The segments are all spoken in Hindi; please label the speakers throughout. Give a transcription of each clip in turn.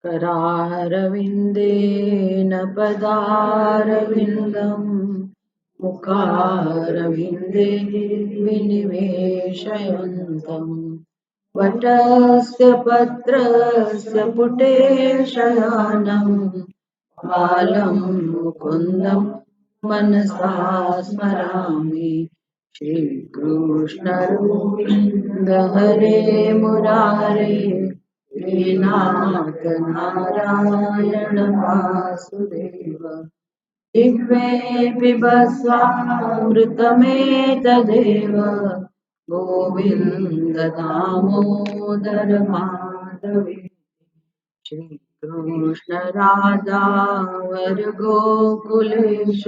Speaker 1: करारविन्देन पदारविन्दम् मुखारविन्दे विनिवेशयन्तम् वटस्य पत्रस्य पुटे शयानम् बालं मुकुन्दं मनसा स्मरामि श्रीकृष्णगोविन्द हरे मुरारे हे नाथ नारायण वासुदेव दिव्ये पिबस्वामृतमेतदेव गोविन्द दामोदर माधवे श्रीकृष्ण राधा वर गोकुलेश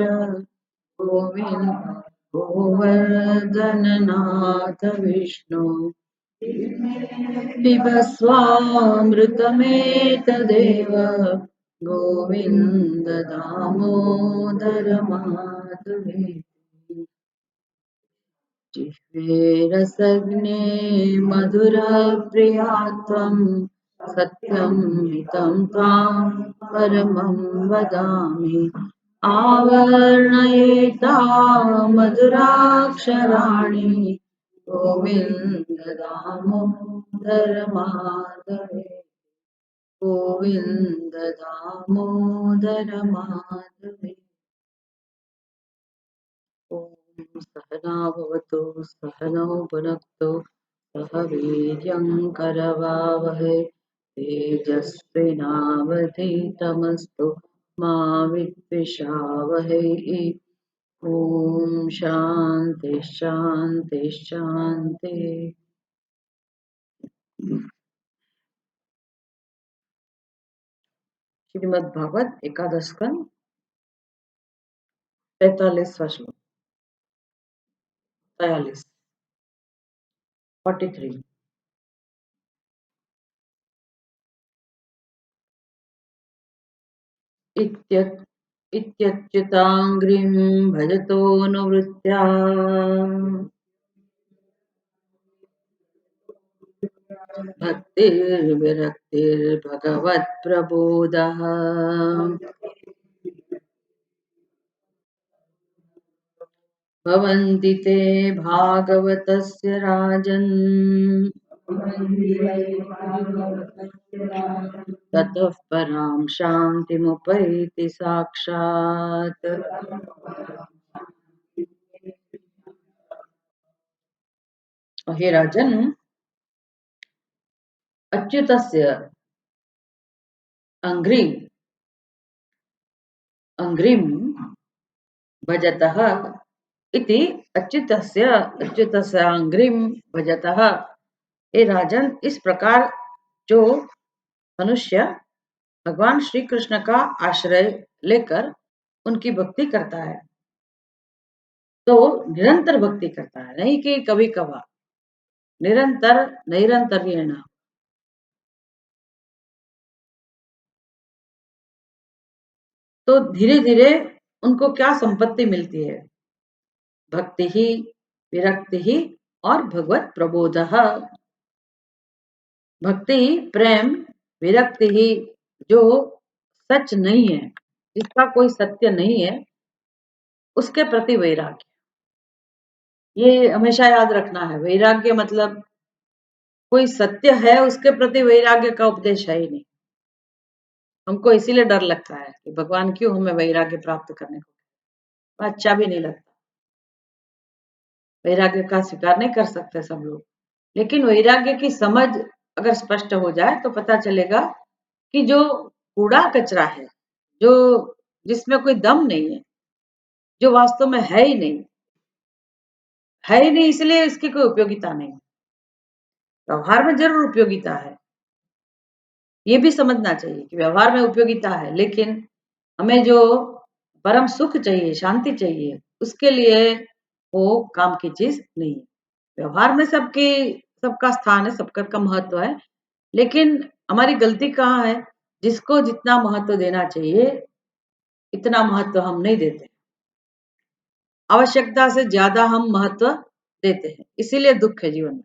Speaker 1: गोविन्द गोवर्धननाथ विष्णु पिबस्वामृतमेतदेव गोविन्द दामोदर माधवे जिह्वे रसज्ञे मधुरप्रिया त्वं सत्यं हितं त्वां परमं वदामि आवर्णयेता मधुराक्षराणि गोविन्द दामोदर माधवे गोविन्द दामोदर माधवे। ॐ सहना भवतु सहनौ भुनक्तु सह वीर्यं करवावहै तेजस्विनावधीतमस्तु मा विद्विषावहै। ॐ शान्ति शान्ति शान्ति। श्रीमद् भागवत एकादश स्कंद 43वां श्लोक 43 इत्यच्युताङ्घ्रिं भजतोऽनुवृत्त्या भक्तिर्विरक्तिर्भगवत्प्रबोधः भवन्ति ते भागवतस्य राजन् ततः परां शान्तिमुपैति साक्षात्। हे राजन, अच्युतस्य अंघ्रिं भजतः इति अच्युतस्य अंघ्रिं भजतः। हे राजन, इस प्रकार जो मनुष्य भगवान श्री कृष्ण का आश्रय लेकर उनकी भक्ति करता है तो निरंतर भक्ति करता है, नहीं कि कभी कभार, निरंतर नैरंतर्येण। तो धीरे धीरे उनको क्या संपत्ति मिलती है? भक्ति ही, विरक्ति ही और भगवत प्रबोधः। भक्ति, प्रेम, विरक्ति ही, जो सच नहीं है, जिसका कोई सत्य नहीं है, उसके प्रति वैराग्य। ये हमेशा याद रखना है। वैराग्य मतलब कोई सत्य है उसके प्रति वैराग्य का उपदेश है ही नहीं। हमको इसीलिए डर लगता है कि भगवान क्यों हमें वैराग्य प्राप्त करने को, अच्छा भी नहीं लगता। वैराग्य का स्वीकार नहीं कर सकते सब लोग, लेकिन वैराग्य की समझ अगर स्पष्ट हो जाए तो पता चलेगा कि जो कूड़ा कचरा है, जो जिसमें कोई दम नहीं है, जो वास्तव में है ही नहीं, इसलिए इसकी कोई उपयोगिता नहीं। व्यवहार में जरूर उपयोगिता है, ये भी समझना चाहिए कि व्यवहार में उपयोगिता है, लेकिन हमें जो परम सुख चाहिए, शांति चाहिए, उसके लिए वो काम की चीज नहीं है। व्यवहार में सबका स्थान है, सबका महत्व है, लेकिन हमारी गलती कहाँ है? जिसको जितना महत्व देना चाहिए इतना महत्व हम नहीं देते, आवश्यकता से ज्यादा हम महत्व देते हैं, इसीलिए दुख है जीवन में।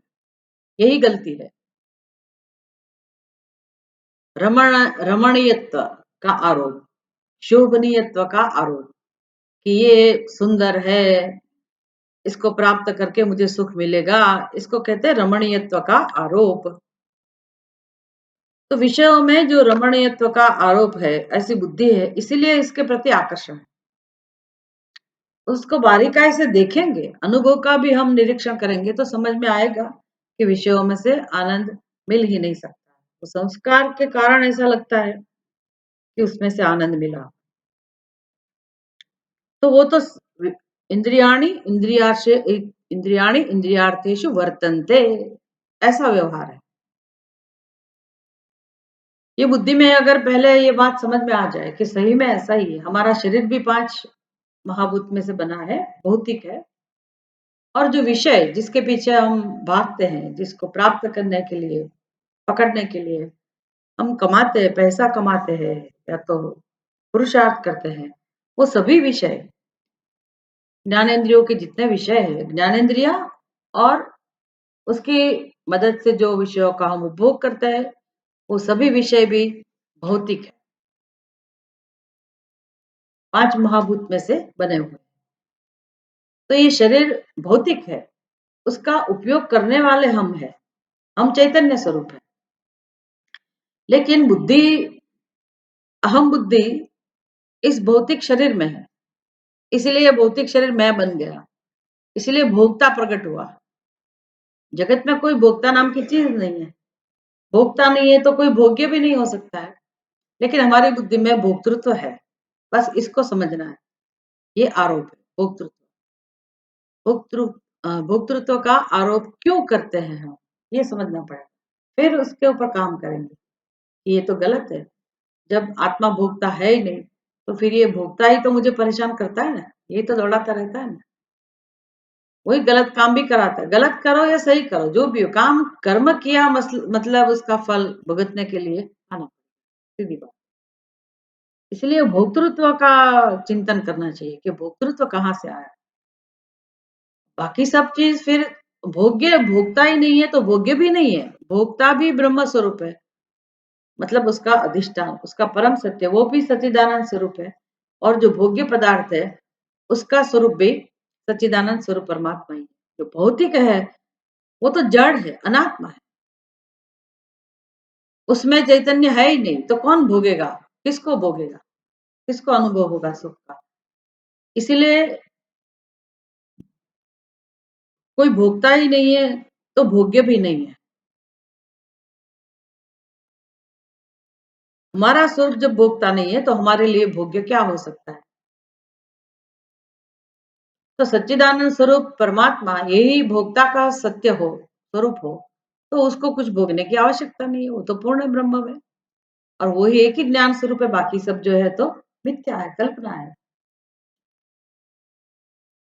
Speaker 1: यही गलती है। रमणीयत्व का आरोप, शोभनीयत्व का आरोप कि ये सुंदर है, इसको प्राप्त करके मुझे सुख मिलेगा, इसको कहते हैं रमणीयत्व का आरोप। तो विषयों में जो रमणीयत्व का आरोप है, ऐसी बुद्धि है, इसीलिए इसके प्रति आकर्षण है। उसको बारीकाई से देखेंगे, अनुभव का भी हम निरीक्षण करेंगे तो समझ में आएगा कि विषयों में से आनंद मिल ही नहीं सकता। तो संस्कार के कारण ऐसा लगता है कि उसमें से आनंद मिला। तो वो तो इंद्रियाणि इंद्रियार्थेषु वर्तन्ते, ऐसा व्यवहार है। ये बुद्धि में अगर पहले ये बात समझ में आ जाए कि सही में ऐसा ही है, हमारा शरीर भी 5 महाभूत में से बना है, भौतिक है, और जो विषय जिसके पीछे हम भागते हैं, जिसको प्राप्त करने के लिए, पकड़ने के लिए हम कमाते हैं, पैसा कमाते हैं या तो पुरुषार्थ करते हैं, वो सभी विषय, ज्ञानेंद्रियों के जितने विषय है, ज्ञानेंद्रिया और उसकी मदद से जो विषयों का हम उपभोग करते हैं, वो सभी विषय भी भौतिक है, 5 महाभूत में से बने हुए। तो ये शरीर भौतिक है, उसका उपयोग करने वाले हम हैं, हम चैतन्य स्वरूप है। लेकिन बुद्धि, अहम बुद्धि इस भौतिक शरीर में है, इसलिए ये भौतिक शरीर मैं बन गया, इसलिए भोक्ता प्रकट हुआ। जगत में कोई भोक्ता नाम की चीज नहीं है, भोक्ता नहीं है तो कोई भोग्य भी नहीं हो सकता है, लेकिन हमारी बुद्धि में भोक्तृत्व है, बस इसको समझना है। ये आरोप है, भोक्तृत्व। भोक्तृत्व का आरोप क्यों करते हैं हम, ये समझना पड़ेगा, फिर उसके ऊपर काम करेंगे। ये तो गलत है, जब आत्मा भोगता है ही नहीं, तो फिर ये भोगता ही तो मुझे परेशान करता है ना, ये तो दौड़ाता रहता है ना, वही गलत काम भी कराता है। गलत करो या सही करो, जो भी हो, काम कर्म किया मतलब उसका फल भुगतने के लिए आना, सीधी बात। इसलिए भोक्तृत्व का चिंतन करना चाहिए कि भोक्तृत्व कहाँ से आया। बाकी सब चीज फिर भोग्य, भोगता ही नहीं है तो भोग्य भी नहीं है, भोक्ता भी ब्रह्म स्वरूप है, मतलब उसका अधिष्ठान, उसका परम सत्य, वो भी सच्चिदानंद स्वरूप है, और जो भोग्य पदार्थ है उसका स्वरूप भी सच्चिदानंद स्वरूप परमात्मा ही। जो भौतिक है वो तो जड़ है, अनात्मा है, उसमें चैतन्य है ही नहीं, तो कौन भोगेगा, किसको भोगेगा, किसको अनुभव होगा सुख का। इसलिए कोई भोगता ही नहीं है तो भोग्य भी नहीं है। हमारा स्वरूप जब भोगता नहीं है तो हमारे लिए भोग्य क्या हो सकता है। तो सच्चिदानंद स्वरूप परमात्मा यही भोक्ता का सत्य हो, स्वरूप हो, तो उसको कुछ भोगने की आवश्यकता नहीं है, वो तो पूर्ण ब्रह्म है, और वही एक ही ज्ञान स्वरूप है, बाकी सब जो है तो मिथ्या है, कल्पना है।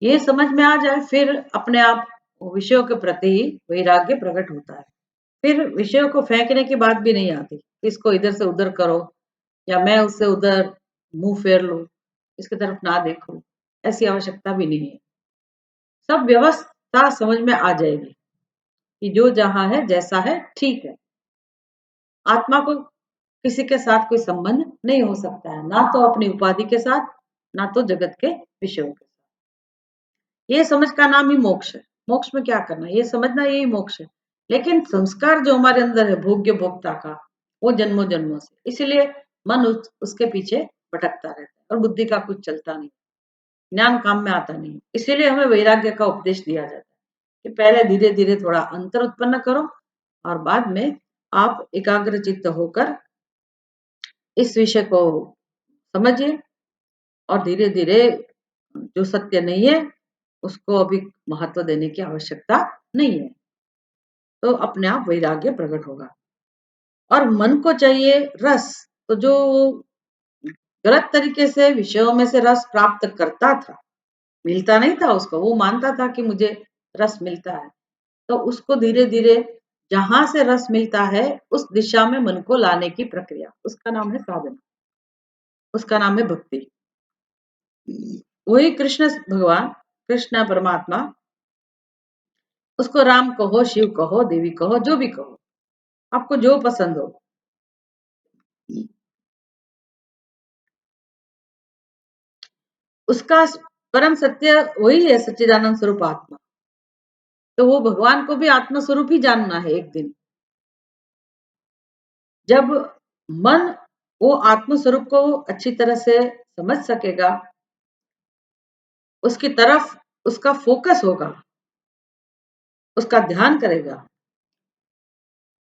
Speaker 1: ये समझ में आ जाए, फिर अपने आप विषयों के प्रति ही वैराग्य प्रकट होता है। फिर विषयों को फेंकने की बात भी नहीं आती, इसको इधर से उधर करो या मैं उससे उधर मुंह फेर लूं, इसकी तरफ ना देखो, ऐसी आवश्यकता भी नहीं है। सब व्यवस्था समझ में आ जाएगी कि जो जहां है जैसा है ठीक है। आत्मा को किसी के साथ कोई संबंध नहीं हो सकता है, ना तो अपनी उपाधि के साथ, ना तो जगत के विषयों के साथ। ये समझ का नाम ही मोक्ष है। मोक्ष में क्या करना है, ये समझना, यही मोक्ष है। लेकिन संस्कार जो हमारे अंदर है भोग्य भोक्ता का, वो जन्मों जन्मों से, इसलिए मन उसके पीछे भटकता रहता है और बुद्धि का कुछ चलता नहीं, ज्ञान काम में आता नहीं। इसीलिए हमें वैराग्य का उपदेश दिया जाता है कि पहले धीरे धीरे थोड़ा अंतर उत्पन्न करो और बाद में आप एकाग्र चित्त होकर इस विषय को समझिए, और धीरे धीरे जो सत्य नहीं है उसको अभी महत्व देने की आवश्यकता नहीं है, तो अपने आप वैराग्य प्रकट होगा। और मन को चाहिए रस, तो जो गलत तरीके से विषयों में से रस प्राप्त करता था, मिलता नहीं था उसको, वो मानता था कि मुझे रस मिलता है, तो उसको धीरे धीरे जहां से रस मिलता है उस दिशा में मन को लाने की प्रक्रिया, उसका नाम है साधना, उसका नाम है भक्ति। वही कृष्ण भगवान, कृष्ण परमात्मा, उसको राम कहो, शिव कहो, देवी कहो, जो भी कहो, आपको जो पसंद हो, उसका परम सत्य वही है, सच्चिदानंद स्वरूप आत्मा। तो वो भगवान को भी आत्मा स्वरूप ही जानना है एक दिन। जब मन वो आत्म स्वरूप को अच्छी तरह से समझ सकेगा, उसकी तरफ उसका फोकस होगा, उसका ध्यान करेगा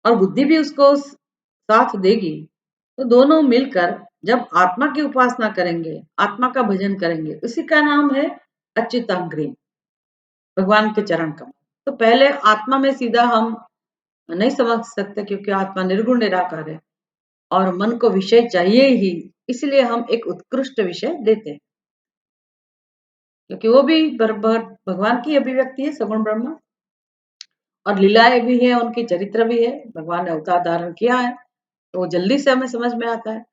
Speaker 1: और बुद्धि भी उसको साथ देगी, तो दोनों मिलकर जब आत्मा की उपासना करेंगे, आत्मा का भजन करेंगे, उसी का नाम है अच्युताग्रि, भगवान के चरण कमल। तो पहले आत्मा में सीधा हम नहीं समझ सकते, क्योंकि आत्मा निर्गुण निराकार है और मन को विषय चाहिए ही, इसलिए हम एक उत्कृष्ट विषय देते हैं, क्योंकि वो भी भगवान की अभिव्यक्ति है, सगुण ब्रह्म, और लीलाएं भी है, उनकी चरित्र भी है, भगवान ने अवतार धारण किया है, तो वो जल्दी से हमें समझ में आता है।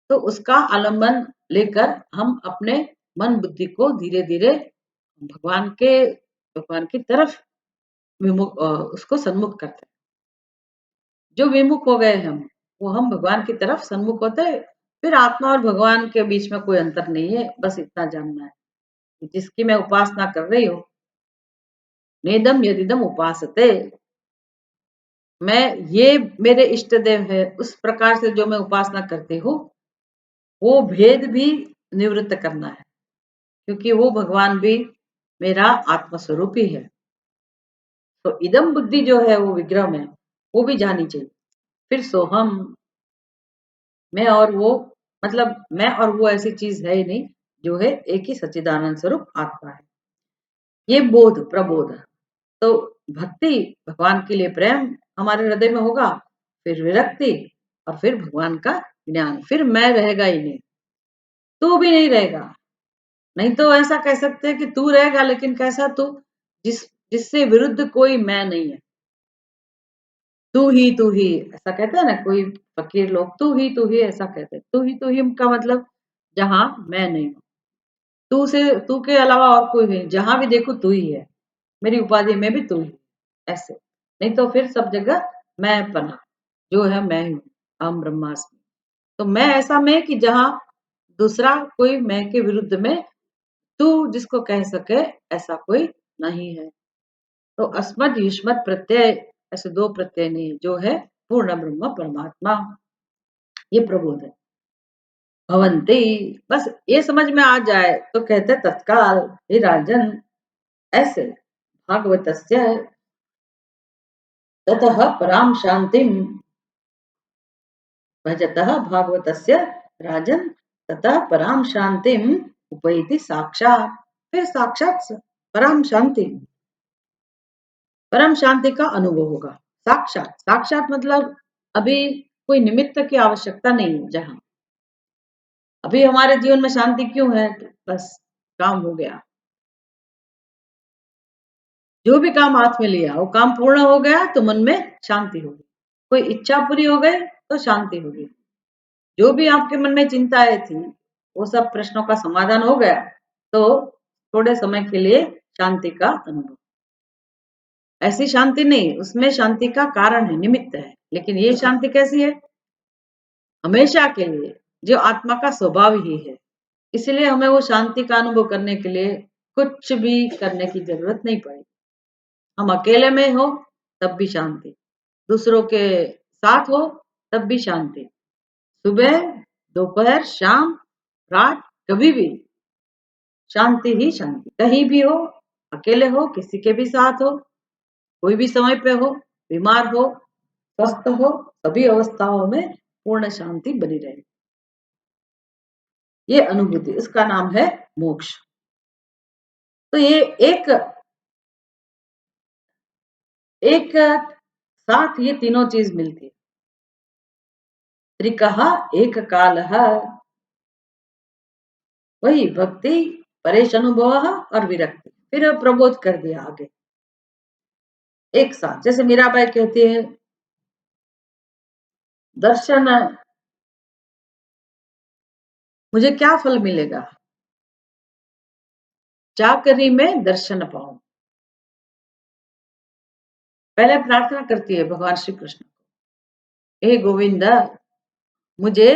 Speaker 1: तो उसका आलम्बन लेकर हम अपने मन बुद्धि को धीरे धीरे भगवान की तरफ विमुख, उसको सन्मुख करते हैं। जो विमुख हो गए वो हम भगवान की तरफ सन्मुख होते हैं। फिर आत्मा और भगवान के बीच में कोई अंतर नहीं है, बस इतना जानना है, जिसकी मैं उपासना कर रही हूँ, नेदम यदिदम उपासते, मैं ये मेरे इष्ट देव है, उस प्रकार से जो मैं उपासना करती हूँ, वो भेद भी निवृत्त करना है, क्योंकि वो भगवान भी मेरा आत्मस्वरूप ही है। तो इदम बुद्धि जो है वो विग्रह में, वो भी जानी चाहिए। फिर सोहम, मैं और वो, मतलब मैं और वो ऐसी चीज है ही नहीं, जो है एक ही सच्चिदानंद स्वरूप आत्मा है। ये बोध प्रबोध, तो भक्ति, भगवान के लिए प्रेम हमारे हृदय में होगा, फिर विरक्ति, और फिर भगवान का ज्ञान, फिर मैं रहेगा ही नहीं, तू भी नहीं रहेगा। नहीं तो ऐसा कह सकते हैं कि तू रहेगा, लेकिन कैसा तू, जिससे विरुद्ध कोई मैं नहीं है। तू ही ऐसा कहते हैं ना कोई फकीर लोग, तू ही ऐसा कहते हैं। तू ही का मतलब जहां मैं नहीं हूं, तू के अलावा और कोई नहीं, जहां भी देखो तू ही है, मेरी उपाधि में भी तू ही, ऐसे। नहीं तो फिर सब जगह मैं पना, जो है मैं हूँ, हम ब्रह्मास्मि। तो मैं ऐसा मैं कि जहां दूसरा कोई मैं के विरुद्ध में तू जिसको कह सके, ऐसा कोई नहीं है। तो अस्मद युष्मत प्रत्यय, ऐसे दो प्रत्यय नहीं, जो है पूर्ण ब्रह्म परमात्मा, ये प्रबोध है। भवंती, बस ये समझ में आ जाए तो कहते तत्काल, हे राजन, ऐसे भागवतस्य ततः पराम शांतिम, भजतः भागवतस्य राजन ततः पराम शांतिम उपैति साक्षात, फिर साक्षात परम शांति, परम शांति का अनुभव होगा। साक्षात, साक्षात मतलब अभी कोई निमित्त की आवश्यकता नहीं है। जहां अभी हमारे जीवन में शांति क्यों है, तो बस काम हो गया, जो भी काम हाथ में लिया वो काम पूर्ण हो गया, तो मन में शांति होगी। कोई इच्छा पूरी हो गई तो शांति होगी। जो भी आपके मन में चिंताएं थी, वो सब प्रश्नों का समाधान हो गया, तो थोड़े समय के लिए शांति का अनुभव। ऐसी शांति नहीं, उसमें शांति का कारण है, निमित्त है, लेकिन ये शांति कैसी है, हमेशा के लिए, जो आत्मा का स्वभाव ही है। इसलिए हमें वो शांति का अनुभव करने के लिए कुछ भी करने की जरूरत नहीं पड़ेगी। हम अकेले में हो तब भी शांति, दूसरों के साथ हो तब भी शांति, सुबह, दोपहर, शाम, रात, कभी भी शांति ही शांति, कहीं भी हो, अकेले हो, किसी के भी साथ हो, कोई भी समय पे हो, बीमार हो, स्वस्थ हो, सभी अवस्थाओं में पूर्ण शांति बनी रहे। ये अनुभूति, इसका नाम है मोक्ष। तो ये एक एक साथ ये तीनों चीज मिलती है। त्रिकः एक कालः, वही भक्ति, परेश अनुभव और विरक्ति, फिर प्रबोध कर दिया आगे एक साथ। जैसे मीराबाई कहती है, दर्शन, मुझे क्या फल मिलेगा, चाकरी में दर्शन पाऊं। पहले प्रार्थना करती है भगवान श्री कृष्ण, हे गोविंद, मुझे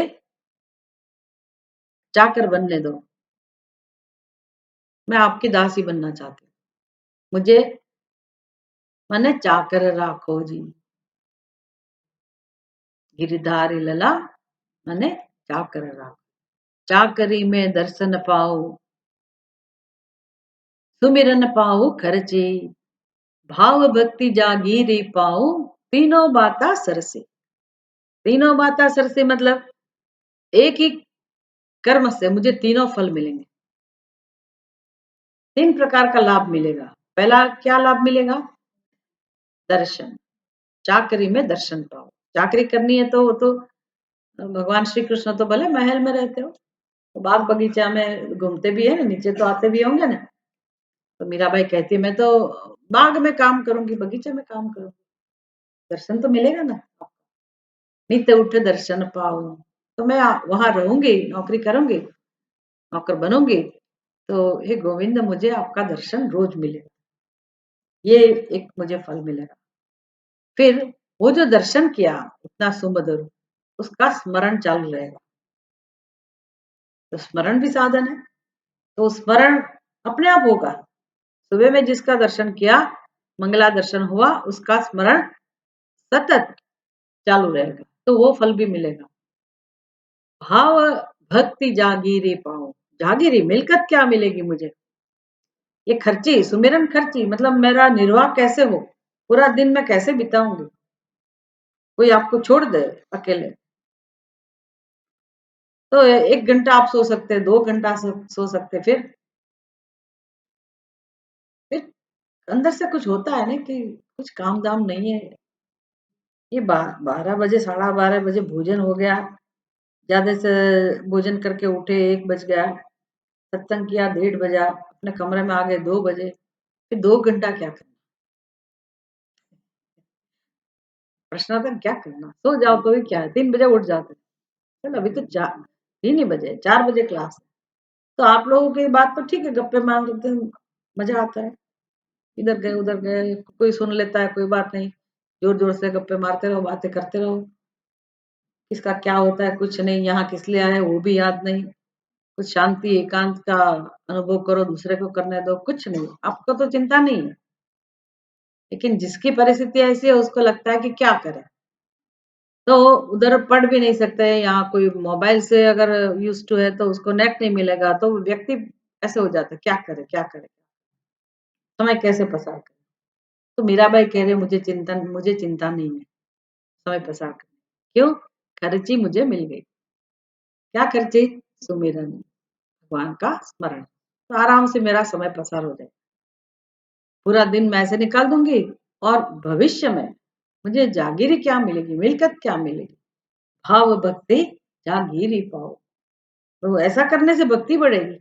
Speaker 1: चाकर बनने दो, मैं आपकी दासी बनना चाहती हूँ। मुझे मने चाकर राखो जी। गिरधारी लला मने चाकर राखो। चाकरी में दर्शन पाओ, सुमिरन पाओ खर्ची, भाव भक्ति जागीरी पाओ, तीनों बाता सरसे। तीनों बाता सरसे मतलब एक ही कर्म से मुझे तीनों फल मिलेंगे। 3 प्रकार का लाभ मिलेगा। पहला क्या लाभ मिलेगा? दर्शन। चाकरी में दर्शन पाओ। चाकरी करनी है तो वो तो भगवान श्री कृष्ण तो भले महल में रहते हो, तो बाग बगीचा में घूमते भी है ना, नीचे तो आते भी होंगे ना। तो मीराबाई कहती है मैं तो बाग में काम करूंगी, बगीचे में काम करूंगी, दर्शन तो मिलेगा ना। नित्य उठे दर्शन पाओ, तो मैं वहां रहूंगी, नौकरी करूंगी, नौकर बनूंगी, तो हे गोविंद मुझे आपका दर्शन रोज मिलेगा, ये एक मुझे फल मिलेगा। फिर वो जो दर्शन किया इतना सुमधुर, उसका स्मरण चालू रहेगा। तो स्मरण भी साधन है, तो स्मरण अपने आप होगा। सुबह में जिसका दर्शन किया, मंगला दर्शन हुआ, उसका स्मरण सतत चालू रहेगा, तो वो फल भी मिलेगा। भाव भक्ति जागीरी पाओ। जागीरी मिलकत क्या मिलेगी मुझे? ये खर्ची, सुमिरन खर्ची मतलब मेरा निर्वाह कैसे हो, पूरा दिन मैं कैसे बिताऊंगी? कोई आपको छोड़ दे अकेले, तो 1 घंटा आप सो सकते हैं, 2 घंटा सो सकते हैं, फिर अंदर से कुछ होता है ना कि कुछ काम दाम नहीं है। ये 12 बजे, 12:30 बजे भोजन हो गया, ज्यादा से भोजन करके उठे 1 बज गया, सत्संग किया 1:30 बजा, अपने कमरे में आ गए 2 बजे, फिर 2 घंटा क्या करना? प्रश्न था क्या करना? सो जाओ तो ही क्या है, 3 बजे उठ जाते। चल अभी तो 3 ही बजे, 4 बजे क्लास है। तो आप लोगों की बात तो ठीक है, गप्पे मार लेते हैं, मजा आता है, इधर गए उधर गए, कोई सुन लेता है, कोई बात नहीं, जोर जोर से गप्पे मारते रहो, बातें करते रहो। किसका क्या होता है कुछ नहीं, यहाँ किस लिए आए वो भी याद नहीं। कुछ शांति एकांत का अनुभव करो, दूसरे को करने दो, कुछ नहीं, आपको तो चिंता नहीं है। लेकिन जिसकी परिस्थिति ऐसी है उसको लगता है कि क्या करे, तो उधर पढ़ भी नहीं सकते हैं, यहाँ कोई मोबाइल से अगर यूज टू है तो उसको नेट नहीं मिलेगा, तो व्यक्ति ऐसे हो जाता है, क्या करे क्या करे, समय कैसे पसार करे। तो मीराबाई कह रहे मुझे चिंता नहीं है समय पसार करने। क्यों? खर्ची मुझे मिल गई। क्या खर्ची? सुमिरन, भगवान का स्मरण, तो आराम से मेरा समय पसार हो जाए, पूरा दिन मैं ऐसे निकाल दूंगी। और भविष्य में मुझे जागीरी क्या मिलेगी, मिलकत क्या मिलेगी? भाव भक्ति जागीरी पाओ। तो ऐसा करने से भक्ति बढ़ेगी,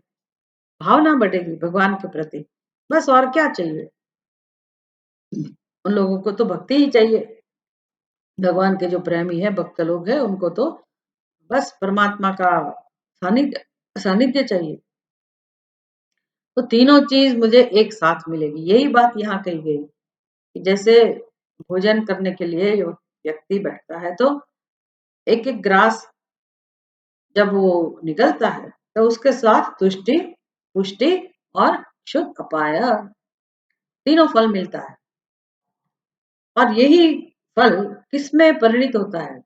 Speaker 1: भावना बढ़ेगी भगवान के प्रति, बस और क्या चाहिए? उन लोगों को तो भक्ति ही चाहिए। भगवान के जो प्रेमी है, भक्त लोग हैं, उनको तो बस परमात्मा का सानिध्य सानिध्य चाहिए। तो तीनों चीज मुझे एक साथ मिलेगी, यही बात यहाँ कही गई कि जैसे भोजन करने के लिए व्यक्ति बैठता है, तो एक एक ग्रास जब वो निकलता है, तो उसके साथ तुष्टि, पुष्टि और शुद्ध अपाय, तीनों फल मिलता है। और यही फल किसमें परिणित होता है?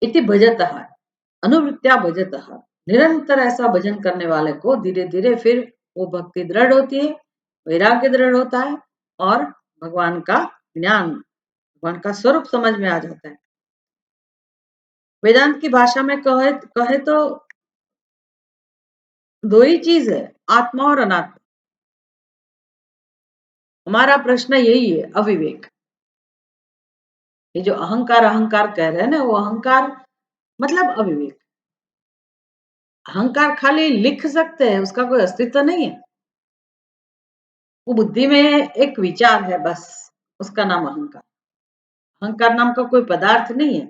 Speaker 1: इति भजतः, अनुवृत्त्या भजतः। निरंतर ऐसा भजन करने वाले को धीरे धीरे फिर वो भक्ति दृढ़ होती है, वैराग्य दृढ़ होता है, और भगवान का ज्ञान, भगवान का स्वरूप समझ में आ जाता है। वेदांत की भाषा में कहे तो दो ही चीज है, आत्मा और अनात्मा। हमारा प्रश्न यही है, अविवेक। ये जो अहंकार अहंकार कह रहे हैं ना, वो अहंकार मतलब अविवेक। अहंकार खाली लिख सकते हैं, उसका कोई अस्तित्व नहीं है। वो बुद्धि में एक विचार है बस, उसका नाम अहंकार। अहंकार नाम का कोई पदार्थ नहीं है।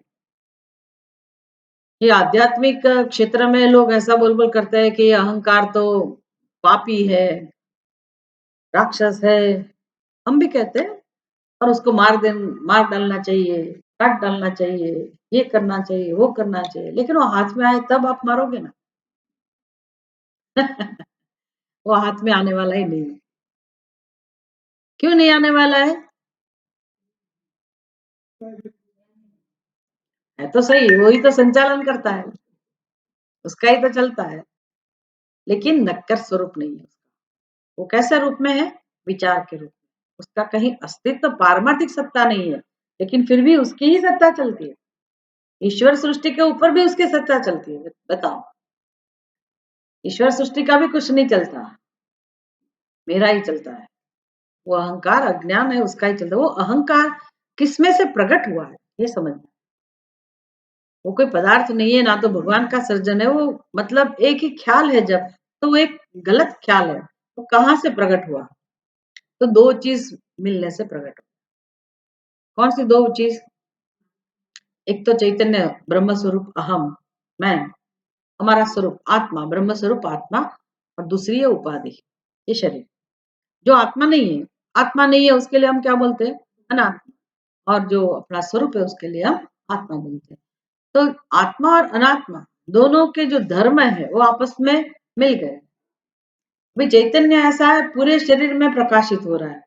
Speaker 1: ये आध्यात्मिक क्षेत्र में लोग ऐसा बोल बोल करते हैं कि अहंकार तो पापी है, राक्षस है। हम भी कहते हैं, और उसको मार डालना चाहिए, काट डालना चाहिए, ये करना चाहिए, वो करना चाहिए, लेकिन वो हाथ में आए तब आप मारोगे ना। वो हाथ में आने वाला ही नहीं है। क्यों नहीं आने वाला है? है तो सही, वही तो संचालन करता है, उसका ही तो चलता है, लेकिन नक्कर स्वरूप नहीं है। वो कैसे रूप में है? विचार के रूप में। उसका कहीं अस्तित्व पारमार्थिक सत्ता नहीं है, लेकिन फिर भी उसकी ही सत्ता चलती है। ईश्वर सृष्टि के ऊपर भी उसकी सत्ता चलती है। बताओ, ईश्वर सृष्टि का भी कुछ नहीं चलता, मेरा ही चलता है। वो अहंकार अज्ञान है, उसका ही चलता है। वो अहंकार किसमें से प्रकट हुआ है, ये समझना। वो कोई पदार्थ नहीं है, ना तो भगवान का सृजन है वो, मतलब एक ही ख्याल है। जब तो वो एक गलत ख्याल है, तो कहां से प्रकट हुआ? तो दो चीज मिलने से प्रकट हुआ। कौन सी दो चीज? एक तो चैतन्य ब्रह्म स्वरूप अहम, मैं, हमारा स्वरूप आत्मा, ब्रह्म स्वरूप आत्मा, और दूसरी है उपाधि, ये शरीर, जो आत्मा नहीं है। आत्मा नहीं है उसके लिए हम क्या बोलते हैं? अनात्मा। और जो अपना स्वरूप है उसके लिए हम आत्मा बोलते हैं। तो आत्मा और अनात्मा दोनों के जो धर्म है वो आपस में मिल गए। अभी चैतन्य ऐसा है पूरे शरीर में प्रकाशित हो रहा है,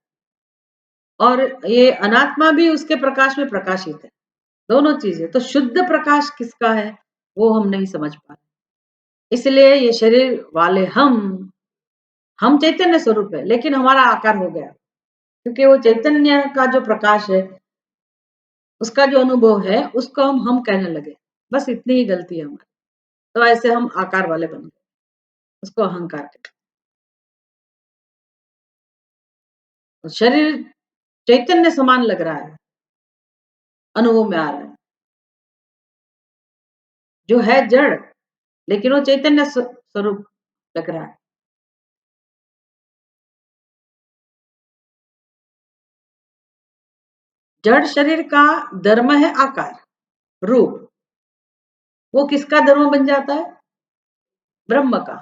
Speaker 1: और ये अनात्मा भी उसके प्रकाश में प्रकाशित है। दोनों चीजें तो शुद्ध प्रकाश किसका है, वो हम नहीं समझ पा रहे। इसलिए ये शरीर वाले हम चैतन्य स्वरूप है, लेकिन हमारा आकार हो गया, क्योंकि वो चैतन्य का जो प्रकाश है, उसका जो अनुभव है, उसको हम कहने लगे। बस इतनी ही गलती है हमारी। तो ऐसे हम आकार वाले बन गए, उसको अहंकार कहते हैं। शरीर चैतन्य समान लग रहा है, अनुभव में आ रहा है, जो है जड़, लेकिन वो चैतन्य स्वरूप लग रहा है। जड़ शरीर का धर्म है आकार, रूप। वो किसका धर्म बन जाता है? ब्रह्म का।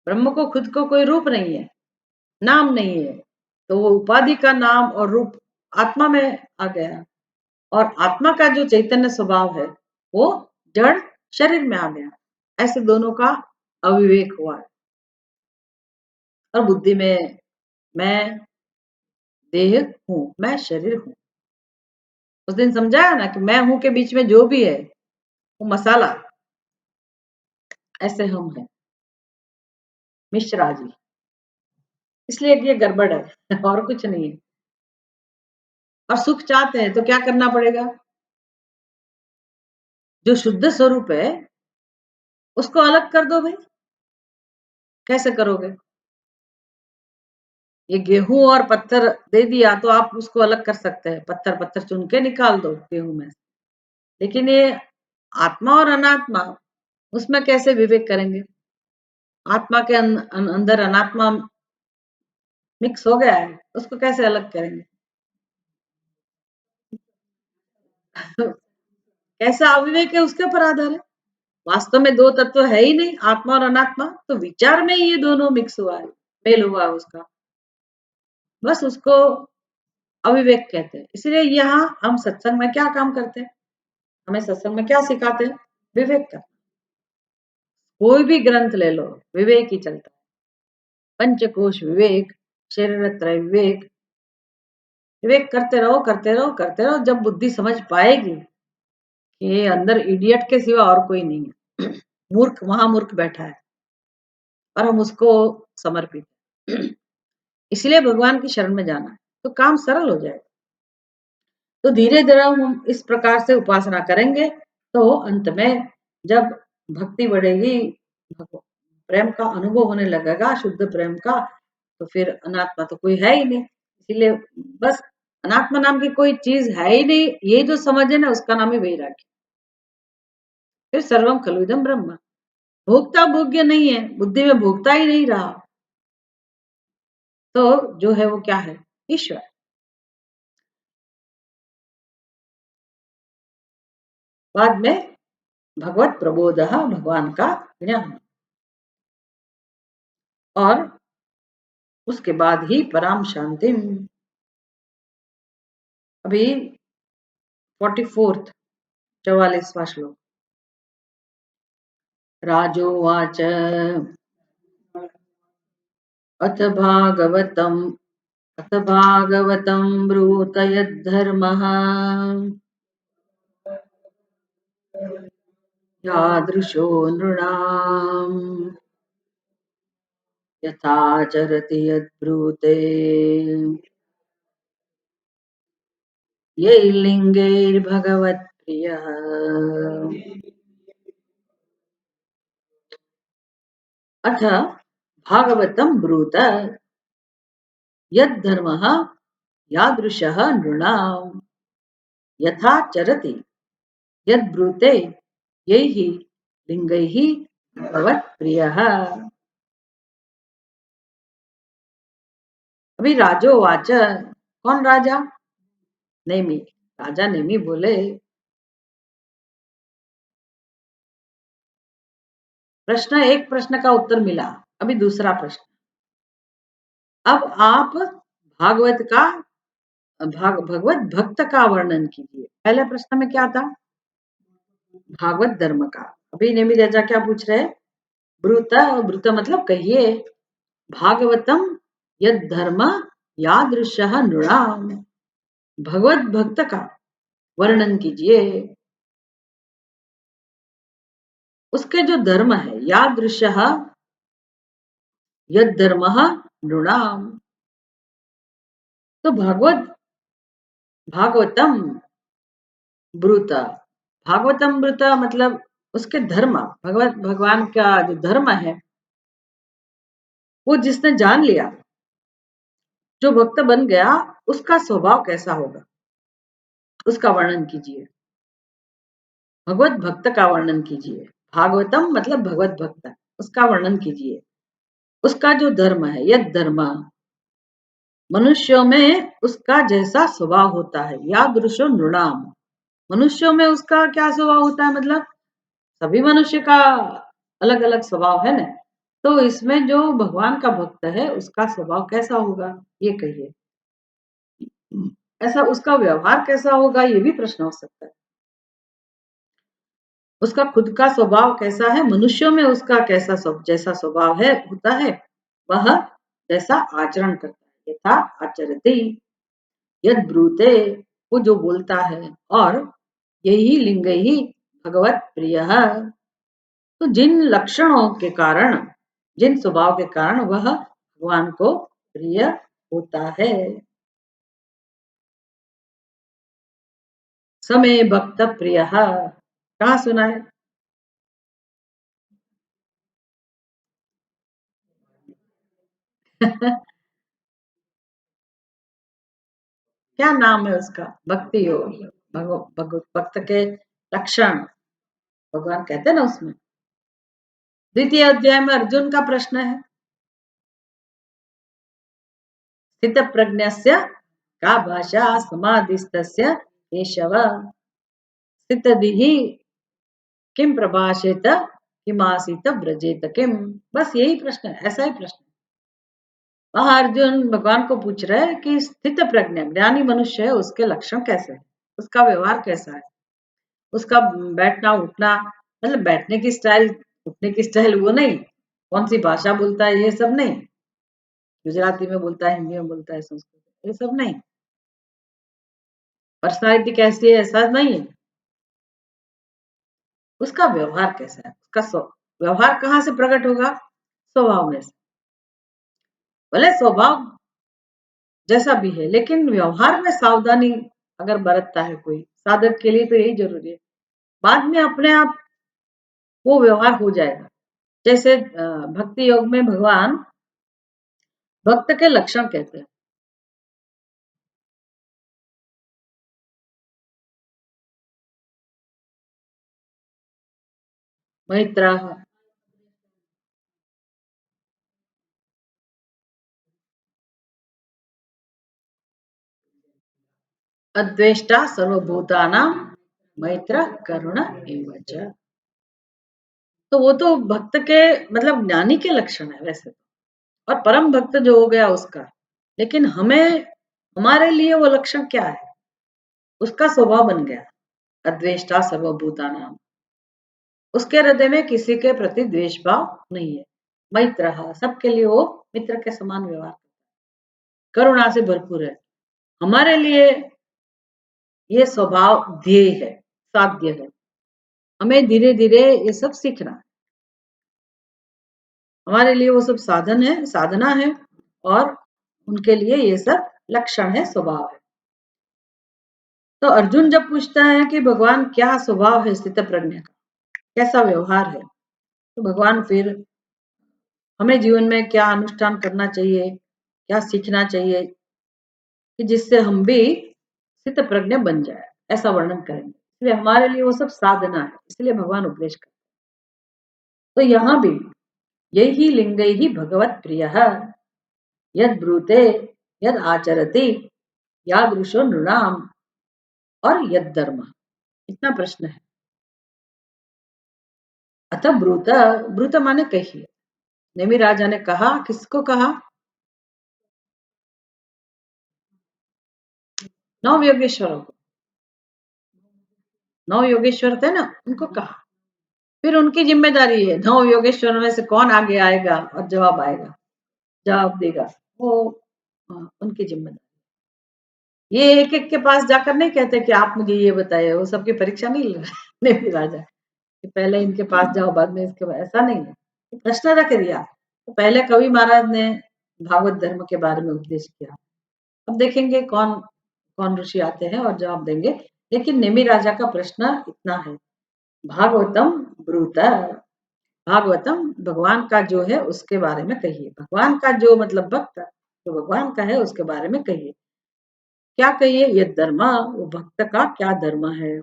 Speaker 1: ब्रह्म को खुद को कोई रूप नहीं है, नाम नहीं है, तो वो उपाधि का नाम और रूप आत्मा में आ गया। और आत्मा का जो चैतन्य स्वभाव है वो जड़ शरीर में आ गया। ऐसे दोनों का अविवेक हुआ है। और बुद्धि में मैं देह हूं, मैं शरीर हूं। उस दिन समझाया ना कि मैं हूं के बीच में जो भी है वो मसाला, ऐसे हम हैं, मिश्रा जी। इसलिए ये गड़बड़ है और कुछ नहीं है। और सुख चाहते हैं तो क्या करना पड़ेगा? जो शुद्ध स्वरूप है उसको अलग कर दो भाई। कैसे करोगे? ये गेहूं और पत्थर दे दिया तो आप उसको अलग कर सकते हैं, पत्थर पत्थर चुन के निकाल दो गेहूं में। लेकिन ये आत्मा और अनात्मा, उसमें कैसे विवेक करेंगे? आत्मा के अंदर अनात्मा मिक्स हो गया है, उसको कैसे अलग करेंगे? कैसा अविवेक है उसके ऊपर आधार है। वास्तव में दो तत्व है ही नहीं, आत्मा और अनात्मा, तो विचार में ही ये दोनों मिक्स हुआ है, मेल हुआ है उसका। बस उसको अविवेक कहते हैं। इसलिए यहाँ हम सत्संग में क्या काम करते हैं? हमें सत्संग में क्या सिखाते हैं? विवेक का। कोई भी ग्रंथ ले लो, विवेक ही चलता है। पंचकोश विवेक, शरीर त्रय विवेक, विवेक करते रहो करते रहो करते रहो। जब बुद्धि समझ पाएगी कि ये अंदर इडियट के सिवा और कोई नहीं है, मूर्ख महामूर्ख बैठा है, और हम उसको समर्पित हैं। इसलिए भगवान की शरण में जाना है, तो काम सरल हो जाएगा। तो धीरे धीरे हम इस प्रकार से उपासना करेंगे, तो अंत में जब भक्ति बढ़ेगी, प्रेम का अनुभव होने लगेगा, शुद्ध प्रेम का, तो फिर अनात्मा तो कोई है ही नहीं। इसीलिए बस अनात्मा नाम की कोई चीज है ही नहीं, ये जो समझ है ना, उसका नाम है वैराग्य। फिर सर्वम खलुदम ब्रह्म। भोक्ता भोग्य नहीं है, बुद्धि में भोगता ही नहीं रहा, तो जो है वो क्या है? ईश्वर। बाद में भगवत प्रबोध, भगवान का ज्ञान, और उसके बाद ही पराम शांति। अभी 44th 44वां श्लोक। राजोवाच अथ भागवतम् अथ भागवतं ब्रूत यद्धर्मः यादृशो नृणाम् यथाचरति यद्ब्रूते यैर्लिङ्गैर्भगवत्प्रियः। अथ भागवतं ब्रूत यद्धर्मः यादृशः नृणाम् यथा चरति यद्ब्रूते यैः लिङ्गैः भगवत्प्रियः। अभी राजोवाच, कौन राजा? नेमि। राजा नेमि बोले, प्रश्न एक प्रश्न का उत्तर मिला, अभी दूसरा प्रश्न। अब आप भागवत का भगवत भक्त का वर्णन कीजिए। पहले प्रश्न में क्या था? भागवत धर्म का। अभी नेमि राजा क्या पूछ रहे? ब्रूत, ब्रूत मतलब कहिए, भागवतम यद धर्म यादृशः नृणाम, भगवत भक्त का वर्णन कीजिए। उसके जो धर्म है, यादृशः यद धर्म नृणाम, तो भागवतम ब्रूत, भागवतम ब्रूत मतलब उसके धर्म, भगवान का जो धर्म है वो जिसने जान लिया, जो भक्त बन गया, उसका स्वभाव कैसा होगा, उसका वर्णन कीजिए। भगवत भक्त का वर्णन कीजिए। भागवतम मतलब भगवत भक्त, उसका वर्णन कीजिए। उसका जो धर्म है, यद धर्म, मनुष्यों में उसका जैसा स्वभाव होता है, यादृशो नृणाम, मनुष्यों में उसका क्या स्वभाव होता है, मतलब सभी मनुष्य का अलग अलग स्वभाव है ना, तो इसमें जो भगवान का भक्त है उसका स्वभाव कैसा होगा, ये कहिए। ऐसा उसका व्यवहार कैसा होगा, ये भी प्रश्न हो सकता है। उसका खुद का स्वभाव कैसा है, मनुष्यों में उसका कैसा जैसा स्वभाव है होता है, वह जैसा आचरण करता है, यथा आचरति यद ब्रूते, वो जो बोलता है, और यही लिंग ही भगवत प्रिय, तो जिन लक्षणों के कारण, जिन स्वभाव के कारण वह भगवान को प्रिय होता है। समय भक्त प्रिय, कहाँ सुना है? क्या नाम है उसका? भक्ति योग। भक्त के लक्षण भगवान कहते हैं ना उसमें। द्वितीय अध्याय में अर्जुन का प्रश्न है, स्थित प्रज्ञस्य का भाषा समाधिस्तस्य केशव, स्थितदिहि किम प्रभाषेत किमासीत ब्रजेत किम। बस यही प्रश्न है, ऐसा ही प्रश्न। वहां अर्जुन भगवान को पूछ रहे हैं कि स्थित प्रज्ञ ज्ञानी मनुष्य है, उसके लक्षण कैसे हैं, उसका व्यवहार कैसा है, उसका बैठना उठना, मतलब बैठने की स्टाइल, उठने की स्टाइल, वो नहीं, कौन सी भाषा बोलता है ये सब नहीं, गुजराती में बोलता है, हिंदी में बोलता है, संस्कृत, ये सब नहीं, पर्सनालिटी कैसी है ऐसा नहीं है, उसका व्यवहार कैसा है, उसका व्यवहार कहाँ से प्रकट होगा? स्वभाव में से। भले स्वभाव जैसा भी है, लेकिन व्यवहार में सावधानी अगर बरतता है कोई साधक के लिए, तो यही जरूरी है। बाद में अपने आप वो व्यवहार हो जाएगा। जैसे भक्ति योग में भगवान भक्त के लक्षण कहते हैं, मैत्र, अद्वेष्टा सर्वभूतानां, मैत्र करुण एव च। तो वो तो भक्त के मतलब ज्ञानी के लक्षण है वैसे तो, और परम भक्त जो हो गया उसका। लेकिन हमें, हमारे लिए वो लक्षण क्या है, उसका स्वभाव बन गया, अद्वेष्टा सर्वभूतानां, उसके हृदय में किसी के प्रति द्वेष भाव नहीं है। मैत्रः, सबके लिए वो मित्र के समान व्यवहार, करुणा से भरपूर है। हमारे लिए ये स्वभाव ध्येय है, साध्य है। हमें धीरे-धीरे ये सब सीखना है। हमारे लिए वो सब साधन है, साधना है और उनके लिए ये सब लक्षण है, स्वभाव है। तो अर्जुन जब पूछता है कि भगवान क्या स्वभाव है स्थितप्रज्ञ का, कैसा व्यवहार है, तो भगवान फिर हमें जीवन में क्या अनुष्ठान करना चाहिए, क्या सीखना चाहिए कि जिससे हम भी स्थितप्रज्ञ बन जाए, ऐसा वर्णन करेंगे। इसलिए हमारे लिए वो सब साधना है, इसलिए भगवान उपदेश करते हैं। तो यहाँ भी यही लिंगैः भगवत प्रियः यद ब्रूते यद आचरति यादृशो नृणाम और यद धर्म, इतना प्रश्न है। अतः ब्रूत, ब्रूत माने कहिए। नेमि राजा ने कहा, किसको कहा? नौ योगेश्वरों को, नौ योगेश्वर थे ना, उनको कहा। फिर उनकी जिम्मेदारी है, नौ योगेश्वर में से कौन आगे आएगा और जवाब आएगा, जवाब देगा, वो उनकी जिम्मेदारी। ये एक एक के पास जाकर नहीं कहते कि आप मुझे ये बताइए, वो सबकी परीक्षा नहीं ले रहे नेमि राजा कि पहले इनके पास जाओ बाद में इसके बाद, ऐसा नहीं है। प्रश्न रख दिया तो पहले कवि महाराज ने भागवत धर्म के बारे में उपदेश किया। अब देखेंगे कौन कौन ऋषि आते हैं और जवाब देंगे। लेकिन नेमि राजा का प्रश्न इतना है, भागवतम ब्रूत, भागवतम भगवान का जो है उसके बारे में कहिए। भगवान का जो मतलब भक्त जो भगवान का है उसके बारे में कहिए। क्या कहिए? ये धर्म, वो भक्त का क्या धर्म है।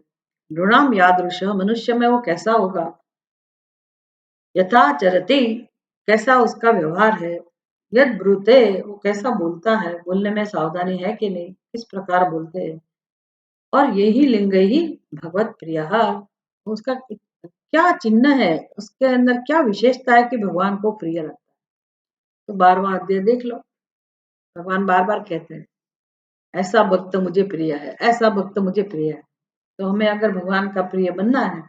Speaker 1: नृणाम यादृश, मनुष्य में वो कैसा होगा। यथा चरति, कैसा उसका व्यवहार है। यद ब्रूते, वो कैसा बोलता है, बोलने में सावधानी है कि नहीं, किस प्रकार बोलते हैं। और यही लिंग ही भगवत प्रिय, उसका क्या चिन्ह है, उसके अंदर क्या विशेषता है कि भगवान को प्रिय लगता है। तो 12वां अध्याय देख लो, भगवान बार बार कहते हैं ऐसा भक्त मुझे प्रिय है, ऐसा भक्त मुझे प्रिय है। तो हमें अगर भगवान का प्रिय बनना है,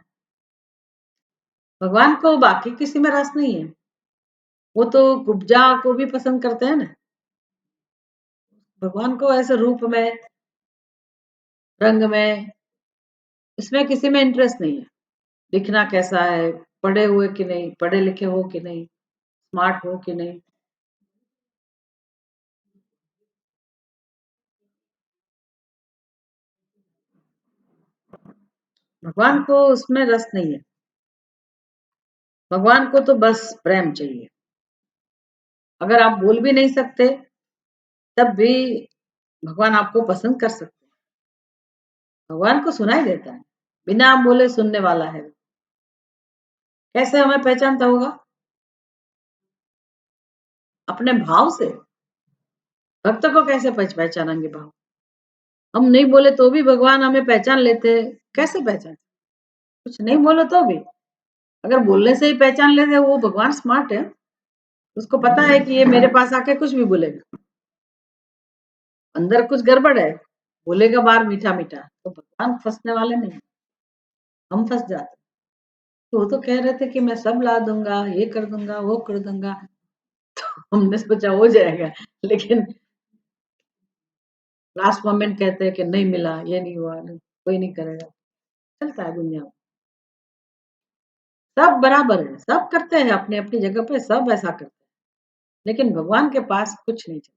Speaker 1: भगवान को बाकी किसी में रस नहीं है, वो तो कुब्जा को भी पसंद करते हैं ना। भगवान को ऐसे रूप में, रंग में, इसमें किसी में इंटरेस्ट नहीं है। दिखना कैसा है, पढ़े हुए कि नहीं, पढ़े लिखे हो कि नहीं, स्मार्ट हो कि नहीं, भगवान को उसमें रस नहीं है। भगवान को तो बस प्रेम चाहिए। अगर आप बोल भी नहीं सकते तब भी भगवान आपको पसंद कर सकते हैं। भगवान को सुनाई देता है, बिना आप बोले सुनने वाला है। कैसे हमें पहचानता होगा? अपने भाव से। भक्त को कैसे पहचानेंगे भाव? हम नहीं बोले तो भी भगवान हमें पहचान लेते हैं। कैसे पहचान? कुछ नहीं बोलो तो भी, अगर बोलने से ही पहचान लेते, वो भगवान स्मार्ट है। उसको पता है कि ये मेरे पास आके कुछ भी बोलेगा, अंदर कुछ गड़बड़ है, बोलेगा बाहर मीठा मीठा। तो भगवान फंसने वाले नहीं, हम फंस जाते। तो वो तो कह रहे थे कि मैं सब ला दूंगा, ये कर दूंगा, वो कर दूंगा। हमने सोचा हो जाएगा, लेकिन लास्ट मोमेंट कहते हैं कि नहीं मिला, ये नहीं हुआ, नहीं, कोई नहीं करेगा। चलता है दुनिया में, सब बराबर है, सब करते हैं अपनी अपनी जगह पे, सब ऐसा करते हैं। लेकिन भगवान के पास कुछ नहीं चलता।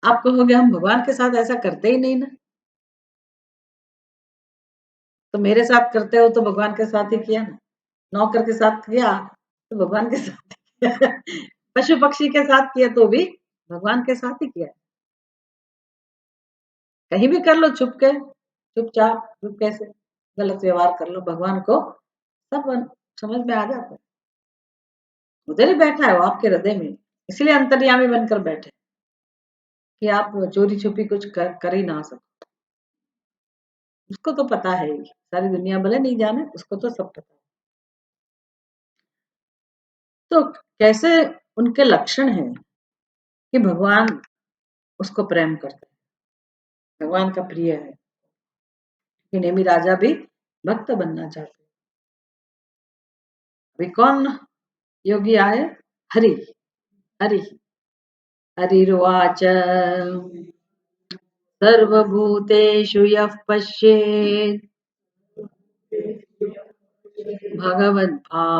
Speaker 1: आप कहोगे हम भगवान के साथ ऐसा करते ही नहीं ना, तो मेरे साथ करते हो तो भगवान के साथ ही किया ना। नौकर के साथ किया तो भगवान के साथ ही किया। पशु पक्षी के साथ किया तो भी भगवान के साथ ही किया। कहीं भी कर लो छुप के, चुपचाप, चुपके से गलत व्यवहार कर लो, भगवान को सब समझ में आ जाता है। उधर ही बैठा है वो आपके हृदय में, इसलिए अंतर्यामी बनकर बैठे कि आप चोरी छुपी कुछ कर ही ना सको। उसको तो पता है ही, सारी दुनिया भले नहीं जाने, उसको तो सब पता है। तो कैसे उनके लक्षण हैं कि भगवान उसको प्रेम करते हैं, भगवान का प्रिय है कि नेमी राजा भी भक्त बनना चाहते हैं। वे कौन योगी आए? हरि। हरि। हरिर्वाच सर्वभूतेषु यः पश्येत् भगवद्भावमात्मनः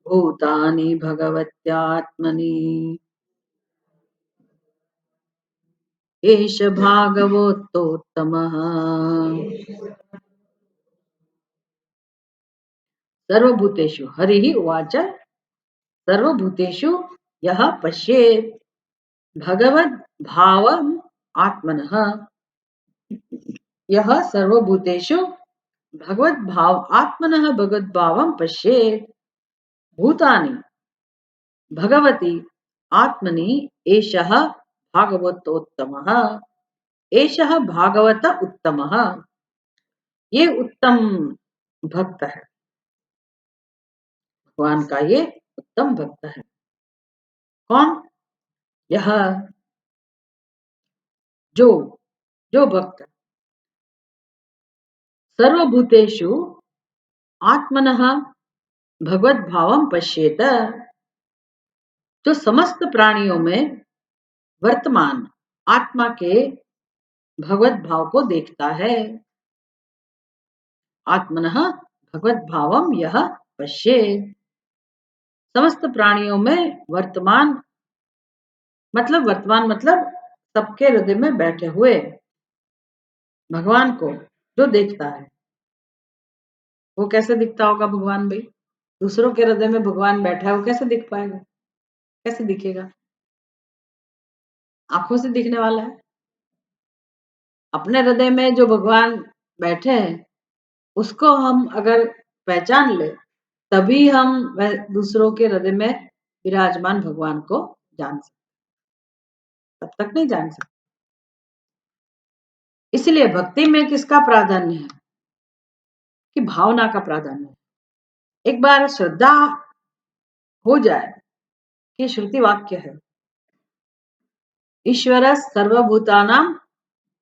Speaker 1: भूतानि भगवत्यात्मनि एष भागवतोत्तमः। सर्वभूतेषु हरिः उवाच सर्वभूतेषु यः पश्येत् भगवद्भावम् आत्मनः यः सर्वभूतेषु भगवद्भाव आत्मनः भगवद्भावं पश्येत् भूतानि भगवति आत्मनि एषः भागवतोत्तमः। एषः भागवत उत्तमः। ये उत्तम भक्त है, भगवान का ये उत्तम भक्त है। कौन? यह जो जो भक्त सर्वभूतेषु आत्मनः भगवद्भावं पश्येत, जो समस्त प्राणियों में वर्तमान आत्मा के भगवत भाव को देखता है। आत्मनः भगवत भावम यह पश्येत्, समस्त प्राणियों में वर्तमान मतलब सबके हृदय में बैठे हुए भगवान को जो देखता है। वो कैसे दिखता होगा भगवान भाई? दूसरों के हृदय में भगवान बैठा है, वो कैसे दिख पाएगा? कैसे दिखेगा? आंखों से दिखने वाला है। अपने हृदय में जो भगवान बैठे हैं उसको हम अगर पहचान ले तभी हम दूसरों के हृदय में विराजमान भगवान को जान सकते, तब तक नहीं जान सकते। इसलिए भक्ति में किसका प्राधान्य है? कि भावना का प्राधान्य है। एक बार श्रद्धा हो जाए कि श्रुति वाक्य है ईश्वर सर्वभूतानां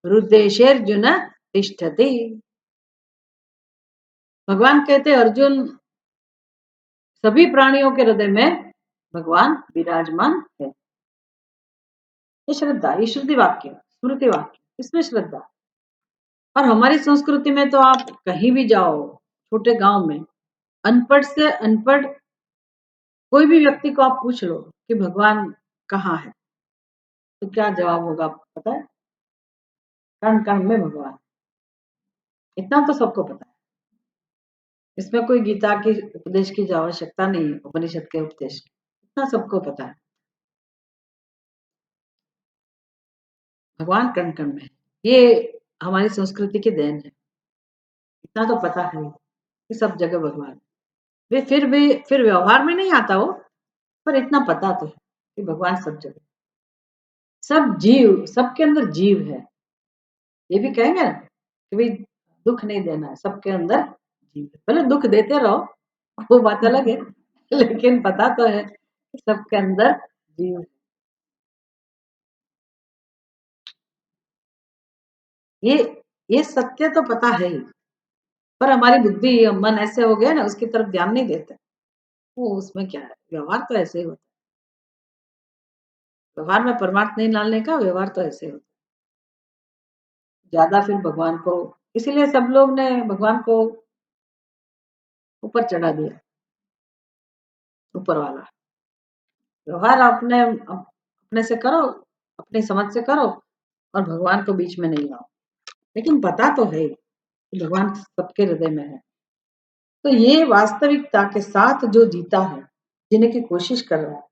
Speaker 1: हृदयेर्जुन तिष्ठति। भगवान कहते अर्जुन सभी प्राणियों के हृदय में भगवान विराजमान है। ये श्रद्धा, ये श्रुति वाक्य, स्मृति वाक्य, इसमें श्रद्धा। और हमारी संस्कृति में तो आप कहीं भी जाओ, छोटे गांव में अनपढ़ से अनपढ़ कोई भी व्यक्ति को आप पूछ लो कि भगवान कहाँ है, तो क्या जवाब होगा पता है? कण कण में भगवान। इतना तो सबको पता है। इसमें कोई गीता की उपदेश की आवश्यकता नहीं है, उपनिषद के उपदेश, इतना सबको पता है। भगवान कण कण में, ये हमारी संस्कृति की देन है। इतना तो पता है कि सब जगह भगवान। वे फिर व्यवहार में नहीं आता हो, पर इतना पता तो है कि भगवान सब जगह, सब जीव, सबके अंदर जीव है। ये भी कहेंगे ना कि भाई दुख नहीं देना है, सबके अंदर जीव है। भले दुख देते रहो, वो बात अलग है, लेकिन पता तो है कि सबके अंदर जीव है। ये सत्य तो पता है ही, पर हमारी बुद्धि मन ऐसे हो गया ना, उसकी तरफ ध्यान नहीं देते। वो उसमें क्या है, व्यवहार तो ऐसे ही होता है। व्यवहार में परमार्थ नहीं डालने का, व्यवहार तो ऐसे होता है। ज्यादा फिर भगवान को, इसीलिए सब लोग ने भगवान को ऊपर चढ़ा दिया, ऊपर वाला। व्यवहार अपने से करो, अपनी समझ से करो, और भगवान को बीच में नहीं लाओ। लेकिन पता तो है कि भगवान सबके हृदय में है। तो ये वास्तविकता के साथ जो जीता है, जीने की कोशिश कर रहा है,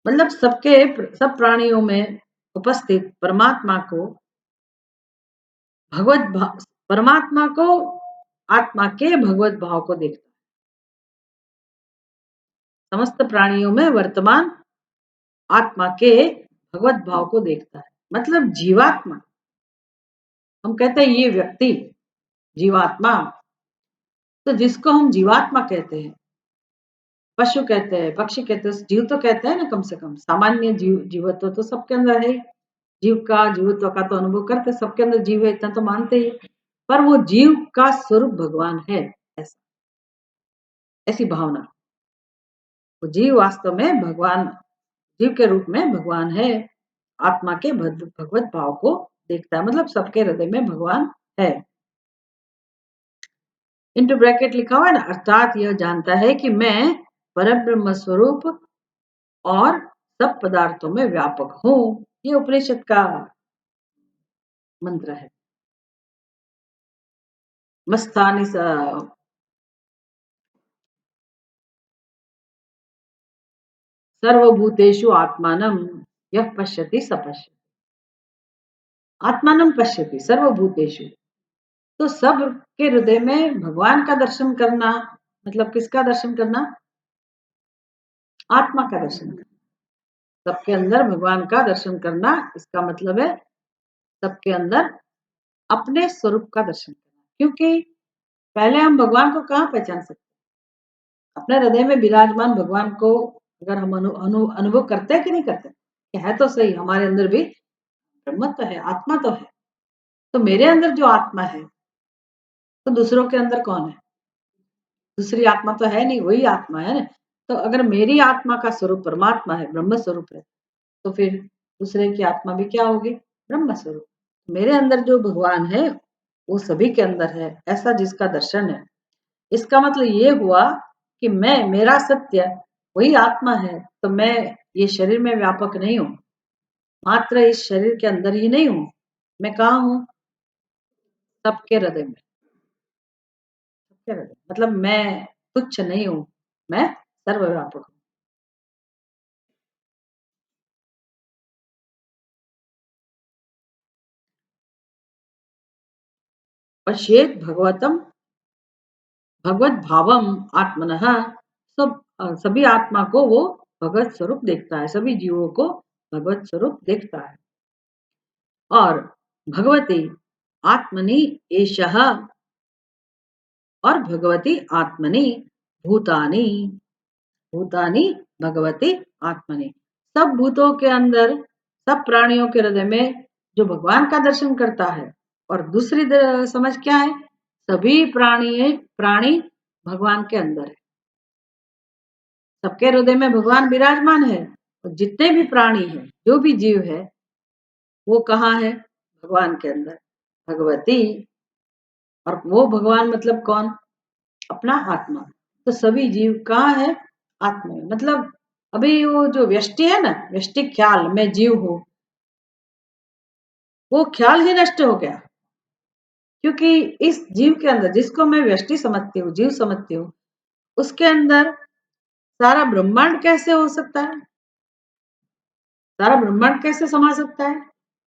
Speaker 1: मतलब सब प्राणियों में उपस्थित परमात्मा को परमात्मा को आत्मा के भगवत भाव को देखता है। समस्त प्राणियों में वर्तमान आत्मा के भगवत भाव को देखता है, मतलब जीवात्मा। हम कहते हैं ये व्यक्ति जीवात्मा, तो जिसको हम जीवात्मा कहते हैं, पशु कहते हैं, पक्षी कहते हैं, जीव तो कहते हैं ना, कम से कम सामान्य जीवत्व तो सबके अंदर है। जीव का जीवत्व का तो अनुभव करते, सबके अंदर जीव है, इतना तो मानते ही। पर वो जीव का स्वरूप भगवान है, ऐसी भावना। वो जीव वास्तव में भगवान, जीव के रूप में भगवान है, आत्मा के भगवत भाव को देखता है, मतलब सबके हृदय में भगवान है। इंटू ब्रैकेट लिखा हुआ है ना, अर्थात यह जानता है कि मैं परब्रह्म स्वरूप और सब पदार्थों में व्यापक हूं। ये उपनिषद का मंत्र है। मस्तानी सर्वभूतेषु आत्मानं यः पश्यति स पश्यति। आत्मानं पश्यति सर्वभूतेषु, तो सब के हृदय में भगवान का दर्शन करना, मतलब किसका दर्शन करना? आत्मा का दर्शन करना। सबके अंदर भगवान का दर्शन करना, इसका मतलब है सबके अंदर अपने स्वरूप का दर्शन करना। क्योंकि पहले हम भगवान को कहाँ पहचान सकते हैं? अपने हृदय में विराजमान भगवान को अगर हम अनुभव करते हैं कि नहीं करते? कि है तो सही, हमारे अंदर भी ब्रह्म तो है, आत्मा तो है। तो मेरे अंदर जो आत्मा है, तो दूसरों के अंदर कौन है? दूसरी आत्मा तो है नहीं, वही आत्मा है ना। तो अगर मेरी आत्मा का स्वरूप परमात्मा है, ब्रह्म स्वरूप है, तो फिर दूसरे की आत्मा भी क्या होगी? ब्रह्म स्वरूप। मेरे अंदर जो भगवान है वो सभी के अंदर है, ऐसा जिसका दर्शन है। इसका मतलब ये हुआ कि मैं, मेरा सत्य वही आत्मा है, तो मैं ये शरीर में व्यापक नहीं हूं, मात्र इस शरीर के अंदर ही नहीं हूं। मैं कहाँ हूं? सबके हृदय में। सबके हृदय, मतलब मैं तुच्छ नहीं हूं, मैं सर्वव्यापक हूं। पश्येत भगवतम भगवत भावम आत्मनः, सभी आत्मा को वो भगवत स्वरूप देखता है, सभी जीवों को भगवत स्वरूप देखता है। और भगवती आत्मनि एषः, और भगवती आत्मनि भूतानि, भूतानि भगवती आत्मनि, सब भूतों के अंदर, सब प्राणियों के हृदय में जो भगवान का दर्शन करता है। और दूसरी समझ क्या है? सभी प्राणी प्राणी भगवान के अंदर है, सबके हृदय में भगवान विराजमान है। और जितने भी प्राणी हैं, जो भी जीव है, वो कहाँ है? भगवान के अंदर, भगवती। और वो भगवान मतलब कौन? अपना आत्मा। तो सभी जीव कहाँ है? आत्मा में। मतलब अभी वो जो व्यष्टि है ना, व्यष्टि ख्याल मैं जीव हूं, वो ख्याल ही नष्ट हो गया। क्योंकि इस जीव के अंदर, जिसको मैं व्यष्टि समझती हूँ, जीव समझती हूँ, उसके अंदर सारा ब्रह्मांड कैसे हो सकता है? सारा ब्रह्मांड कैसे समा सकता है?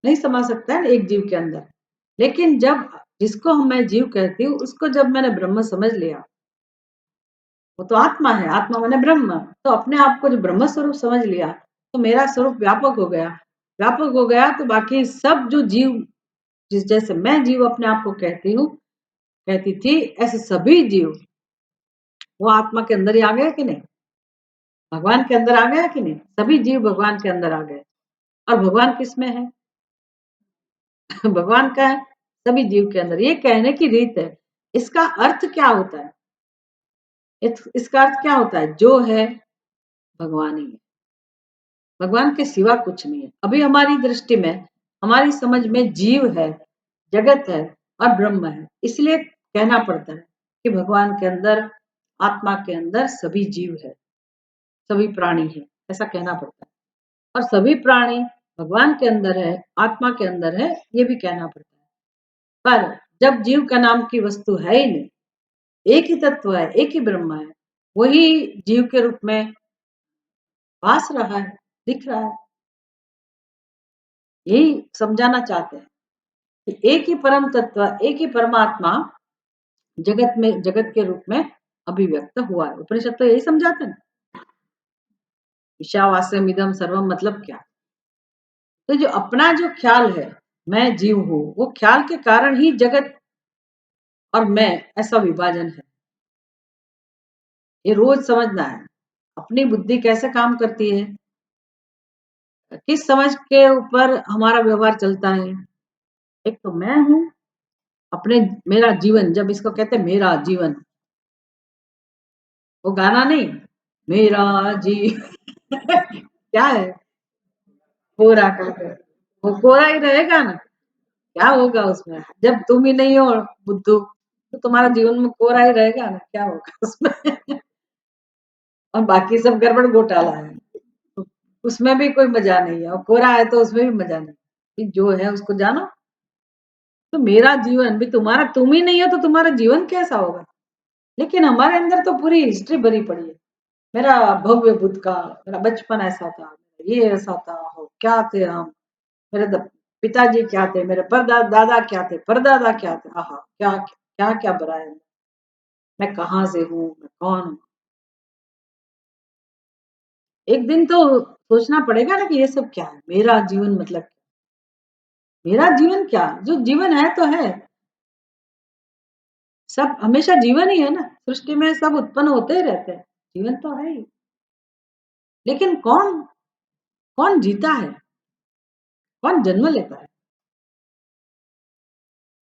Speaker 1: नहीं समा सकता है एक जीव के अंदर। लेकिन जब, जिसको मैं जीव कहती हूँ, उसको जब मैंने ब्रह्म समझ लिया, वो तो आत्मा है, आत्मा मैंने ब्रह्म, तो अपने आप को जो ब्रह्म स्वरूप समझ लिया, तो मेरा स्वरूप व्यापक हो गया। व्यापक हो गया तो बाकी सब जो जीव, जिस जैसे मैं जीव अपने आप को कहती हूँ, कहती थी, ऐसे सभी जीव वो आत्मा के अंदर ही आ गया कि नहीं? भगवान के अंदर आ गया कि नहीं? सभी जीव भगवान के अंदर आ गए। और भगवान किसमें है? भगवान का है सभी जीव के अंदर। ये कहने की रीत है। इसका अर्थ क्या होता है? इसका अर्थ क्या होता है? जो है भगवान ही है, भगवान के सिवा कुछ नहीं है। अभी हमारी दृष्टि में, हमारी समझ में जीव है, जगत है और ब्रह्म है, इसलिए कहना पड़ता है कि भगवान के अंदर, आत्मा के अंदर सभी जीव है, सभी प्राणी है, ऐसा कहना पड़ता है। और सभी प्राणी भगवान के अंदर है, आत्मा के अंदर है, ये भी कहना पड़ता है। पर जब जीव का नाम की वस्तु है ही नहीं, एक ही तत्व है, एक ही ब्रह्म है, वही जीव के रूप में भास रहा है, दिख रहा है। यही समझाना चाहते हैं कि एक ही परम तत्व, एक ही परमात्मा जगत में, जगत के रूप में अभिव्यक्त हुआ है। उपनिषद तो यही समझाते हैं। ईशावास्यम इदम सर्वम मतलब क्या? तो जो अपना जो ख्याल है, मैं जीव हूं, वो ख्याल के कारण ही जगत और मैं, ऐसा विभाजन है। ये रोज समझना है। अपनी बुद्धि कैसे काम करती है, किस समझ के ऊपर हमारा व्यवहार चलता है। एक तो मैं हूं, अपने मेरा जीवन, जब इसको कहते हैं मेरा जीवन, वो गाना नहीं, मेरा जी क्या है, कोरा का कर, वो कोरा ही रहेगा ना, क्या होगा उसमें, जब तुम ही नहीं हो बुद्धू, तो तुम्हारा जीवन में कोरा ही रहेगा ना, क्या होगा उसमें और बाकी सब गड़बड़ घोटाला है, तो उसमें भी कोई मजा नहीं है, और कोरा है तो उसमें भी मजा नहीं, कि जो है उसको जानो। तो मेरा जीवन भी, तुम्हारा तुम ही नहीं हो तो तुम्हारा जीवन कैसा होगा, लेकिन हमारे अंदर तो पूरी हिस्ट्री भरी पड़ी है। मेरा भव्य भूतकाल, मेरा बचपन ऐसा था, ये ऐसा था, हो क्या थे हम, मेरे पिताजी क्या थे, मेरे दादा क्या थे, परदादा क्या थे, आहा क्या क्या क्या भरा है, मैं कहाँ से हूँ, मैं कौन हूँ। एक दिन तो सोचना पड़ेगा ना कि ये सब क्या है, मेरा जीवन मतलब मेरा जीवन क्या, जो जीवन है तो है, सब हमेशा जीवन ही है ना, सृष्टि में सब उत्पन्न होते ही रहते हैं, जीवन तो है ही, लेकिन कौन कौन जीता है, कौन जन्म लेता है।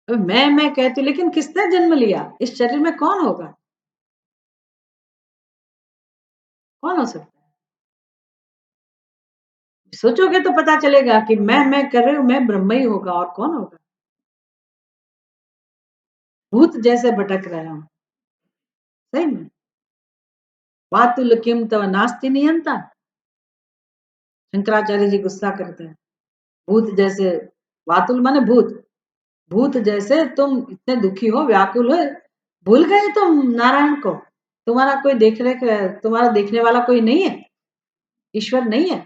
Speaker 1: मैं कहती हूँ, लेकिन किसने जन्म लिया, इस शरीर में कौन होगा, कौन हो सकता है, सोचोगे तो पता चलेगा कि मैं कर रही हूँ, मैं ब्रह्म ही होगा, और कौन होगा, भूत जैसे भटक रहे हम, सही में, वातुल किम तव नास्ति नियंता, शंकराचार्य जी गुस्सा करते हैं, भूत जैसे, वातुल माने भूत, भूत जैसे तुम इतने दुखी हो, व्याकुल हो, भूल गए तुम नारायण को, तुम्हारा कोई तुम्हारा देखने वाला कोई नहीं है, ईश्वर नहीं है,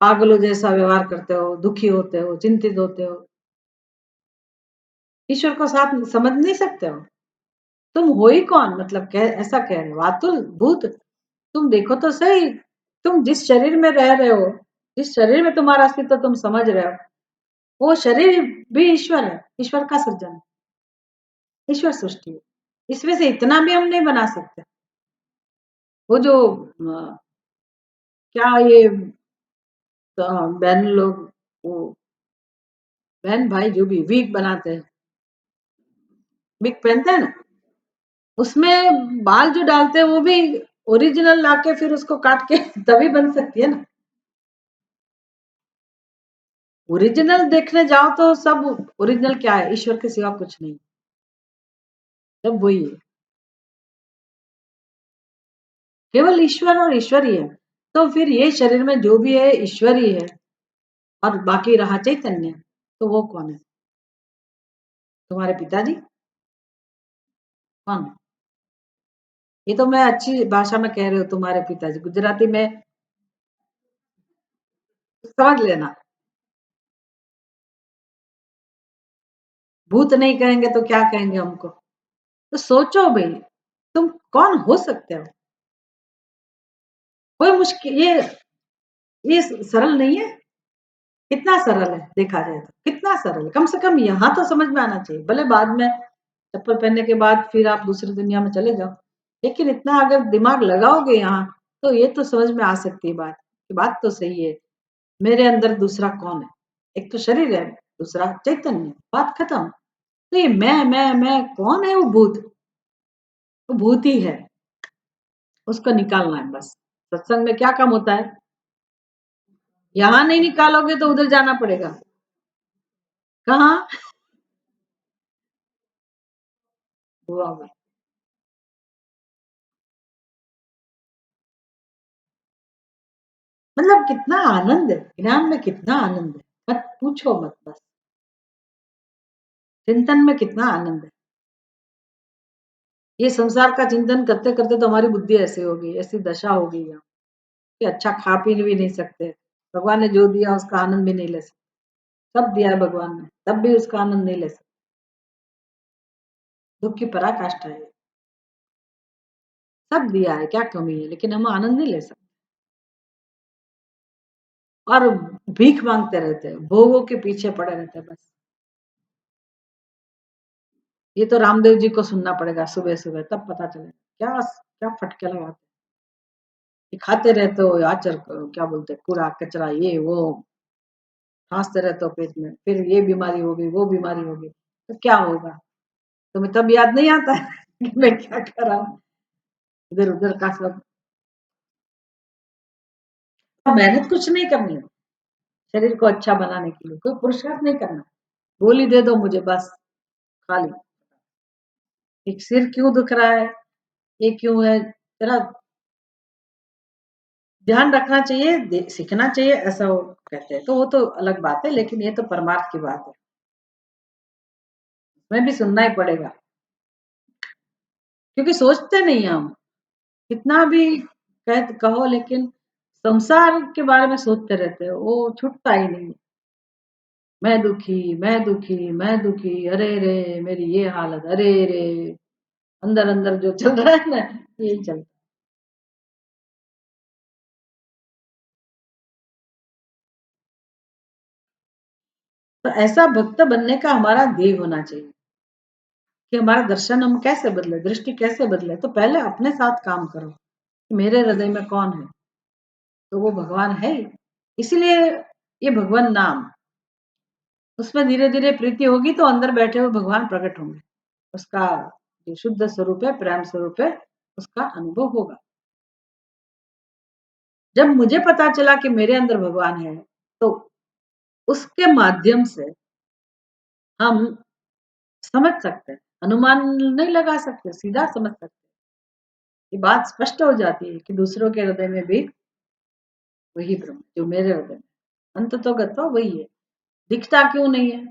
Speaker 1: पागलों जैसा व्यवहार करते हो, दुखी होते हो, चिंतित होते हो, ईश्वर को साथ समझ नहीं सकते हो, तुम हो ही कौन, मतलब ऐसा कह रहे हो वातुल भूत, तुम देखो तो सही, तुम जिस शरीर में रह रहे हो, जिस शरीर में तुम्हारा अस्तित्व तुम समझ रहे हो, वो शरीर भी ईश्वर है, ईश्वर का सृजन है, ईश्वर सृष्टि है, इसमें से इतना भी हम नहीं बना सकते। वो जो क्या ये बहन लोग, वो बहन भाई जो भी वीक बनाते हैं, वीक पहनते हैं ना, उसमें बाल जो डालते हैं वो भी ओरिजिनल लाके फिर उसको काट के तभी बन सकती है ना, ओरिजिनल देखने जाओ तो सब ओरिजिनल क्या है, ईश्वर के सिवा कुछ नहीं, सब वही है, केवल ईश्वर और ईश्वर ही है, तो फिर ये शरीर में जो भी है ईश्वर ही है, और बाकी रहा चैतन्य, तो वो कौन है, तुम्हारे पिताजी, कौन, ये तो मैं अच्छी भाषा में कह रही हूँ, तुम्हारे पिताजी, गुजराती में समझ लेना, भूत नहीं कहेंगे तो क्या कहेंगे हमको, तो सोचो भाई, तुम कौन हो सकते हो, कोई मुश्किल, ये सरल नहीं है, कितना सरल है देखा जाए तो, कितना सरल है, कम से कम यहाँ तो समझ में आना चाहिए, भले बाद में चप्पल पहनने के बाद फिर आप दूसरी दुनिया में चले जाओ, लेकिन इतना अगर दिमाग लगाओगे यहाँ, तो ये तो समझ में आ सकती है बात, कि बात तो सही है, मेरे अंदर दूसरा कौन है, एक तो शरीर है, दूसरा चैतन्य, बात खत्म, तो ये मैं कौन है, वो भूत, वो भूत ही है, उसको निकालना है बस, सत्संग में क्या काम होता है, यहाँ नहीं निकालोगे तो उधर जाना पड़ेगा, कहाँ, हुआ हुआ, मतलब कितना आनंद है, ज्ञान में कितना आनंद है, मत पूछो मत बस, चिंतन में कितना आनंद है, ये संसार का चिंतन करते करते तो हमारी बुद्धि ऐसी होगी, ऐसी दशा होगी यहाँ, कि अच्छा खा पी भी नहीं सकते, भगवान ने जो दिया उसका आनंद भी नहीं ले सकते, सब दिया है भगवान ने, तब भी उसका आनंद नहीं ले सकते, दुख की पराकाष्ठा है, सब दिया है, क्या कमी है, लेकिन हम आनंद नहीं ले सकते, और भीख मांगते रहते हैं, भोगों के पीछे पड़े रहते हैं बस, ये तो रामदेव जी को सुनना पड़ेगा सुबह सुबह, तब पता चलेगा क्या क्या फटके लगाते, ये खाते रहते हो आचर, क्या बोलते हैं, कूड़ा कचरा ये वो, खांसते रहते हो पेट में, फिर ये बीमारी हो गई, वो बीमारी हो गई, तो क्या होगा? तुम्हें तब याद नहीं आता है कि मैं क्या कर रहा हूँ? इधर उधर का सब मेहनत कुछ नहीं करनी है शरीर को अच्छा बनाने के लिए, कोई पुरुषार्थ नहीं करना। गोली दे दो मुझे बस, खाली एक सिर क्यों दुख रहा है, ये क्यों है, जरा ध्यान रखना चाहिए, सीखना चाहिए, ऐसा वो कहते हैं, तो वो तो अलग बात है, लेकिन ये तो परमार्थ की बात है, मैं भी सुनना ही पड़ेगा, क्योंकि सोचते नहीं हैं हम, कितना भी कहो, लेकिन संसार के बारे में सोचते रहते हो, वो छूटता ही नहीं। मैं दुखी, मैं दुखी, मैं दुखी, अरे रे मेरी ये हालत, अरे रे, अंदर अंदर जो चल रहा है ना, यही चलता। तो ऐसा भक्त बनने का हमारा ध्येय होना चाहिए कि हमारा दर्शन हम कैसे बदले, दृष्टि कैसे बदले, तो पहले अपने साथ काम करो, मेरे हृदय में कौन है, तो वो भगवान है ही। इसीलिए ये भगवान नाम, उसमें धीरे धीरे प्रीति होगी तो अंदर बैठे हुए भगवान प्रकट होंगे, उसका जो शुद्ध स्वरूप है, प्रेम स्वरूप है, उसका अनुभव होगा। जब मुझे पता चला कि मेरे अंदर भगवान है, तो उसके माध्यम से हम समझ सकते हैं, अनुमान नहीं लगा सकते, सीधा समझ सकते हैं। ये बात स्पष्ट हो जाती है कि दूसरों के हृदय में भी वही ब्रह्म जो मेरे हृदय में, अंत तो गत्वा वही है। दिखता क्यों नहीं है,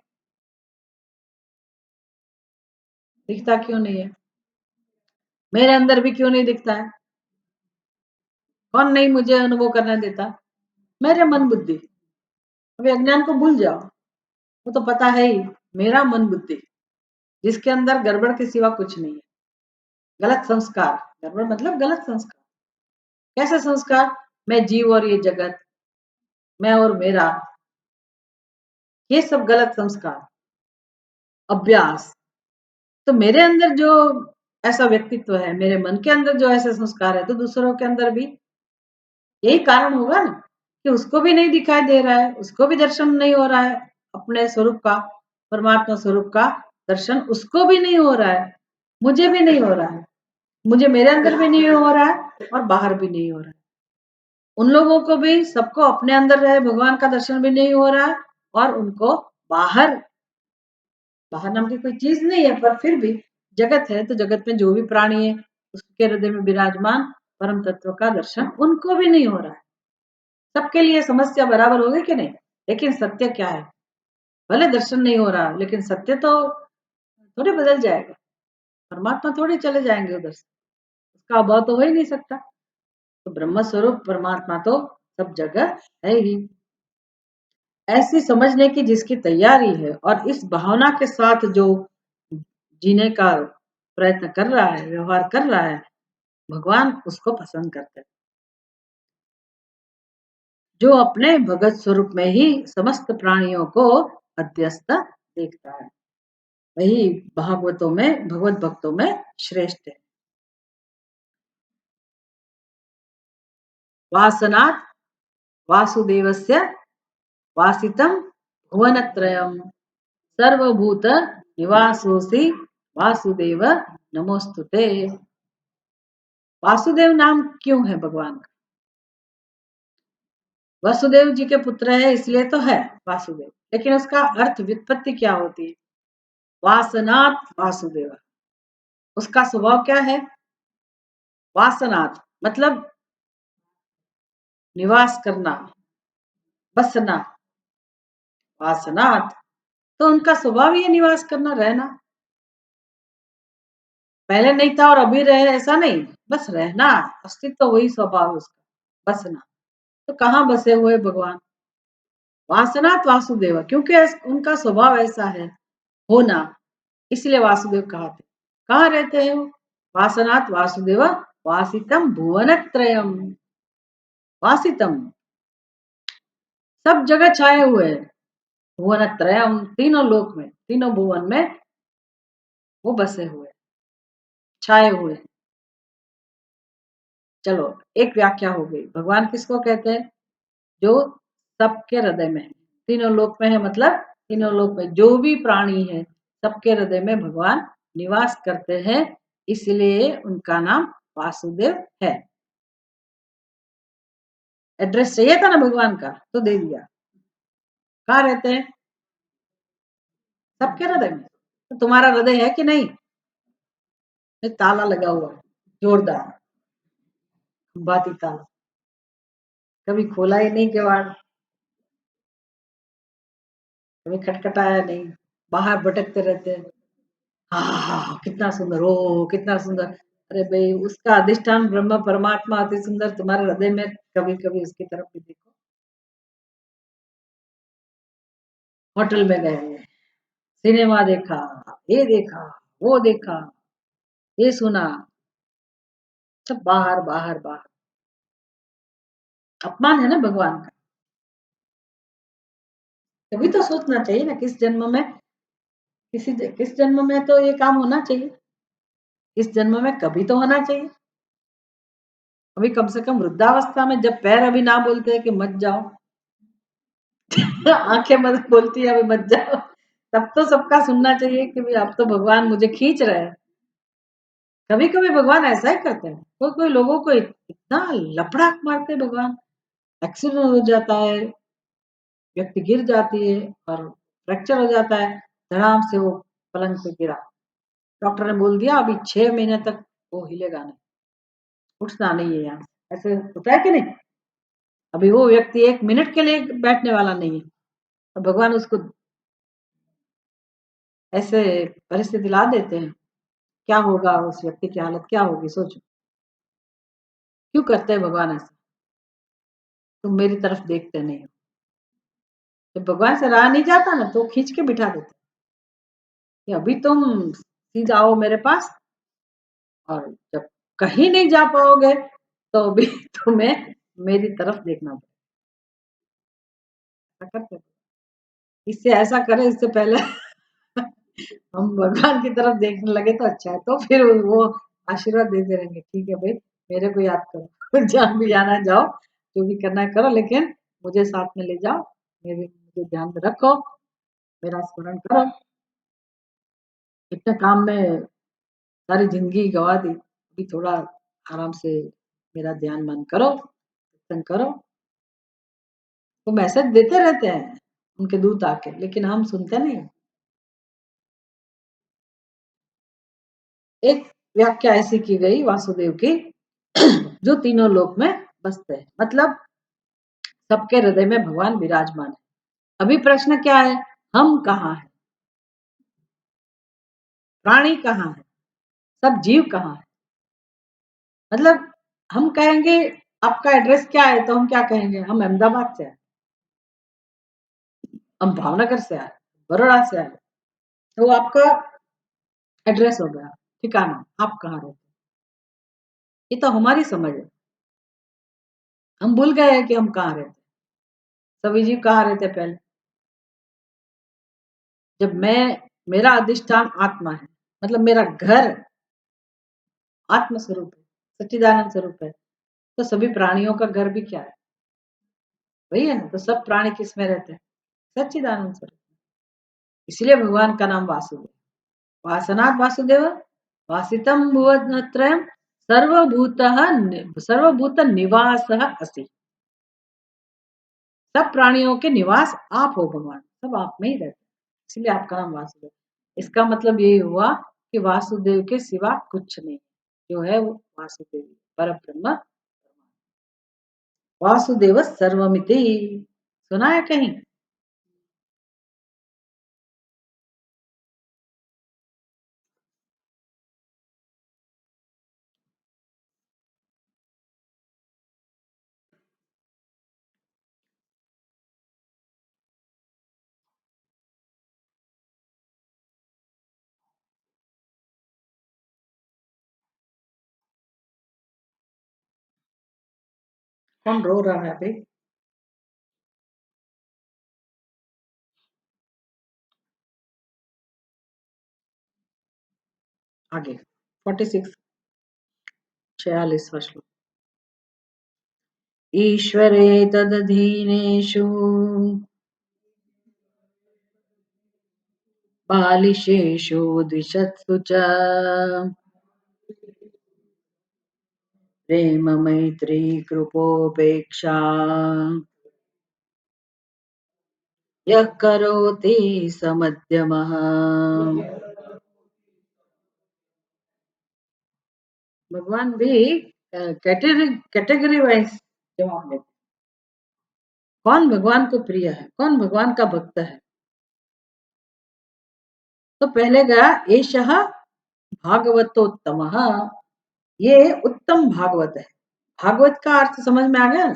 Speaker 1: दिखता क्यों नहीं है, मेरे अंदर भी क्यों नहीं दिखता है? कौन नहीं मुझे अनुभव करने देता? मेरे मन बुद्धि। अभी अज्ञान को भूल जाओ, वो तो पता है ही, मेरा मन बुद्धि, जिसके अंदर गड़बड़ के सिवा कुछ नहीं है। गलत संस्कार, गड़बड़ मतलब गलत संस्कार। कैसे संस्कार? मैं जीव और ये जगत, मैं और मेरा, ये सब गलत संस्कार, अभ्यास। तो मेरे अंदर जो ऐसा व्यक्तित्व है, मेरे मन के अंदर जो ऐसे संस्कार है, तो दूसरों के अंदर भी यही कारण होगा ना, कि उसको भी नहीं दिखाई दे रहा है, उसको भी दर्शन नहीं हो रहा है अपने स्वरूप का, परमात्मा स्वरूप का दर्शन उसको भी नहीं हो रहा है, मुझे भी नहीं हो रहा है, मुझे मेरे अंदर भी नहीं हो रहा है और बाहर भी नहीं हो रहा है। उन लोगों को भी, सबको अपने अंदर रहे भगवान का दर्शन भी नहीं हो रहा है, और उनको बाहर, बाहर नाम की कोई चीज नहीं है, पर फिर भी जगत है, तो जगत में जो भी प्राणी है उसके हृदय में विराजमान परम तत्व का दर्शन उनको भी नहीं हो रहा है। सबके लिए समस्या बराबर होगी कि नहीं? लेकिन सत्य क्या है? भले दर्शन नहीं हो रहा, लेकिन सत्य तो थोड़ी बदल जाएगा, परमात्मा थोड़ी चले जाएंगे उधर से, उसका अभाव तो हो ही नहीं सकता। तो ब्रह्म स्वरूप परमात्मा तो सब जगह है ही। ऐसी समझने की जिसकी तैयारी है और इस भावना के साथ जो जीने का प्रयत्न कर रहा है, व्यवहार कर रहा है, भगवान उसको पसंद करते हैं। जो अपने भगत स्वरूप में ही समस्त प्राणियों को अध्यस्त देखता है, वही भागवतों में, भगवत भक्तों में श्रेष्ठ है। वासनात् वासुदेवस्य वासितं भुवनत्रयम् सर्वभूत निवासोऽसि वासुदेव नमोस्तुते। वासुदेव नाम क्यों है भगवान का? वसुदेव जी के पुत्र है इसलिए तो है वासुदेव, लेकिन उसका अर्थ व्युत्पत्ति क्या होती है? वासनात् वासुदेव, उसका स्वभाव क्या है? वासनात् मतलब निवास करना, बसना, वासनात् तो उनका स्वभाव ही है निवास करना, रहना। पहले नहीं था और अभी रहे ऐसा नहीं, बस रहना, अस्तित्व तो वही स्वभाव उसका, बसना। तो कहाँ बसे हुए भगवान? वासनात् वासुदेव, क्योंकि उनका स्वभाव ऐसा है, होना, इसलिए वासुदेव कहा थे। कहाँ रहते हैं वो? वासनात् वासुदेव वासितम भुवनत्रयम, वासितम सब जगह छाए हुए हैं, भुवनत्रयम तीनों लोक में, तीनों भुवन में वो बसे हुए, छाए हुए। चलो, एक व्याख्या हो गई, भगवान किसको कहते हैं? जो सबके हृदय में है, तीनों लोक में है मतलब तीनों लोक में जो भी प्राणी है सबके हृदय में भगवान निवास करते हैं, इसलिए उनका नाम वासुदेव है। एड्रेस चाहिए था ना भगवान का तो दे दिया। कहाँ रहते हैं? सबके हृदय में। तो तुम्हारा हृदय है कि नहीं? ताला लगा हुआ है, जोरदार बाती ताला, कभी खोला ही नहीं किवाड़, कभी खटखटाया नहीं, बाहर भटकते रहते हैं। हाँ हाँ हाँ, कितना सुंदर, ओ कितना सुंदर। अरे भाई उसका अधिष्ठान ब्रह्म परमात्मा अति सुंदर तुम्हारे हृदय में, कभी कभी उसकी तरफ भी देखो। होटल में गए, सिनेमा देखा, ये देखा, वो देखा, ये सुना, सब बाहर बाहर बाहर, अपमान है ना भगवान का। कभी तो सोचना चाहिए ना किस जन्म में, किस जन्म में तो ये काम होना चाहिए, इस जन्म में कभी तो होना चाहिए। अभी कम से कम वृद्धावस्था में जब पैर अभी ना बोलते हैं कि मत जाओ, आंखें मत बोलती है अभी मत जाओ, तब तो सबका सुनना चाहिए कि भाई अब तो भगवान मुझे खींच रहे हैं। कभी कभी भगवान ऐसा ही करते हैं, कोई कोई लोगों को इतना लपड़ा मारते हैं भगवान, एक्सीडेंट हो जाता है, व्यक्ति गिर जाती है और फ्रैक्चर हो जाता है, धड़ाम से वो पलंग पे गिरा, डॉक्टर ने बोल दिया अभी 6 महीने तक वो हिलेगा नहीं, उठना नहीं है यहाँ से। ऐसे होता है कि नहीं? अभी वो व्यक्ति 1 मिनट के लिए बैठने वाला नहीं है, और भगवान उसको ऐसे परिस्थिति ला देते हैं। क्या होगा उस व्यक्ति की हालत क्या होगी सोचो। क्यों करते हैं भगवान ऐसा? तुम मेरी तरफ देखते नहीं हो। जब भगवान से रहा नहीं जाता ना तो खींच के बिठा देते कि अभी तुम सीधा आओ मेरे पास, और जब कहीं नहीं जा पाओगे तो अभी तुम्हें मेरी तरफ देखना पड़ेगा। करते हैं। इससे ऐसा करें, इससे पहले हम भगवान की तरफ देखने लगे तो अच्छा है, तो फिर वो आशीर्वाद देते रहेंगे, ठीक है भाई मेरे को याद करो, जहाँ भी जाना जाओ, जो भी करना है करो, लेकिन मुझे साथ में ले जाओ, मेरे मुझे ध्यान में रखो, मेरा स्मरण करो। इतने काम में सारी जिंदगी गवा दी, अभी थोड़ा आराम से मेरा ध्यान मन करो, कीर्तन करो। वो मैसेज देते रहते हैं उनके दूत आके, लेकिन हम सुनते नहीं। एक व्याख्या ऐसी की गई वासुदेव की, जो तीनों लोक में बसते हैं, मतलब सबके हृदय में भगवान विराजमान है। अभी प्रश्न क्या है, हम कहाँ हैं? प्राणी कहाँ है? सब जीव कहाँ है? मतलब हम कहेंगे आपका एड्रेस क्या है तो हम क्या कहेंगे, हम अहमदाबाद से आए, हम भावनगर से आए, बड़ौदा से आए, तो आपका एड्रेस हो गया, ठिकाना, आप कहाँ रहते हैं। ये तो हमारी समझ है, हम भूल गए हैं कि हम कहाँ रहते हैं। सभी जीव कहाँ रहते हैं पहले? जब मैं, मेरा अधिष्ठान आत्मा है, मतलब मेरा घर आत्म स्वरूप है, सच्चिदानंद स्वरूप है, तो सभी प्राणियों का घर भी क्या है? वही है ना, तो सब प्राणी किस में रहते हैं? सच्चिदानंद स्वरूप। इसलिए भगवान का नाम वासुदेव, वासनात् वासुदेव, वासितम भुवनत्रयम्, सर्वभूतः सर्वभूत निवासः अस्ति। सब प्राणियों के निवास आप हो भगवान, सब आप में ही रहते हैं, इसलिए आपका नाम वासुदेव। इसका मतलब यही हुआ कि वासुदेव के सिवा कुछ नहीं, जो है वो वासुदेव पर ब्रह्म। वासुदेव सर्वमिति, सुना है कहीं? कौन रो रहा है भाई? आगे 46, 46वां श्लोक। ईश्वरे तदधीनेषु बालिशेषु द्विषत्सु च प्रेम मैत्री कृपोपेक्षा यः करोति स मध्यमः। भगवान भी कैटेगरी वाइज जवाब देते, कौन भगवान को प्रिय है, कौन भगवान का भक्त है। तो पहले गया एषः भागवतोत्तमः, ये उत्तम भागवत है। भागवत का अर्थ समझ में आ गया ना?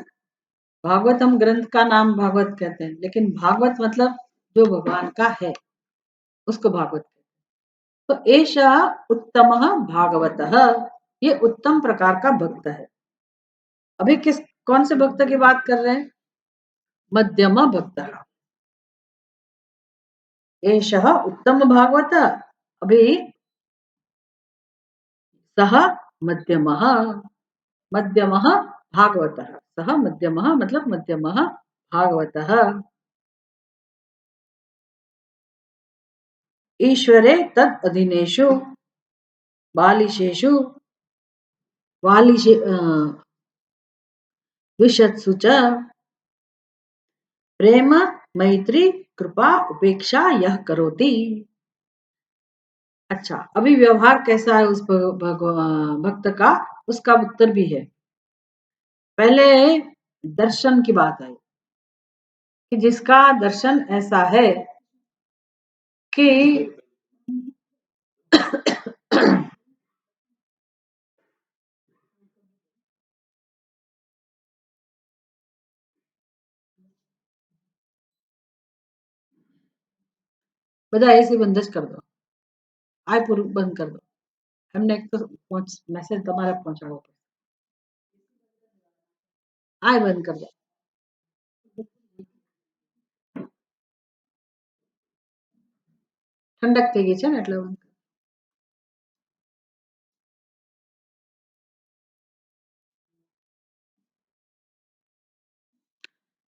Speaker 1: भागवत हम ग्रंथ का नाम भागवत कहते हैं, लेकिन भागवत मतलब जो भगवान का है उसको भागवत कहते हैं। तो एषः उत्तमः भागवतः, ये उत्तम प्रकार का भक्त है। अभी कौन से भक्त की बात कर रहे हैं? मध्यम भक्तः। एषः उत्तम भागवत, अभी सः मध्यमः, मध्यमः भागवतः, सः मध्यमः मतलब मध्यमः भागवतः। ईश्वरे तद अधीनेषु बालिशेषु वालिशे विशत्सु च प्रेम मैत्री कृपा उपेक्षा यह करोति। अच्छा, अभी व्यवहार कैसा है उस भक्त का, उसका उत्तर भी है। पहले दर्शन की बात आई कि जिसका दर्शन ऐसा है कि બધા એસી બંધ જ कर दो, आय पूर्व बंद कर दो, हमने एक तो मैसेज तुम्हारा पहुंचाओ, आय बंद कर दो, ठंडक થઈ ગઈ છે ને એટલે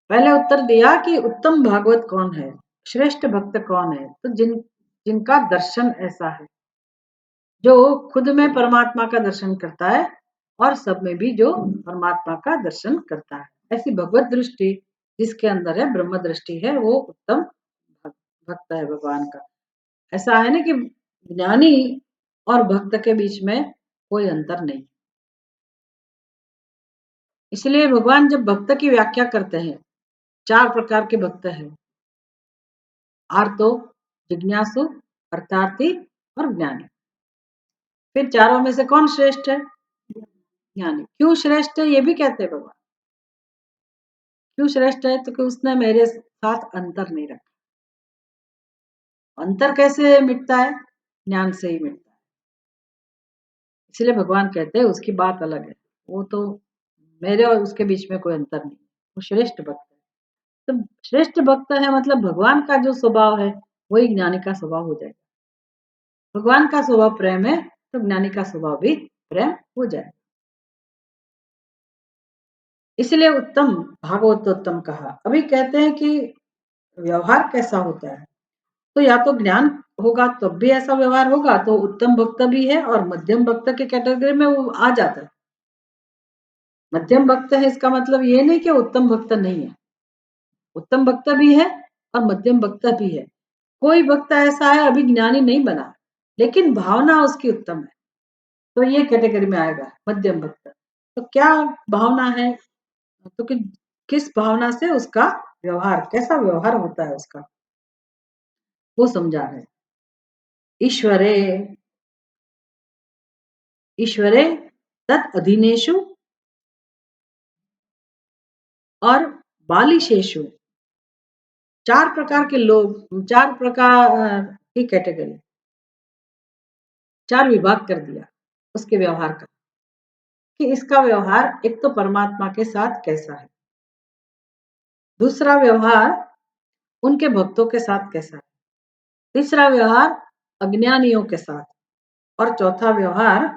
Speaker 1: पहले उत्तर दिया कि उत्तम भागवत कौन है, श्रेष्ठ भक्त कौन है। तो जिनका दर्शन ऐसा है, जो खुद में परमात्मा का दर्शन करता है और सब में भी जो परमात्मा का दर्शन करता है, ऐसी भगवत दृष्टि जिसके अंदर है, ब्रह्म दृष्टि है, वो उत्तम भक्त है भगवान का। ऐसा है ना कि ज्ञानी और भक्त के बीच में कोई अंतर नहीं। इसलिए भगवान जब भक्त की व्याख्या करते हैं, 4 प्रकार के भक्त हैं, आर्तो, जिज्ञासु, अर्थार्थी और ज्ञानी। फिर चारों में से कौन श्रेष्ठ है? ज्ञानी। क्यों श्रेष्ठ है ये भी कहते हैं भगवान। क्यों श्रेष्ठ है? तो कि उसने मेरे साथ अंतर नहीं रखा। अंतर कैसे मिटता है? ज्ञान से ही मिटता है। इसलिए भगवान कहते हैं उसकी बात अलग है, वो तो मेरे और उसके बीच में कोई अंतर नहीं, वो श्रेष्ठ भक्त है। तो श्रेष्ठ भक्त है मतलब भगवान का जो स्वभाव है वही ज्ञानी का स्वभाव हो जाएगा। भगवान का स्वभाव प्रेम है तो ज्ञानी का स्वभाव भी प्रेम हो जाए। इसलिए उत्तम भागवतोत्तम कहा। अभी कहते हैं कि व्यवहार कैसा होता है, तो या तो ज्ञान होगा तब भी ऐसा व्यवहार होगा, तो उत्तम भक्त भी है और मध्यम भक्त के कैटेगरी में वो आ जाता है। मध्यम भक्त है इसका मतलब ये नहीं कि उत्तम भक्त नहीं है, उत्तम भक्त भी है और मध्यम भक्त भी है। कोई भक्त ऐसा है अभी ज्ञानी नहीं बना, लेकिन भावना उसकी उत्तम है, तो ये कैटेगरी में आएगा मध्यम भक्त। तो क्या भावना है, तो कि किस भावना से उसका व्यवहार, कैसा व्यवहार होता है उसका, वो समझा है। ईश्वरे ईश्वरे तत् अधीनेषु और बालिशेषु, 4 प्रकार के लोग, 4 प्रकार की कैटेगरी, 4 विभाग कर दिया उसके व्यवहार का, कि इसका व्यवहार एक तो परमात्मा के साथ कैसा है, दूसरा व्यवहार उनके भक्तों के साथ कैसा है, तीसरा व्यवहार अज्ञानियों के साथ, और चौथा व्यवहार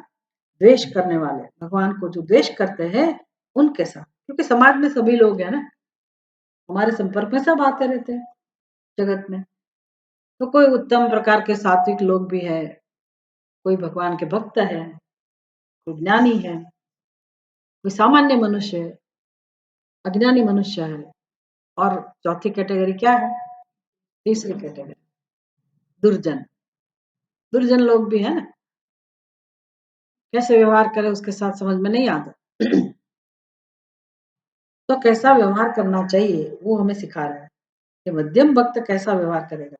Speaker 1: द्वेष करने वाले, भगवान को जो द्वेष करते हैं उनके साथ। क्योंकि समाज में सभी लोग हैं ना, हमारे संपर्क में सब आते रहते हैं जगत में। तो कोई उत्तम प्रकार के सात्विक लोग भी है, कोई भगवान के भक्त है, कोई ज्ञानी है, कोई सामान्य मनुष्य है, अज्ञानी मनुष्य है, और चौथी कैटेगरी क्या है? तीसरी कैटेगरी दुर्जन। दुर्जन लोग भी है ना, कैसे व्यवहार करें उसके साथ समझ में नहीं आता। तो कैसा व्यवहार करना चाहिए वो हमें सिखा रहा है कि मध्यम भक्त कैसा व्यवहार करेगा।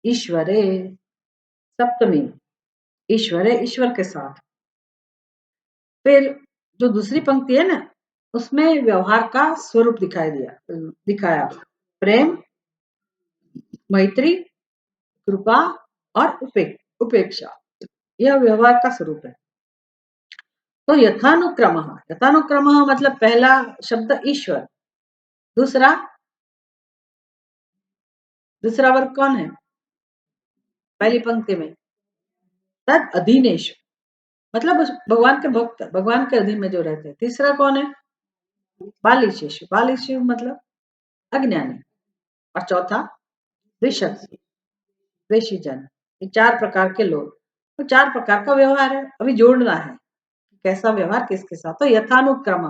Speaker 1: ईश्वरे सप्तमी, ईश्वरे ईश्वर के साथ। फिर जो दूसरी पंक्ति है ना, उसमें व्यवहार का स्वरूप दिखाया, प्रेम, मैत्री, कृपा और उपेक्षा, यह व्यवहार का स्वरूप है। तो यथानुक्रम मतलब पहला शब्द ईश्वर, दूसरा दूसरा वर्ग कौन है पहली पंक्ति में? तद अधीनेश, मतलब उस भगवान के भक्त, भगवान के अधीन में जो रहते हैं। तीसरा कौन है? बालिशेषु, बालिशेषु मतलब अज्ञानी। और चौथा द्विषक, द्वेषी जन। ये चार प्रकार के लोग, तो चार प्रकार का व्यवहार है, अभी जोड़ना है कैसा व्यवहार किसके साथ। तो यथानुक्रम,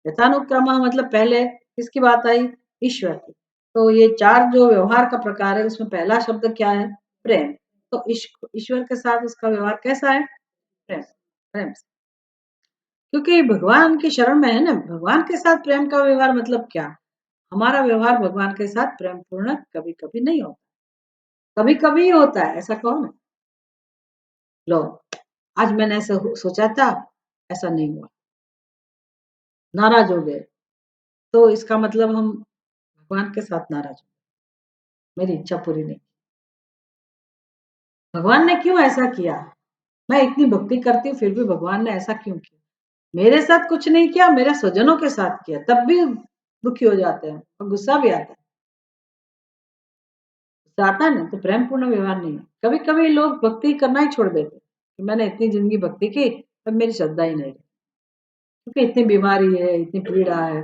Speaker 1: यथानुक्रम मतलब पहले किसकी बात आई? ईश्वर की। तो ये चार जो व्यवहार का प्रकार है उसमें पहला शब्द क्या है? प्रेम। तो ईश्वर के साथ उसका व्यवहार कैसा है? प्रेम, प्रेम से। क्योंकि भगवान की शरण में है ना, भगवान के साथ प्रेम का व्यवहार मतलब क्या? हमारा व्यवहार भगवान के साथ प्रेम पूर्ण कभी कभी नहीं होता, कभी कभी ही होता है, ऐसा कहो ना। लो, आज मैंने ऐसा सोचा था, ऐसा नहीं हुआ, नाराज हो गए, तो इसका मतलब हम भगवान के साथ नाराज हो, मेरी इच्छा पूरी नहीं। भगवान ने क्यों ऐसा किया? मैं इतनी भक्ति करती हूँ फिर भी भगवान ने ऐसा क्यों किया? मेरे साथ कुछ नहीं किया, मेरे स्वजनों के साथ किया, तब भी दुखी हो जाते हैं और गुस्सा भी आता है। गुस्सा आता है ना, तो प्रेम पूर्ण व्यवहार नहीं है। कभी कभी लोग भक्ति करना ही छोड़ देते हैं कि मैंने इतनी जिंदगी भक्ति की, अब मेरी श्रद्धा ही नहीं रही, क्योंकि इतनी बीमारी है, इतनी पीड़ा है,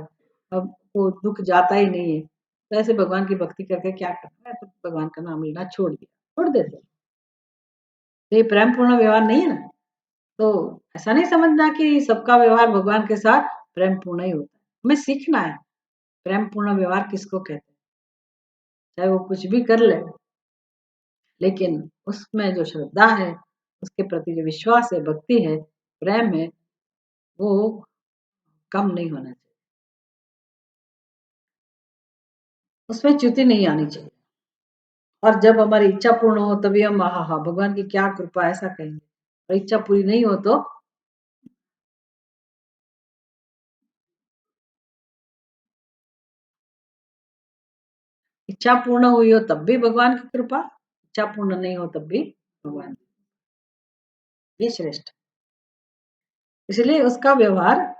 Speaker 1: अब वो दुख जाता ही नहीं है। तो ऐसे भगवान की भक्ति करके क्या करना है, तो भगवान का नाम लेना छोड़ देते। तो ये प्रेम पूर्ण व्यवहार नहीं है ना। तो ऐसा नहीं समझना कि सबका व्यवहार भगवान के साथ प्रेम पूर्ण ही होता है। हमें सीखना है प्रेम पूर्ण व्यवहार किसको कहते हैं। चाहे वो कुछ भी कर ले, लेकिन उसमें जो श्रद्धा है, उसके प्रति जो विश्वास है, भक्ति है, प्रेम है, वो कम नहीं होना चाहिए, उसमें च्युति नहीं आनी चाहिए। और जब हमारी इच्छा पूर्ण हो तभी हम हाँ हाँ भगवान की क्या कृपा ऐसा कहेंगे, और इच्छा पूरी नहीं हो तो इच्छा पूर्ण हुई हो तब भी भगवान की कृपा, इच्छा पूर्ण नहीं हो तब भी भगवान, ये श्रेष्ठ। इसलिए उसका व्यवहार,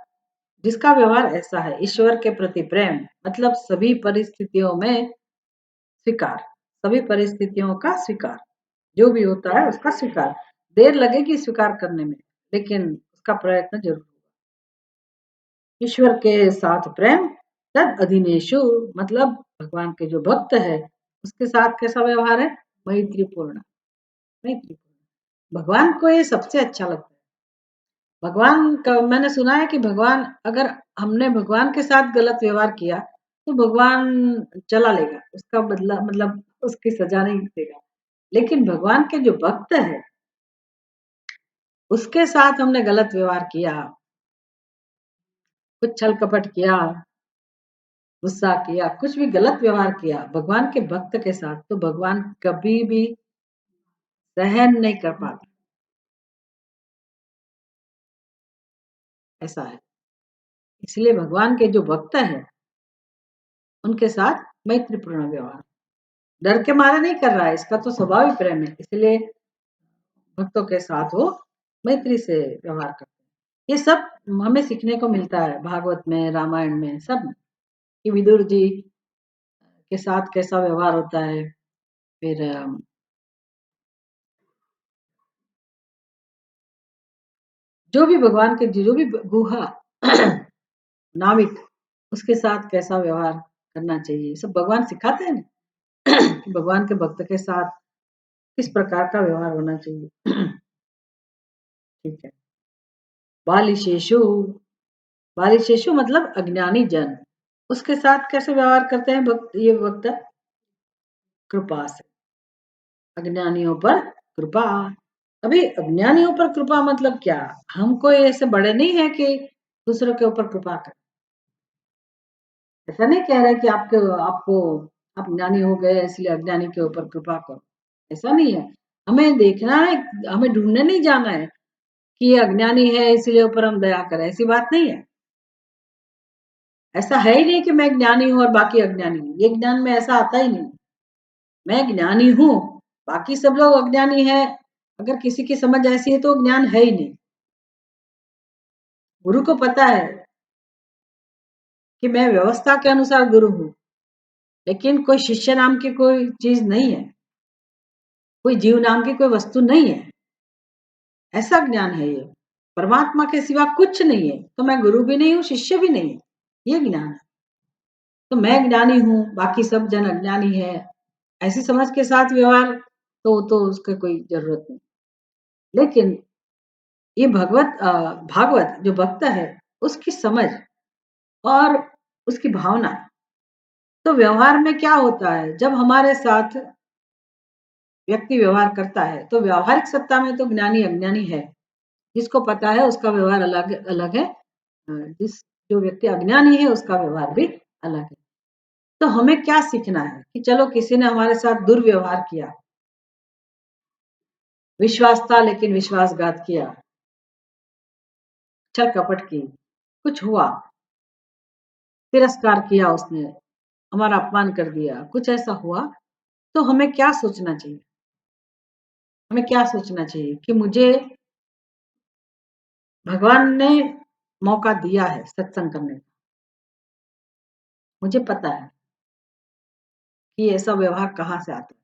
Speaker 1: जिसका व्यवहार ऐसा है, ईश्वर के प्रति प्रेम मतलब सभी परिस्थितियों में स्वीकार, सभी परिस्थितियों का स्वीकार, जो भी होता है उसका स्वीकार। देर लगेगी स्वीकार करने में, लेकिन उसका प्रयत्न जरूर होगा। ईश्वर के साथ प्रेम, तद अधीनेशु मतलब भगवान के जो भक्त है उसके साथ कैसा व्यवहार है? मैत्रीपूर्ण, मैत्रीपूर्ण। भगवान को ये सबसे अच्छा लगता है। भगवान का मैंने सुना है कि भगवान, अगर हमने भगवान के साथ गलत व्यवहार किया तो भगवान चला लेगा, उसका बदला मतलब उसकी सजा नहीं देगा। लेकिन भगवान के जो भक्त है उसके साथ हमने गलत व्यवहार किया, कुछ छल कपट किया, गुस्सा किया, कुछ भी गलत व्यवहार किया भगवान के भक्त के साथ, तो भगवान कभी भी सहन नहीं कर पाता, ऐसा है। इसलिए भगवान के जो भक्त हैं उनके साथ मैत्रीपूर्ण व्यवहार, डर के मारे नहीं कर रहा है, इसका तो स्वभाव ही प्रेम है, इसलिए भक्तों के साथ वो मैत्री से व्यवहार करते हैं। ये सब हमें सीखने को मिलता है भागवत में, रामायण में, सब में, कि विदुर जी के साथ कैसा व्यवहार होता है। फिर जो भी भगवान के जो भी गुहा नाविक, उसके साथ कैसा व्यवहार करना चाहिए, सब भगवान सिखाते हैं ना। कि भगवान के भक्त के साथ किस प्रकार का व्यवहार होना चाहिए। ठीक है। बालिशेषु, बालिशेषु मतलब अज्ञानी जन, उसके साथ कैसे व्यवहार करते हैं भक्त, ये वक्त कृपा से, अज्ञानियों पर कृपा। अभी अज्ञानियों पर कृपा मतलब क्या, हम कोई ऐसे बड़े नहीं है कि दूसरों के ऊपर कृपा करें। ऐसा नहीं कह रहे कि आपके आपको आप ज्ञानी हो गए इसलिए अज्ञानी के ऊपर कृपा करो, ऐसा नहीं है। हमें देखना है, हमें ढूंढने नहीं जाना है कि ये अज्ञानी है इसलिए ऊपर हम दया करें, ऐसी बात नहीं है। ऐसा है ही नहीं कि मैं ज्ञानी हूं और बाकी अज्ञानी हूं, ये ज्ञान में ऐसा आता ही नहीं। मैं ज्ञानी हूं, बाकी सब लोग अज्ञानी है, अगर किसी की समझ ऐसी है तो ज्ञान है ही नहीं। गुरु को पता है कि मैं व्यवस्था के अनुसार गुरु हूं, लेकिन कोई शिष्य नाम की कोई चीज नहीं है, कोई जीव नाम की कोई वस्तु नहीं है, ऐसा ज्ञान है ये। परमात्मा के सिवा कुछ नहीं है, तो मैं गुरु भी नहीं हूं शिष्य भी नहीं, ये ज्ञान है। तो मैं ज्ञानी हूं बाकी सब जन अज्ञानी है, ऐसी समझ के साथ व्यवहार तो उसका कोई जरूरत नहीं। लेकिन ये भागवत जो भक्त है उसकी समझ और उसकी भावना, तो व्यवहार में क्या होता है जब हमारे साथ व्यक्ति व्यवहार करता है तो व्यावहारिक सत्ता में तो ज्ञानी अज्ञानी है, जिसको पता है उसका व्यवहार अलग अलग है, जिस जो व्यक्ति अज्ञानी है उसका व्यवहार भी अलग है। तो हमें क्या सीखना है कि चलो किसी ने हमारे साथ दुर्व्यवहार किया, विश्वास था लेकिन विश्वासघात किया, छल कपट की, कुछ हुआ, तिरस्कार किया उसने, हमारा अपमान कर दिया, कुछ ऐसा हुआ, तो हमें क्या सोचना चाहिए, हमें क्या सोचना चाहिए कि मुझे भगवान ने मौका दिया है सत्संग करने का, मुझे पता है कि ऐसा व्यवहार कहाँ से आता है,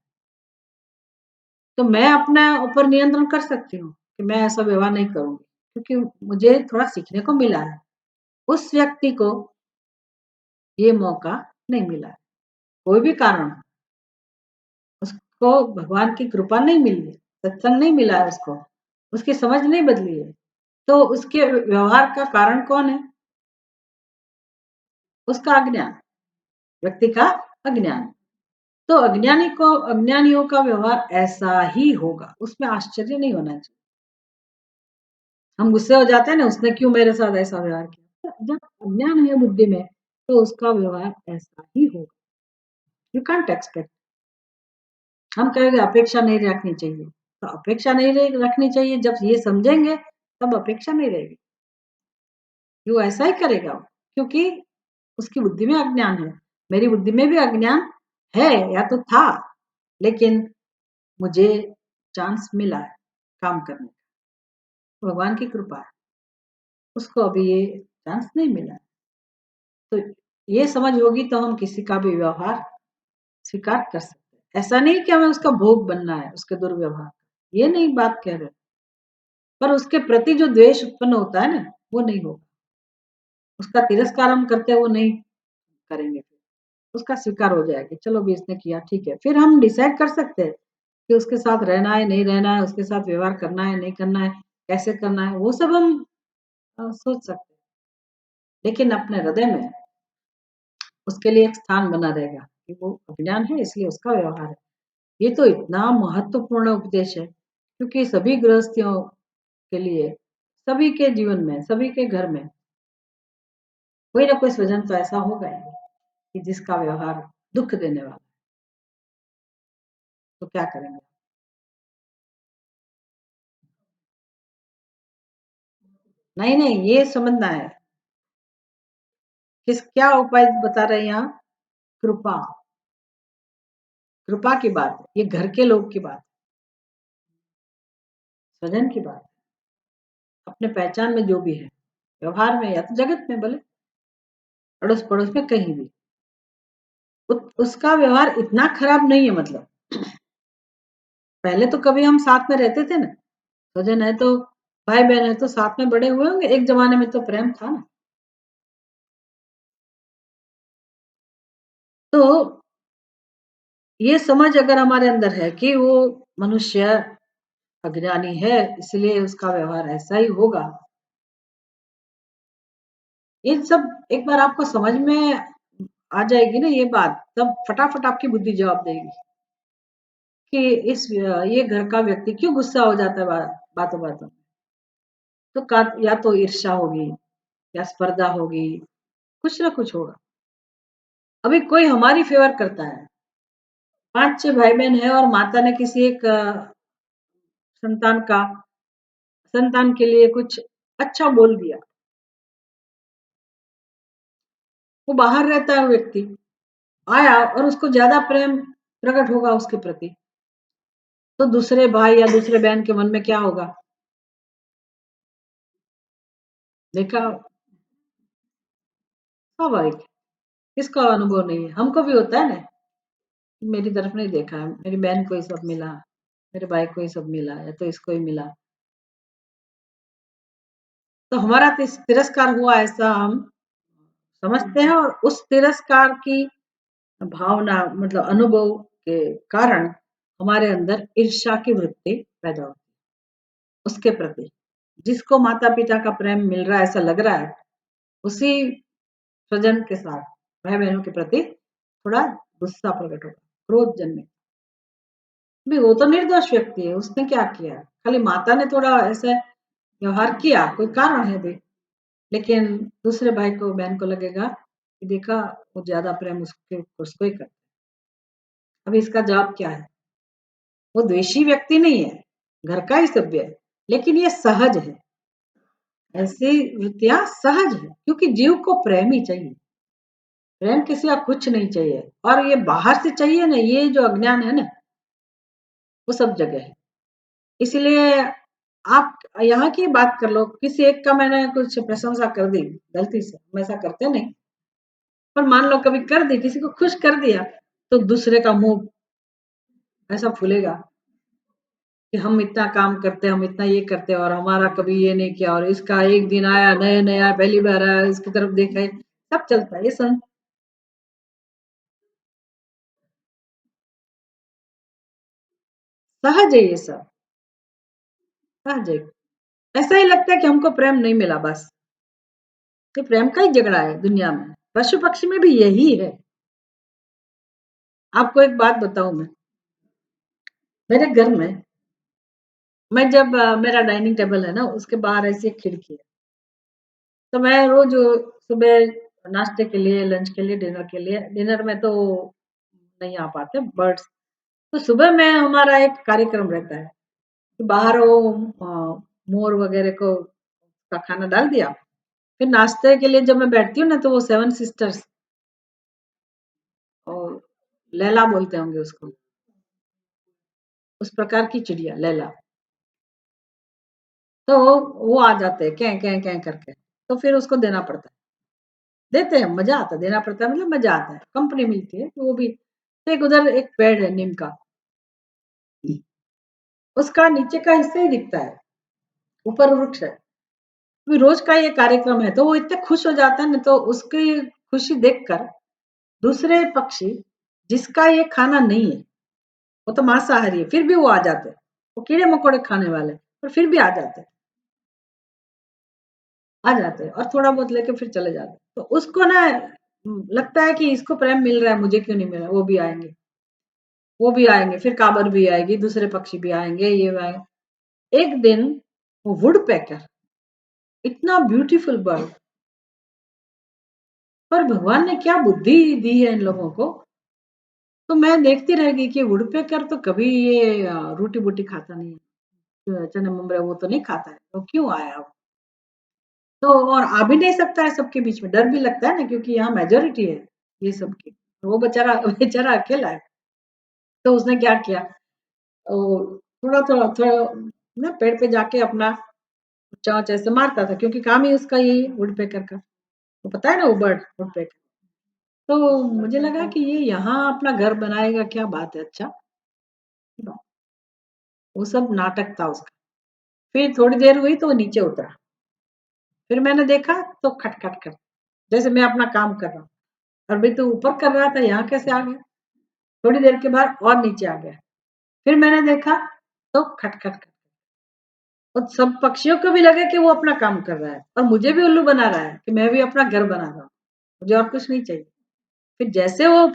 Speaker 1: तो मैं अपने ऊपर नियंत्रण कर सकती हूँ कि मैं ऐसा व्यवहार नहीं करूंगी, क्योंकि मुझे थोड़ा सीखने को मिला है। उस व्यक्ति को ये मौका नहीं मिला है, कोई भी कारण हो, उसको भगवान की कृपा नहीं मिली है, सत्संग नहीं मिला है उसको, उसकी समझ नहीं बदली है, तो उसके व्यवहार का कारण कौन है, उसका अज्ञान, व्यक्ति का अज्ञान। तो अज्ञानियों का व्यवहार ऐसा ही होगा, उसमें आश्चर्य नहीं होना चाहिए। हम गुस्से हो जाते हैं ना, उसने क्यों मेरे साथ ऐसा व्यवहार किया, तो जब अज्ञान है बुद्धि में तो उसका व्यवहार ऐसा ही होगा। यू कांट एक्सपेक्ट, हम कहेंगे अपेक्षा नहीं रखनी चाहिए, तो अपेक्षा नहीं रखनी चाहिए, जब ये समझेंगे तब अपेक्षा नहीं रहेगी। वो ऐसा ही करेगा क्योंकि उसकी बुद्धि में अज्ञान है, मेरी बुद्धि में भी अज्ञान है या तो था, लेकिन मुझे चांस मिला है काम करने का, भगवान की कृपा है, उसको अभी ये चांस नहीं मिला। तो ये समझ होगी तो हम किसी का भी व्यवहार स्वीकार कर सकते हैं। ऐसा नहीं कि हमें उसका भोग बनना है उसके दुर्व्यवहार, ये नहीं बात कह रहे, पर उसके प्रति जो द्वेष उत्पन्न होता है ना, वो नहीं होगा, उसका तिरस्कार हम करते वो नहीं करेंगे, उसका स्वीकार हो जाएगा, चलो भी इसने किया ठीक है, फिर हम डिसाइड कर सकते हैं कि उसके साथ रहना है नहीं रहना है, उसके साथ व्यवहार करना है नहीं करना है, कैसे करना है, वो सब हम सोच सकते हैं। लेकिन अपने हृदय में उसके लिए एक स्थान बना रहेगा कि वो अज्ञान है इसलिए उसका व्यवहार है। ये तो इतना महत्वपूर्ण उपदेश है, क्योंकि सभी गृहस्थियों के लिए, सभी के जीवन में, सभी के घर में कोई ना कोई स्वजन तो ऐसा होगा ही कि जिसका व्यवहार दुख देने वाला, तो क्या करेंगे। नहीं नहीं, ये समझना है किस क्या उपाय बता रहे हैं यहाँ, कृपा, कृपा की बात है, ये घर के लोग की बात, स्वजन की बात, अपने पहचान में जो भी है, व्यवहार में या तो जगत में भले, अड़ोस पड़ोस में कहीं भी, उसका व्यवहार इतना खराब नहीं है, मतलब पहले तो कभी हम साथ में रहते थे ना, स्वजन है तो, भाई बहन है तो साथ में बड़े हुए होंगे, एक जमाने में तो प्रेम था ना, तो ये समझ अगर हमारे अंदर है कि वो मनुष्य अज्ञानी है, इसलिए उसका व्यवहार ऐसा ही होगा। ये सब एक बार आपको समझ में आ जाएगी ना ये बात, तब फटाफट आपकी बुद्धि जवाब देगी कि ये घर का व्यक्ति क्यों गुस्सा हो जाता है बातों बातों में। तो या तो ईर्ष्या होगी, या स्पर्धा होगी, कुछ ना कुछ होगा। अभी कोई हमारी फेवर करता है, 5-6 भाई बहन है और माता ने किसी एक संतान का संतान के लिए कुछ अच्छा बोल दिया, वो बाहर रहता है, वो व्यक्ति आया और उसको ज्यादा प्रेम प्रकट होगा उसके प्रति, तो दूसरे भाई या दूसरे बहन के मन में क्या होगा? देखा, स्वाभाविक। किसका अनुभव नहीं है? हमको भी होता है ना। मेरी तरफ नहीं देखा है, मेरी बहन को ही सब मिला, मेरे भाई को ही सब मिला, या तो इसको ही मिला, तो हमारा तिरस्कार हुआ ऐसा हम समझते हैं, और उस तिरस्कार की भावना मतलब अनुभव के कारण हमारे अंदर ईर्ष्या की वृत्ति पैदा होती है उसके प्रति। जिसको माता पिता का प्रेम मिल रहा है ऐसा लग रहा है, उसी स्वजन के साथ भाई बहनों के प्रति थोड़ा गुस्सा प्रकट होगा, क्रोध जन्मे। भी वो तो निर्दोष व्यक्ति है, उसने क्या किया? खाली माता ने थोड़ा ऐसे व्यवहार किया, कोई कारण है भी, लेकिन दूसरे भाई को बहन को लगेगा कि देखा, वो ज्यादा प्रेम उसके उसको ही करता है। अभी इसका जवाब क्या है? वो द्वेषी व्यक्ति नहीं है, घर का ही सभ्य है, लेकिन ये सहज है। ऐसी वृत्तियां सहज है, क्योंकि जीव को प्रेम ही चाहिए, प्रेम के सिवा कुछ नहीं चाहिए। और ये बाहर से चाहिए ना, ये जो अज्ञान है ना, वो सब जगह है। इसलिए आप यहाँ की बात कर लो, किसी एक का मैंने कुछ प्रशंसा कर दी गलती से, हम ऐसा करते नहीं, पर मान लो कभी कर दी, किसी को खुश कर दिया, तो दूसरे का मुंह ऐसा फूलेगा कि हम इतना काम करते हैं, हम इतना ये करते हैं, और हमारा कभी ये नहीं किया, और इसका एक दिन आया नया नया पहली बार आया, इसकी तरफ देखा है, सब चलता है ये सब। सहज है ये सब, सहज है। ऐसा ही लगता है कि हमको प्रेम नहीं मिला बस। ये प्रेम का ही झगड़ा है दुनिया में, पशु पक्षी में भी यही है। आपको एक बात बताऊं मैं, मेरे घर में, मैं जब मेरा डाइनिंग टेबल है ना, उसके बाहर ऐसी एक खिड़की है, तो मैं रोज सुबह नाश्ते के लिए, लंच के लिए, डिनर के लिए, डिनर में तो नहीं आ पाते बर्ड्स, तो सुबह में हमारा एक कार्यक्रम रहता है कि बाहर वो मोर वगैरह को का खाना डाल दिया, फिर नाश्ते के लिए जब मैं बैठती हूँ ना, तो वो सेवन सिस्टर्स, और लैला बोलते होंगे उसको, उस प्रकार की चिड़िया लैला, तो वो आ जाते हैं कै कै कै करके, तो फिर उसको देना पड़ता है, देते हैं, मजा आता है, देना पड़ता है मतलब मजा आता है, कंपनी मिलती है, तो वो भी। तो एक उधर एक पेड़ है नीम का, उसका नीचे का हिस्सा ही दिखता है, ऊपर वृक्ष है। अभी रोज का ये कार्यक्रम है, तो वो इतने खुश हो जाता है ना, तो उसकी खुशी देखकर दूसरे पक्षी, जिसका ये खाना नहीं है, वो तो मांसाहारी है, फिर भी वो आ जाते हैं, वो कीड़े मकोड़े खाने वाले, पर फिर भी आ जाते हैं, आ जाते हैं, और थोड़ा बहुत लेके फिर चले जाते हैं। तो उसको ना लगता है कि इसको प्रेम मिल रहा है, मुझे क्यों नहीं मिल रहा, वो भी आएंगे, वो भी आएंगे, फिर काबर भी आएगी, दूसरे पक्षी भी आएंगे, ये भी आएंगे। एक दिन वो वुड पैकर, इतना ब्यूटीफुल बर्ड, पर भगवान ने क्या बुद्धि दी है इन लोगों को, तो मैं देखती रह गई कि वुडपेकर तो कभी ये रोटी बोटी खाता नहीं है, चने मुमरे वो तो नहीं खाता है, तो क्यों आया वो? तो और आ भी नहीं सकता है सबके बीच में, डर भी लगता है ना, क्योंकि यहाँ मेजोरिटी है ये सब की, वो बेचारा बेचारा अकेला है। तो उसने क्या किया, थोड़ा थोड़ा थोड़ा ना पेड़ पे जाके अपना चांच ऐसे मारता था, क्योंकि काम ही उसका यही है वुडपेकर का, तो पता है ना वो बर्ड वुडपेकर। तो मुझे लगा कि ये यहाँ अपना घर बनाएगा, क्या बात है, अच्छा। वो सब नाटक था उसका। फिर थोड़ी देर हुई तो वो नीचे उतरा, फिर मैंने देखा तो खट खट खट, जैसे मैं अपना काम कर रहा हूँ, और भाई तो ऊपर कर रहा था, यहाँ कैसे आ गया? थोड़ी देर के बाद और नीचे आ गया, फिर मैंने देखा तो खट खट खट, और सब पक्षियों को भी लगे कि वो अपना काम कर रहा है और मुझे भी उल्लू बना रहा है कि मैं भी अपना घर बना रहा हूँ, मुझे और कुछ नहीं चाहिए। फिर जैसे वो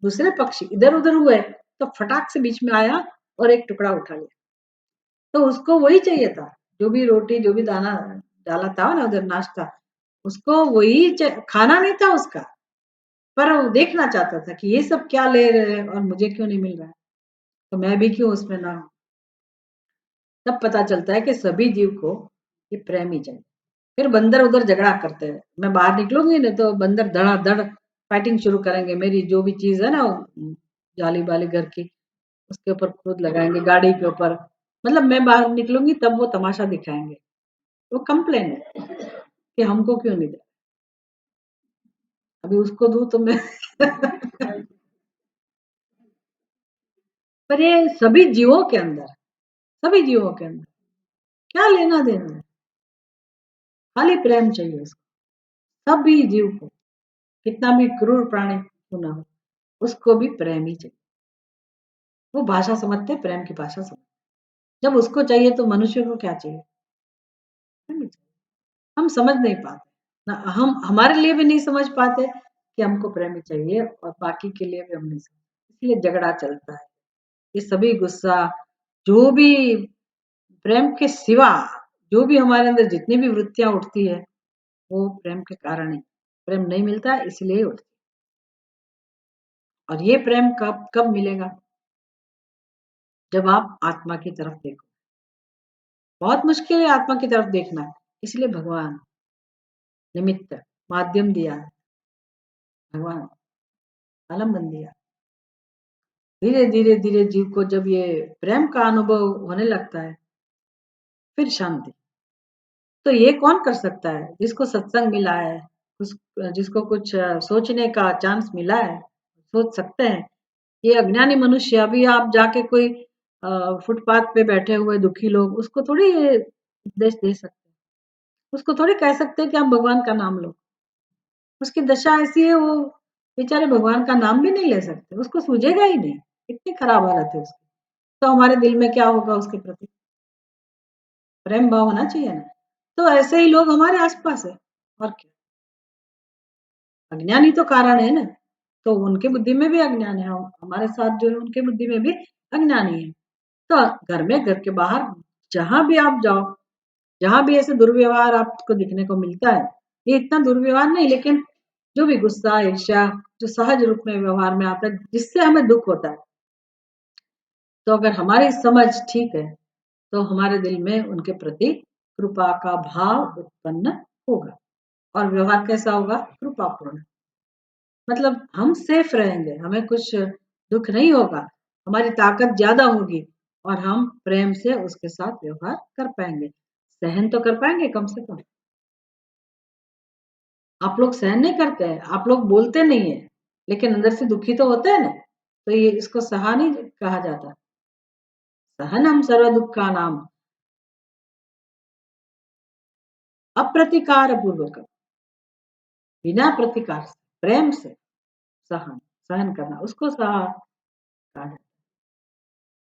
Speaker 1: दूसरे पक्षी इधर उधर हुए तो फटाक से बीच में आया और एक टुकड़ा उठा लिया। तो उसको वही चाहिए था, जो भी रोटी जो भी दाना डाला था ना उधर नाश्ता, उसको वही खाना नहीं था उसका, पर वो देखना चाहता था कि ये सब क्या ले रहे हैं और मुझे क्यों नहीं मिल रहा है, तो मैं भी क्यों उसमें ना हूं। तब पता चलता है कि सभी जीव को ये प्रेम ही चाहिए। फिर बंदर उधर झगड़ा करते हैं, मैं बाहर निकलूंगी ना तो बंदर धड़ाधड़ फाइटिंग शुरू करेंगे, मेरी जो भी चीज है ना जाली वाली घर की उसके ऊपर खुद लगाएंगे, गाड़ी के ऊपर। मतलब मैं बाहर निकलूंगी तब वो तमाशा दिखाएंगे। वो कंप्लेन है कि हमको क्यों नहीं दे, अभी उसको दूं तो मैं पर ये सभी जीवों के अंदर, सभी जीवों के अंदर क्या लेना देना है, खाली प्रेम चाहिए उसको। सभी जीव को, कितना भी क्रूर प्राणी क्यों ना हो, उसको भी प्रेम ही चाहिए। वो भाषा समझते, प्रेम की भाषा समझते। जब उसको चाहिए तो मनुष्य को क्या चाहिए, प्रेम ही चाहिए। हम समझ नहीं पाते ना, हम हमारे लिए भी नहीं समझ पाते कि हमको प्रेम ही चाहिए, और बाकी के लिए भी हम नहीं समझ, इसलिए झगड़ा चलता है। ये सभी गुस्सा, जो भी प्रेम के सिवा जो भी हमारे अंदर जितनी भी वृत्तियां उठती है वो प्रेम के कारण ही, प्रेम नहीं मिलता है इसलिए उठती है। और ये प्रेम कब कब मिलेगा, जब आप आत्मा की तरफ देखो। बहुत मुश्किल है आत्मा की तरफ देखना, इसलिए भगवान निमित्त माध्यम दिया है, भगवान आलम्बन दिया। धीरे धीरे धीरे जीव को जब ये प्रेम का अनुभव होने लगता है, फिर शांति। तो ये कौन कर सकता है, जिसको सत्संग मिला है, उस जिसको कुछ सोचने का चांस मिला है, सोच सकते हैं। ये अज्ञानी मनुष्य, अभी आप जाके कोई फुटपाथ पे बैठे हुए दुखी लोग, उसको थोड़ी ये उपदेश दे सकते हैं, उसको थोड़ी कह सकते हैं कि आप भगवान का नाम लो। उसकी दशा ऐसी है, वो बेचारे भगवान का नाम भी नहीं ले सकते, उसको सूझेगा ही नहीं, इतनी खराब हालत है उसकी। तो हमारे दिल में क्या होगा उसके प्रति, प्रेम भाव होना चाहिए ना। तो ऐसे ही लोग हमारे आसपास है, और क्या। अज्ञान ही तो कारण है ना, तो उनके बुद्धि में भी अज्ञान है, हमारे साथ जो है उनके बुद्धि में भी अज्ञान ही है। तो घर में, घर के बाहर, जहां भी आप जाओ, जहां भी ऐसे दुर्व्यवहार आपको दिखने को मिलता है, ये इतना दुर्व्यवहार नहीं, लेकिन जो भी गुस्सा ईर्ष्या जो सहज रूप में व्यवहार में आता है, जिससे हमें दुख होता है, तो अगर हमारी समझ ठीक है तो हमारे दिल में उनके प्रति कृपा का भाव उत्पन्न होगा, और व्यवहार कैसा होगा, कृपापूर्ण। मतलब हम सेफ रहेंगे, हमें कुछ दुख नहीं होगा, हमारी ताकत ज्यादा होगी, और हम प्रेम से उसके साथ व्यवहार कर पाएंगे, सहन तो कर पाएंगे कम से कम। आप लोग सहन नहीं करते हैं, आप लोग बोलते नहीं है, लेकिन अंदर से दुखी तो होते हैं ना, तो ये इसको सहा नहीं कहा जाता। सहनम सर्व दुखा नाम, अप्रतिकार पूर्वक, बिना प्रतिकार से, प्रेम से सहन, सहन करना, उसको सहा कहा जाता।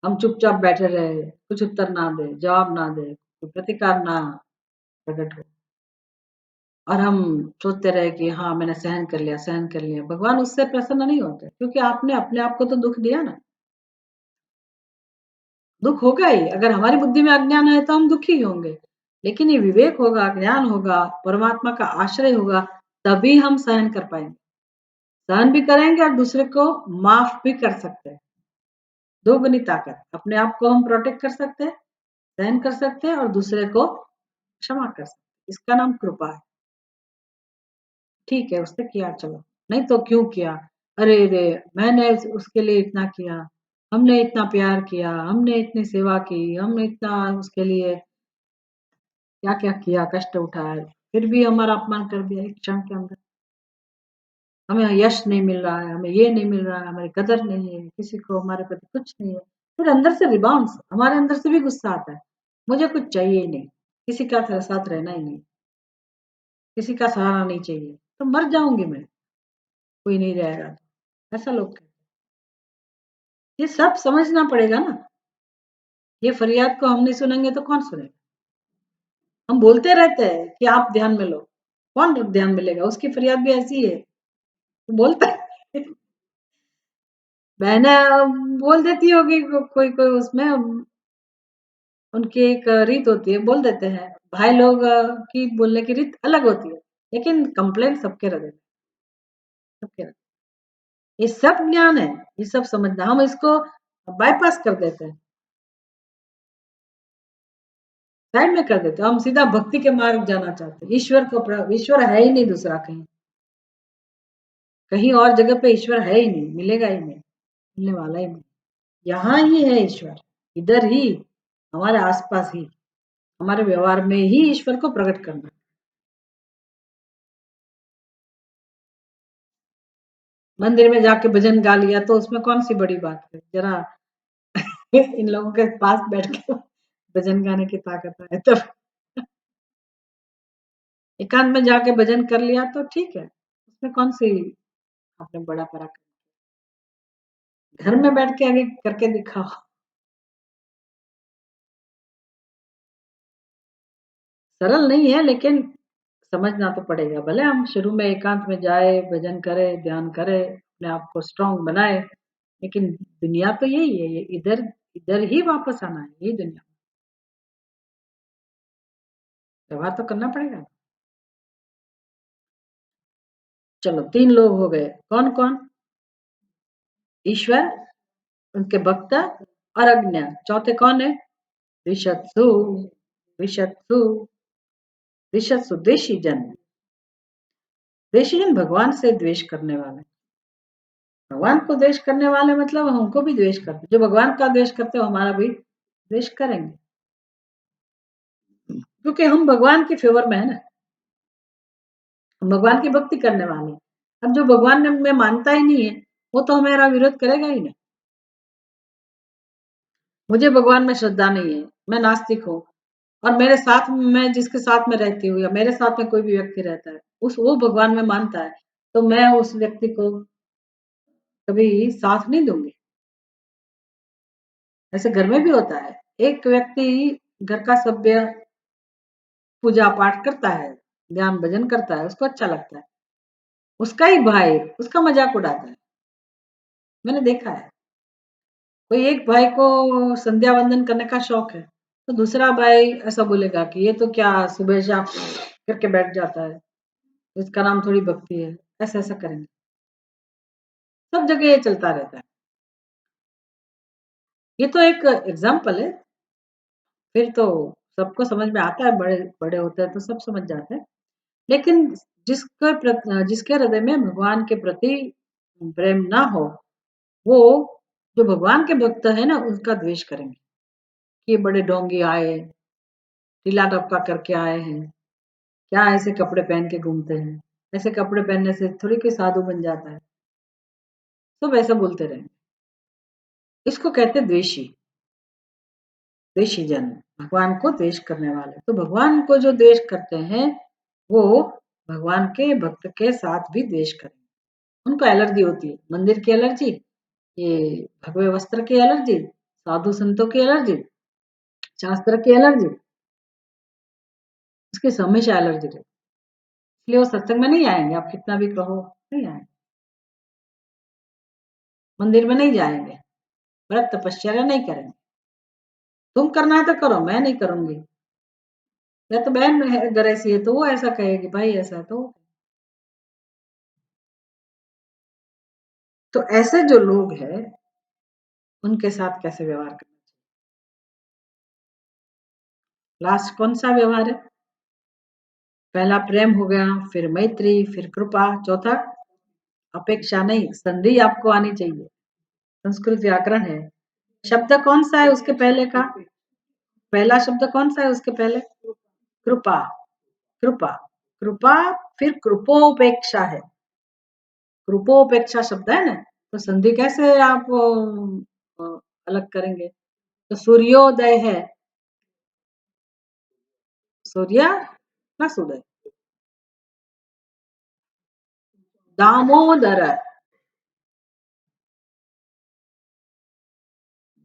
Speaker 1: हम चुपचाप बैठे रहे, कुछ उत्तर ना दे, जवाब ना दे, कोई प्रतिकार ना प्रकट हो, और हम सोचते रहे कि हाँ मैंने सहन कर लिया, सहन कर लिया। भगवान उससे प्रसन्न नहीं होते, क्योंकि आपने अपने आप को तो दुख दिया ना। दुख होगा ही, अगर हमारी बुद्धि में अज्ञान है तो हम दुखी ही होंगे, लेकिन ये विवेक होगा, ज्ञान होगा, परमात्मा का आश्रय होगा, तभी हम सहन कर पाएंगे। सहन भी करेंगे और दूसरे को माफ भी कर सकते हैं। दोगुनी ताकत, अपने आप को हम प्रोटेक्ट कर सकते हैं, सहन कर सकते हैं, और दूसरे को क्षमा कर सकते हैं। इसका नाम कृपा है। ठीक है उसने किया, चलो, नहीं तो क्यों किया, अरे रे, मैंने उसके लिए इतना किया, हमने इतना प्यार किया, हमने इतनी सेवा की, हमने इतना उसके लिए क्या क्या किया, कष्ट उठाया, फिर भी हमारा अपमान कर दिया एक क्षण के अंदर। हमें यश नहीं मिल रहा है, हमें ये नहीं मिल रहा है, हमारी कदर नहीं है, किसी को हमारे प्रति कुछ नहीं है, फिर अंदर से रिबाउंस, हमारे अंदर से भी गुस्सा आता है, मुझे कुछ चाहिए ही नहीं, किसी का साथ रहना ही नहीं, किसी का सहारा नहीं चाहिए, तो मर जाऊंगी मैं, कोई नहीं रहेगा तो। ऐसा लोग कहते हैं। ये सब समझना पड़ेगा ना। ये फरियाद को हम नहीं सुनेंगे तो कौन सुनेगा? हम बोलते रहते हैं कि आप ध्यान में लो, कौन ध्यान में लेगा? उसकी फरियाद भी ऐसी है, वो बोलता है। बहनें बोल देती होगी कोई-कोई उसमें उनकी एक रीत होती है, बोल देते हैं। भाई लोग की बोलने की रीत अलग होती है, लेकिन कंप्लेंट सबके हृदय में, सबके हृदय। ये सब ज्ञान है, ये सब समझना, हम इसको बायपास कर देते हैं, साइड में कर देते हैं। हम सीधा भक्ति के मार्ग जाना चाहते हैं। ईश्वर है ही नहीं दूसरा कहीं। कहीं और जगह पे ईश्वर है ही नहीं, मिलेगा ही नहीं, मिलने वाला ही नहीं। यहाँ ही है ईश्वर, इधर ही, हमारे आसपास ही, हमारे व्यवहार में ही ईश्वर को प्रकट करना। मंदिर में जाके भजन गा लिया तो उसमें कौन सी बड़ी बात है? जरा इन लोगों के पास बैठ के भजन गाने की ताकत है तब। एकांत में जाके भजन कर लिया तो ठीक है, उसमें कौन सी आपने बड़ा फर्क। घर में बैठ के आगे करके दिखाओ। सरल नहीं है, लेकिन समझना तो पड़ेगा। भले हम शुरू में एकांत में जाए, भजन करें, ध्यान करें, अपने आप को स्ट्रांग बनाए, लेकिन दुनिया तो यही है, ये इधर इधर ही वापस आना है, यही दुनिया। व्यवहार तो करना पड़ेगा। चलो 3 लोग हो गए। कौन-कौन? ईश्वर, उनके भक्त और अज्ञा। चौथे कौन है? ऋषत्सु, ऋषत्सु, ऋषत्सु देशी जन। देशी जन भगवान से द्वेष करने वाले। भगवान को द्वेष करने वाले मतलब हमको भी द्वेष करते। जो भगवान का द्वेष करते हो हमारा भी द्वेष करेंगे, क्योंकि हम भगवान के फेवर में है ना, हम भगवान की भक्ति करने वाले हैं। अब जो भगवान में मानता ही नहीं है, वो तो हमारा विरोध करेगा ही नहीं। मुझे भगवान में श्रद्धा नहीं है, मैं नास्तिक हूँ, और मेरे साथ मैं जिसके साथ में रहती हूँ या मेरे साथ में कोई भी व्यक्ति रहता है, उस वो भगवान में मानता है, तो मैं उस व्यक्ति को कभी साथ नहीं दूंगी। ऐसे घर में भी होता है, एक व्यक्ति घर का सभ्य पूजा पाठ करता है, ध्यान भजन करता है, उसको अच्छा लगता है, उसका ही भाई उसका मजाक उड़ाता है। मैंने देखा है, कोई एक भाई को संध्या वंदन करने का शौक है, तो दूसरा भाई ऐसा बोलेगा कि ये तो क्या सुबह शाम करके बैठ जाता है, इसका नाम थोड़ी भक्ति है। ऐसा ऐसा करेंगे, सब जगह ये चलता रहता है। ये तो एक एग्जाम्पल है, फिर तो सबको समझ में आता है, बड़े बड़े होते हैं तो सब समझ जाते हैं। लेकिन जिसके हृदय में भगवान के प्रति प्रेम ना हो, वो जो भगवान के भक्त है ना उनका द्वेष करेंगे कि ये बड़े ढोंगी आए, ढीला टपका करके आए हैं, क्या ऐसे कपड़े पहन के घूमते हैं, ऐसे कपड़े पहनने से थोड़ी कोई साधु बन जाता है। सब ऐसा बोलते रहेंगे। इसको कहते हैं द्वेषी, द्वेषी जन, भगवान को द्वेष करने वाले। तो भगवान को जो द्वेष करते हैं, वो भगवान के भक्त के साथ भी द्वेष करेंगे। उनको एलर्जी होती है, मंदिर की एलर्जी, ये भगवे वस्त्र की एलर्जी, साधु संतों की एलर्जी, शास्त्र की एलर्जी, उसकी हमेशा एलर्जी रहती है। इसलिए वो सत्संग में नहीं आएंगे, आप कितना भी कहो, नहीं आएंगे, मंदिर में नहीं जाएंगे, व्रत तपस्या नहीं करेंगे। तुम करना है तो करो, मैं नहीं करूंगी। या तो बहन अगर ऐसी है तो वो ऐसा कहेगी, भाई ऐसा है तो ऐसे जो लोग हैं उनके साथ कैसे व्यवहार करना चाहिए? लास्ट कौन सा व्यवहार है? पहला प्रेम हो गया, फिर मैत्री, फिर कृपा, चौथा अपेक्षा नहीं, संधि आपको आनी चाहिए। संस्कृत व्याकरण है। शब्द कौन सा है उसके पहले का? पहला शब्द कौन सा है उसके पहले? कृपा, कृपा, कृपा, फिर कृपोपेक्षा है। कृपोपेक्षा शब्द है ना, तो संधि कैसे आप अलग करेंगे? तो सूर्योदय है, सूर्य प्लस उदय, दामोदर,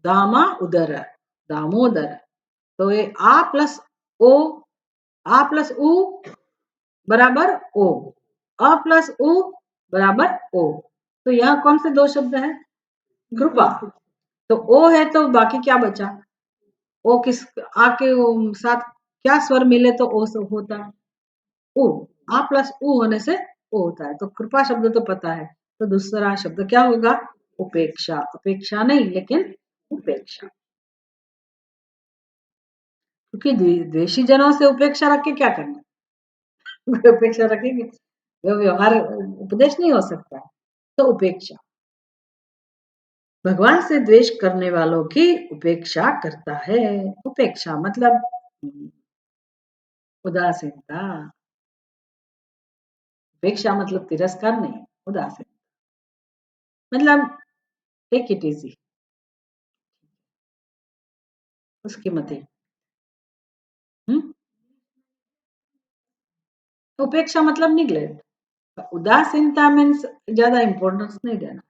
Speaker 1: दामा उदर, दामोदर। तो ये आ प्लस ओ, आ प्लस उ बराबर ओ, अ प्लस उ बराबर ओ। तो यहाँ कौन से दो शब्द हैं? कृपा। तो ओ है तो बाकी क्या बचा? ओ किस आ के साथ क्या स्वर मिले तो ओ से होता है? उ। आ प्लस उ होने से ओ होता है। तो कृपा शब्द तो पता है। तो दूसरा शब्द क्या होगा? उपेक्षा। अपेक्षा नहीं लेकिन उपेक्षा। क्योंकि द्वेषी जनों से उपेक्षा रख के क्या करना? उपेक्षा रखेंगे, वो व्यवहार उपदेश नहीं हो सकता। तो उपेक्षा, भगवान से द्वेष करने वालों की उपेक्षा करता है। उपेक्षा मतलब उदासीनता। उपेक्षा मतलब तिरस्कार नहीं, उदासीन मतलब टेक इट इजी, उसकी मत। उपेक्षा मतलब निग्लेक्ट। उदासीनता मीन्स ज्यादा इंपॉर्टेंस नहीं देना।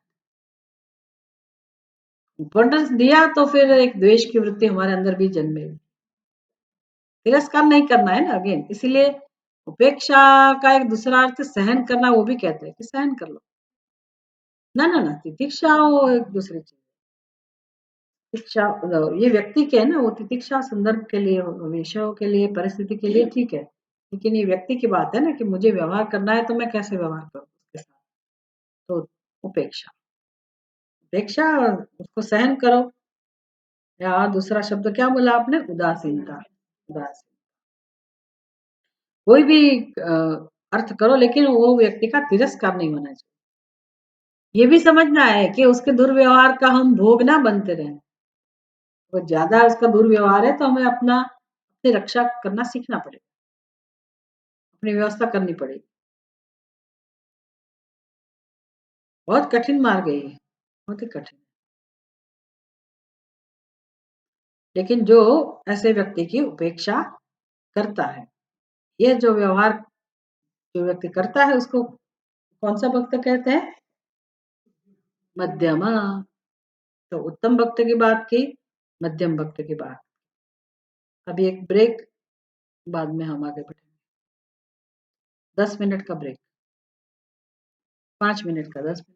Speaker 1: इंपॉर्टेंस दिया तो फिर एक द्वेष की वृत्ति हमारे अंदर भी जन्मेगी। तिरस्कार नहीं करना है ना, अगेन इसीलिए उपेक्षा का एक दूसरा अर्थ सहन करना, वो भी कहते हैं कि सहन कर लो। ना ना ना, तितिक्षा वो एक दूसरी चीज। तितिक्षा ये व्यक्ति के है ना, वो तितिक्षा संदर्भ के लिए, विषयों के लिए, परिस्थिति के लिए ठीक है, लेकिन ये व्यक्ति की बात है ना कि मुझे व्यवहार करना है तो मैं कैसे व्यवहार करूँ उसके साथ। तो उपेक्षा, उपेक्षा उसको सहन करो। या दूसरा शब्द क्या बोला आपने? उदासीनता। उदासीन कोई भी अर्थ करो लेकिन वो व्यक्ति का तिरस्कार नहीं होना चाहिए। ये भी समझना है कि उसके दुर्व्यवहार का हम भोग ना बनते रहे। वो ज्यादा उसका दुर्व्यवहार है तो हमें अपनी रक्षा करना सीखना पड़ेगा, अपनी व्यवस्था करनी पड़ेगी। बहुत कठिन मार्ग है ये, बहुत ही कठिन। लेकिन जो ऐसे व्यक्ति की उपेक्षा करता है, ये जो व्यवहार जो व्यक्ति करता है उसको कौन सा भक्त कहते हैं? मध्यमा। तो उत्तम भक्त की बात की, मध्यम भक्त की बात। अभी एक ब्रेक, बाद में हम आगे बढ़ेंगे। 10 मिनट का ब्रेक, 5 मिनट का, 10 मिनट।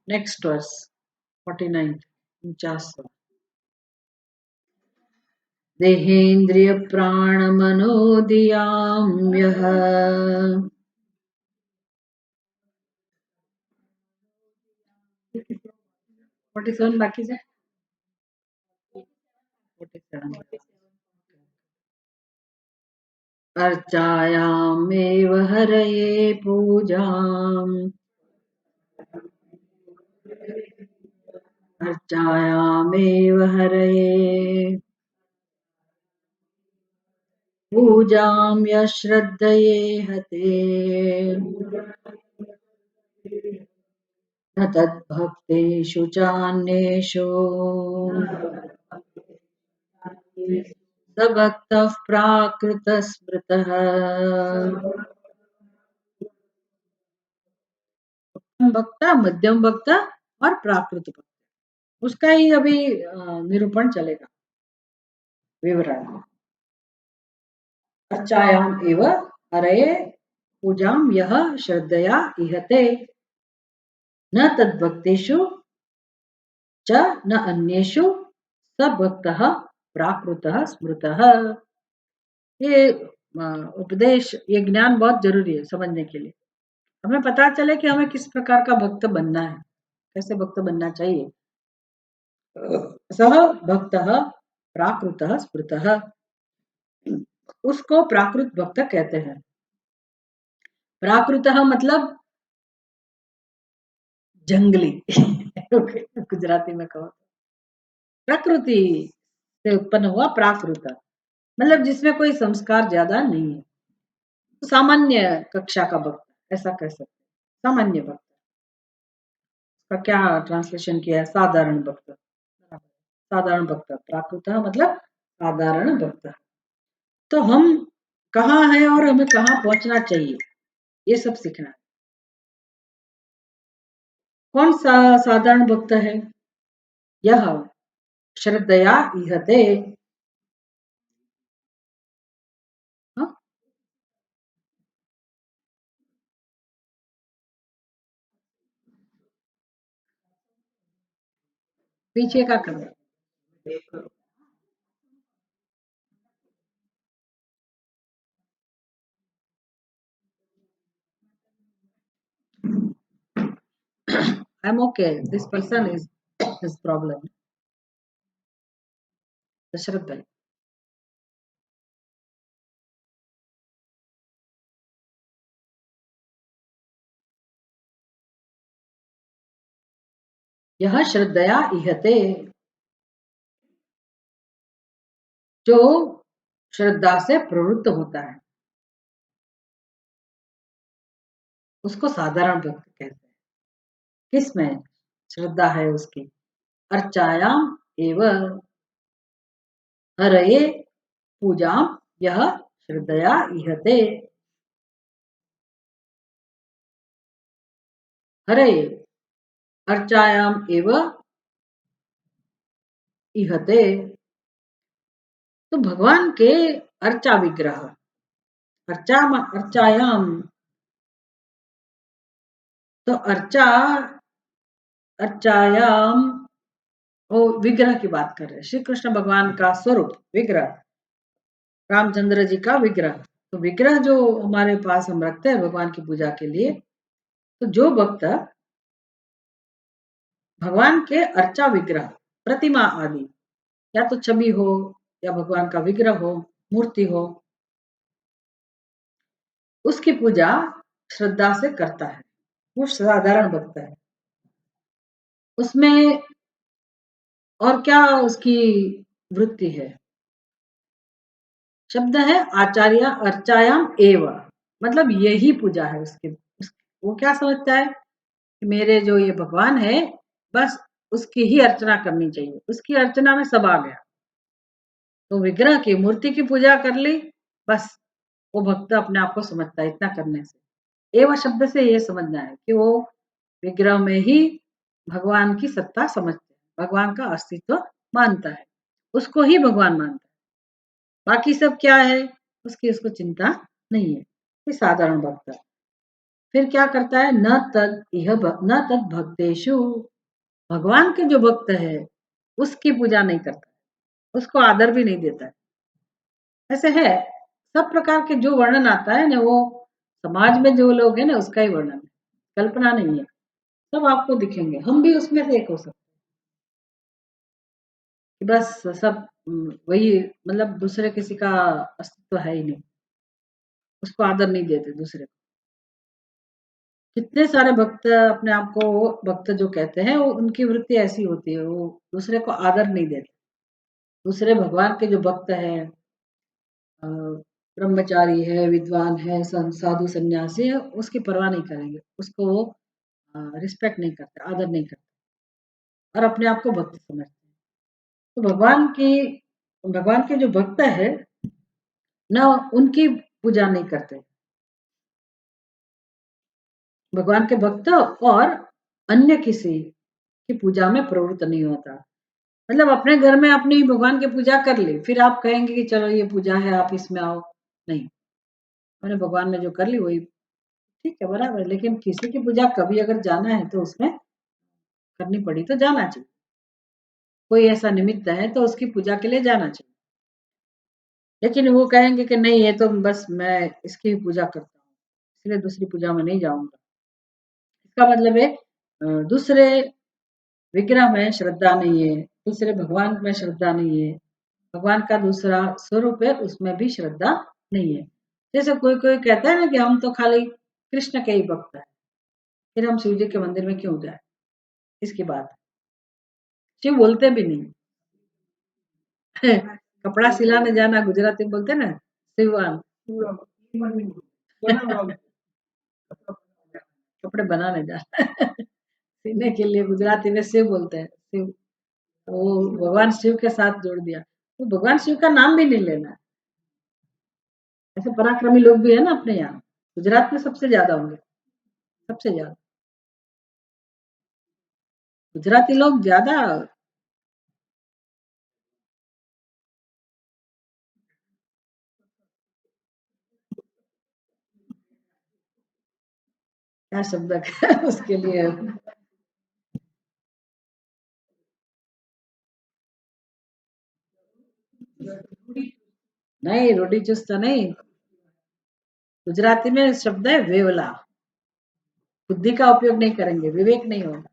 Speaker 1: Next verse 49, 49। देहेन्द्रिय प्राण मनोदियां यः 47 बाकी से 47। अर्चायामेव हरये पूजाम्, अर्चायामेव हरये पूजां यश्रद्धये हते, न तद्भक्तेषु चान्येषु स भक्तः प्राकृतस्मृतः। भक्ता, मध्यम भक्ता और प्राकृत भक्ता, उसका ही अभी निरूपण चलेगा, विवरण। अर्चायाम एव हरये पूजां यः श्रद्धया इहते, न तद्भक्तेषु च न अन्येषु स भक्तः प्राकृतः स्मृतः। ये उपदेश, ये ज्ञान बहुत जरूरी है समझने के लिए। हमें पता चले कि हमें किस प्रकार का भक्त बनना है, कैसे भक्त बनना चाहिए। सह भक्तः प्राकृतः स्मृतः, उसको प्राकृत भक्त कहते हैं। प्राकृतः मतलब जंगली। गुजराती में कहो प्रकृति से उत्पन्न हुआ प्राकृत, मतलब जिसमें कोई संस्कार ज्यादा नहीं है, सामान्य कक्षा का भक्त, ऐसा कह सकते, सामान्य भक्त। का क्या ट्रांसलेशन किया है? साधारण भक्त। साधारण भक्त, प्राकृतः मतलब साधारण भक्त। तो हम कहाँ हैं और हमें कहाँ पहुंचना चाहिए, ये सब सीखना है। कौन सा साधारण भक्त है? यह श्रद्धया इहते। हाँ? पीछे का कर रहे I'm okay. This person is his problem. The Shraddha. यह श्रद्धया इहते, जो श्रद्धा से प्रवृत्त होता है उसको साधारण भक्त कहते हैं। किसमें श्रद्धा है उसकी? अर्चायाम एवं हरये पूजा, यह श्रद्धया इहते। हरे अर्चायाम एवं इहते, तो भगवान के अर्चा विग्रह, अर्चायाम, तो अर्चायाम वो विग्रह की बात कर रहे हैं। श्री कृष्ण भगवान का स्वरूप विग्रह, रामचंद्र जी का विग्रह। तो विग्रह जो हमारे पास हम रखते हैं भगवान की पूजा के लिए, तो जो भक्त भगवान के अर्चा विग्रह, प्रतिमा आदि, या तो छवि हो या भगवान का विग्रह हो, मूर्ति हो, उसकी पूजा श्रद्धा से करता है, वो साधारण भक्त है। उसमें और क्या उसकी वृत्ति है? शब्द है आचार्य अर्चायाम एव, मतलब यही पूजा है उसके। वो क्या समझता है कि मेरे जो ये भगवान है, बस उसकी ही अर्चना करनी चाहिए, उसकी अर्चना में सब आ गया। तो विग्रह की, मूर्ति की पूजा कर ली, बस वो भक्त अपने आप को समझता है इतना करने से। एवं शब्द से ये समझना है कि वो विग्रह में ही भगवान की सत्ता समझते हैं, भगवान का अस्तित्व मानता है, उसको ही भगवान मानता है। बाकी सब क्या है उसकी उसको चिंता नहीं है, ये साधारण भक्त है। फिर क्या करता है? न तद भक्तेषु, भगवान के जो भक्त है उसकी पूजा नहीं करता, उसको आदर भी नहीं देता है। ऐसे है, सब प्रकार के जो वर्णन आता है ना, वो समाज में जो लोग हैं ना उसका ही वर्णन है, कल्पना नहीं है। सब आपको दिखेंगे, हम भी उसमें से एक हो सकते हैं। बस सब वही, मतलब दूसरे किसी का अस्तित्व है ही नहीं, उसको आदर नहीं देते दूसरे को। कितने सारे भक्त अपने आप को भक्त जो कहते हैं, वो उनकी वृत्ति ऐसी होती है, वो दूसरे को आदर नहीं देते। दूसरे भगवान के जो भक्त है, ब्रह्मचारी है, विद्वान है, साधु सन्यासी है, उसकी परवाह नहीं करेंगे, उसको वो रिस्पेक्ट नहीं करते, आदर नहीं करते, और अपने आप को भक्त समझते हैं। तो भगवान के जो भक्त है न, उनकी पूजा नहीं करते। भगवान के भक्त और अन्य किसी की पूजा में प्रवृत्त नहीं होता। मतलब अपने घर में अपनी भगवान की पूजा कर ली, फिर आप कहेंगे कि चलो ये पूजा है आप इसमें आओ, नहीं, मैंने भगवान ने जो कर ली वही ठीक है, बराबर है। लेकिन किसी की पूजा कभी अगर जाना है तो उसमें करनी पड़ी तो जाना चाहिए, कोई ऐसा निमित्त है तो उसकी पूजा के लिए जाना चाहिए। लेकिन वो कहेंगे कि नहीं, ये तो बस मैं इसकी ही पूजा करता हूँ, इसलिए दूसरी पूजा में नहीं जाऊंगा। इसका मतलब है दूसरे विग्रह में श्रद्धा नहीं है, दूसरे भगवान में श्रद्धा नहीं है, भगवान का दूसरा स्वरूप है उसमें भी श्रद्धा नहीं है। जैसे कोई कोई कहता है ना कि हम तो खाली कृष्ण के ही भक्त हैं, फिर हम शिव जी के मंदिर में क्यों जाए? इसकी बात है। शिव बोलते भी नहीं। कपड़ा सिलाने जाना, गुजराती में बोलते हैं ना, सिवान। कपड़े बनाने जाना। लेने के लिए गुजराती में शिव बोलते हैं, शिव। वो भगवान शिव के साथ जोड़ दिया, तो भगवान शिव का नाम भी नहीं लेना है। ऐसे पराक्रमी लोग भी है ना अपने यहाँ, गुजरात में सबसे ज्यादा होंगे, सबसे ज्यादा गुजराती लोग ज्यादा। क्या शब्द है उसके लिए? नहीं, रोटी चुस्त नहीं, गुजराती में शब्द है वेवला। बुद्धि का उपयोग नहीं करेंगे, विवेक नहीं होगा।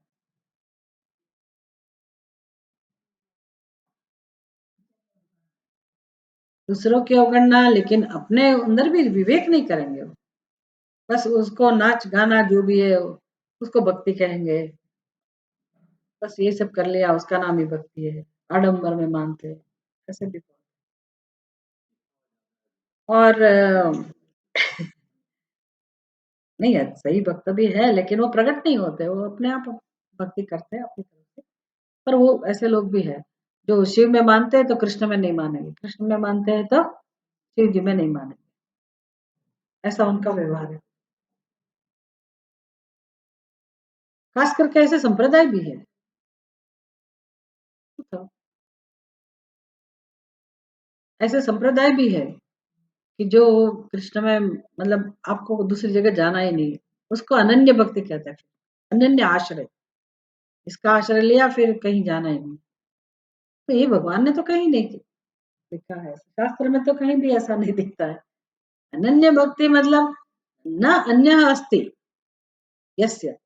Speaker 1: दूसरों की अवगणना, लेकिन अपने अंदर भी विवेक नहीं करेंगे वो। बस उसको नाच गाना जो भी है उसको भक्ति कहेंगे, बस ये सब कर लिया उसका नाम ही भक्ति है, आडंबर में मानते हैं, ऐसे भी। और नहीं है, सही भक्त भी है लेकिन वो प्रकट नहीं होते, वो अपने आप भक्ति करते हैं अपनी तरफ से। पर वो ऐसे लोग भी है जो शिव में मानते हैं तो कृष्ण में नहीं मानेंगे, कृष्ण में मानते हैं तो शिव जी में नहीं मानेंगे, ऐसा उनका व्यवहार है। खास करके ऐसे संप्रदाय भी है, तो ऐसे संप्रदाय भी है कि जो कृष्ण में मतलब आपको दूसरी जगह जाना ही नहीं है, उसको अनन्य भक्ति कहते हैं, अनन्य आश्रय, इसका आश्रय लिया फिर कहीं जाना ही नहीं। तो ये भगवान ने तो कहीं नहीं लिखा है, शास्त्र में तो कहीं भी ऐसा नहीं दिखता है। अनन्य भक्ति मतलब न अन्य अस्ति यस्य,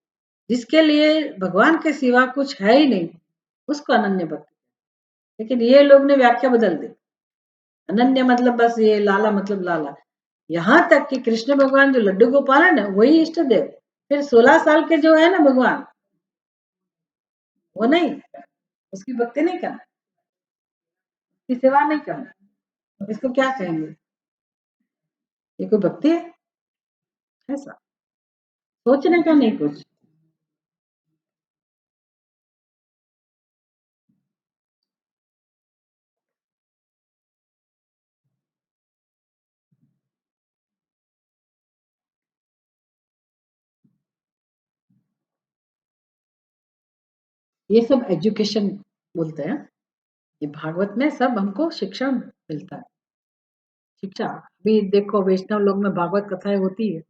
Speaker 1: जिसके लिए भगवान के सिवा कुछ है ही नहीं, उसको अनन्य भक्ति। लेकिन ये लोग ने व्याख्या बदल दी, अनन्य मतलब बस ये लाला मतलब लाला। यहाँ तक कि कृष्ण भगवान जो लड्डू गोपाल है ना वही इष्ट देव, फिर 16 साल के जो है ना भगवान, वो नहीं, उसकी भक्ति नहीं करना, उसकी सेवा नहीं करना, इसको क्या कहेंगे? ये कोई भक्ति है? ऐसा सोचने का नहीं कुछ। ये सब एजुकेशन बोलते हैं, ये भागवत में सब हमको शिक्षा मिलता है। शिक्षा भी देखो, वैष्णव लोग में भागवत कथाएं होती है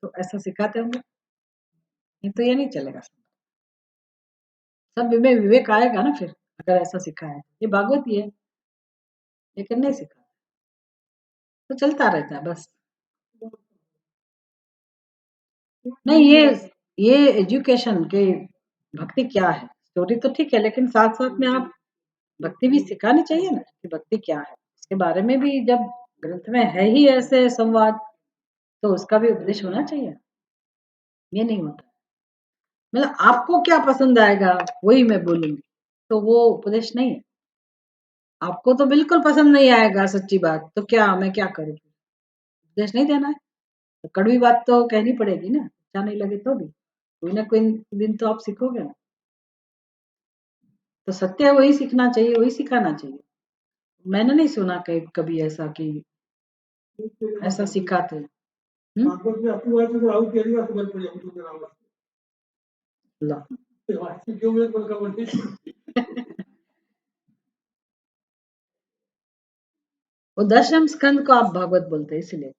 Speaker 1: तो ऐसा सिखाते होंगे, नहीं तो ये नहीं चलेगा। सब में विवेक आएगा ना फिर, अगर ऐसा सिखा है, ये भागवत ही है लेकिन नहीं सिखा, तो चलता रहता है बस। नहीं, ये एजुकेशन के भक्ति क्या है, स्टोरी तो ठीक है लेकिन साथ साथ में आप भक्ति भी सिखानी चाहिए ना कि भक्ति क्या है, इसके बारे में भी जब ग्रंथ में है ही ऐसे संवाद, तो उसका भी उपदेश होना चाहिए। ये नहीं होता, मतलब आपको क्या पसंद आएगा वही मैं बोलूंगी, तो वो उपदेश नहीं है। आपको तो बिल्कुल पसंद नहीं आएगा सच्ची बात, तो क्या मैं क्या करूँ? उपदेश नहीं देना है, तो कड़वी बात तो कहनी पड़ेगी ना, अच्छा नहीं लगे तो भी कोई ना कोई दिन तो आप सीखोगे ना। तो सत्य वही सीखना चाहिए, वही सिखाना चाहिए। मैंने नहीं सुना कभी ऐसा कि ऐसा सिखाते। ला। वो दशम स्कंद को आप भागवत बोलते हैं इसलिए,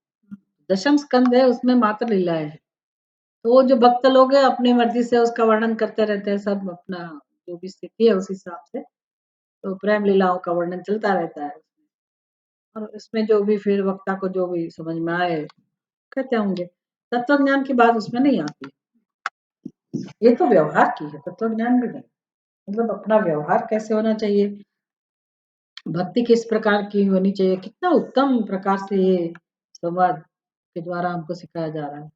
Speaker 1: दशम स्कंद है उसमें मात्र लीलाएं है, तो वो जो भक्त लोग हैं अपनी मर्जी से उसका वर्णन करते रहते हैं, सब अपना जो भी स्थिति है उस हिसाब से, तो प्रेम लीलाओं का वर्णन चलता रहता है। और इसमें जो भी फिर वक्ता को जो भी समझ में आए कहते होंगे, तत्व ज्ञान की बात उसमें नहीं आती। ये तो व्यवहार की है, तत्व ज्ञान भी नहीं, मतलब अपना व्यवहार कैसे होना चाहिए, भक्ति किस प्रकार की होनी चाहिए, कितना उत्तम प्रकार से ये संवाद के द्वारा हमको सिखाया जा रहा है।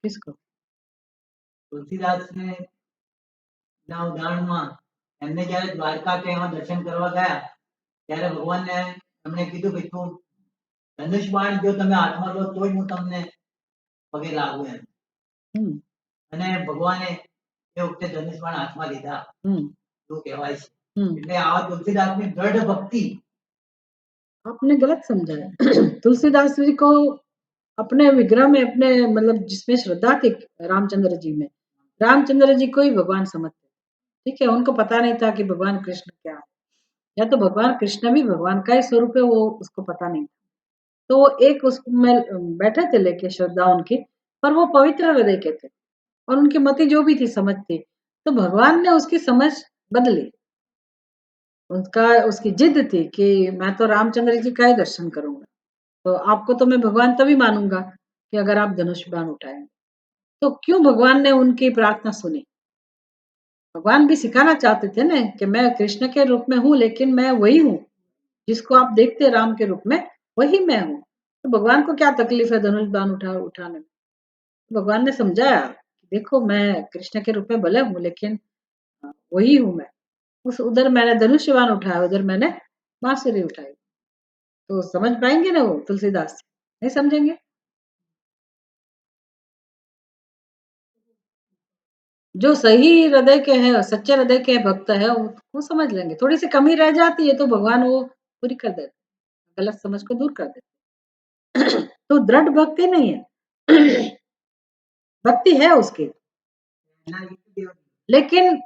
Speaker 1: किसको?
Speaker 2: તુલસીદાસ ને ના ઉદાહરણમાં એમને જ્યારે દ્વારકા કે એમાં દર્શન કરવા ગયા ત્યારે ભગવાનને એમણે કીધું કે તું ધનુષ બાણ જો તમે હાથમાં લો તો જ હું તમને પગે લાગવું એમ.
Speaker 1: હમ
Speaker 2: અને ભગવાને એ વખતે ધનુષ બાણ હાથમાં લીધા
Speaker 1: હમ
Speaker 2: એવું કહેવાય છે.
Speaker 1: હમ
Speaker 2: એટલે આવા તુલસીદાસની દ્રઢ ભક્તિ
Speaker 1: आपने गलत समझा है तुलसीदास जी को अपने विग्रह में अपने मतलब जिसमें श्रद्धा थी रामचंद्र जी में, रामचंद्र जी को ही भगवान समझते, ठीक है। उनको पता नहीं था कि भगवान कृष्ण क्या है, या तो भगवान कृष्ण भी भगवान का ही स्वरूप है, वो उसको पता नहीं था। तो वो एक उसमें बैठे थे लेके श्रद्धा उनकी, पर वो पवित्र हृदय के थे और उनकी मति जो भी थी समझ थी, तो भगवान ने उसकी समझ बदली। उसका उसकी जिद थी कि मैं तो रामचंद्र जी का ही दर्शन करूंगा, तो आपको तो मैं भगवान तभी मानूंगा कि अगर आप धनुष बाण उठाएंगे। तो क्यों भगवान ने उनकी प्रार्थना सुनी? भगवान भी सिखाना चाहते थे ना कि मैं कृष्ण के रूप में हूं, लेकिन मैं वही हूं जिसको आप देखते राम के रूप में, वही मैं हूं। तो भगवान को क्या तकलीफ है धनुष बाण उठाने में? तो भगवान ने समझाया कि देखो मैं कृष्ण के रूप में भले हूं, लेकिन वही हूं मैं। उस उधर मैंने धनुष बाण उठाया, उधर मैंने बांसुरी उठाई। तो समझ पाएंगे ना वो तुलसीदास? नहीं समझेंगे। जो सही हृदय के हैं, सच्चे हृदय के भक्त है, वो समझ लेंगे। थोड़ी सी कमी रह जाती है तो भगवान वो पूरी कर देते, गलत समझ को दूर कर देते। तो दृढ़ भक्ति नहीं है, भक्ति है उसकी, लेकिन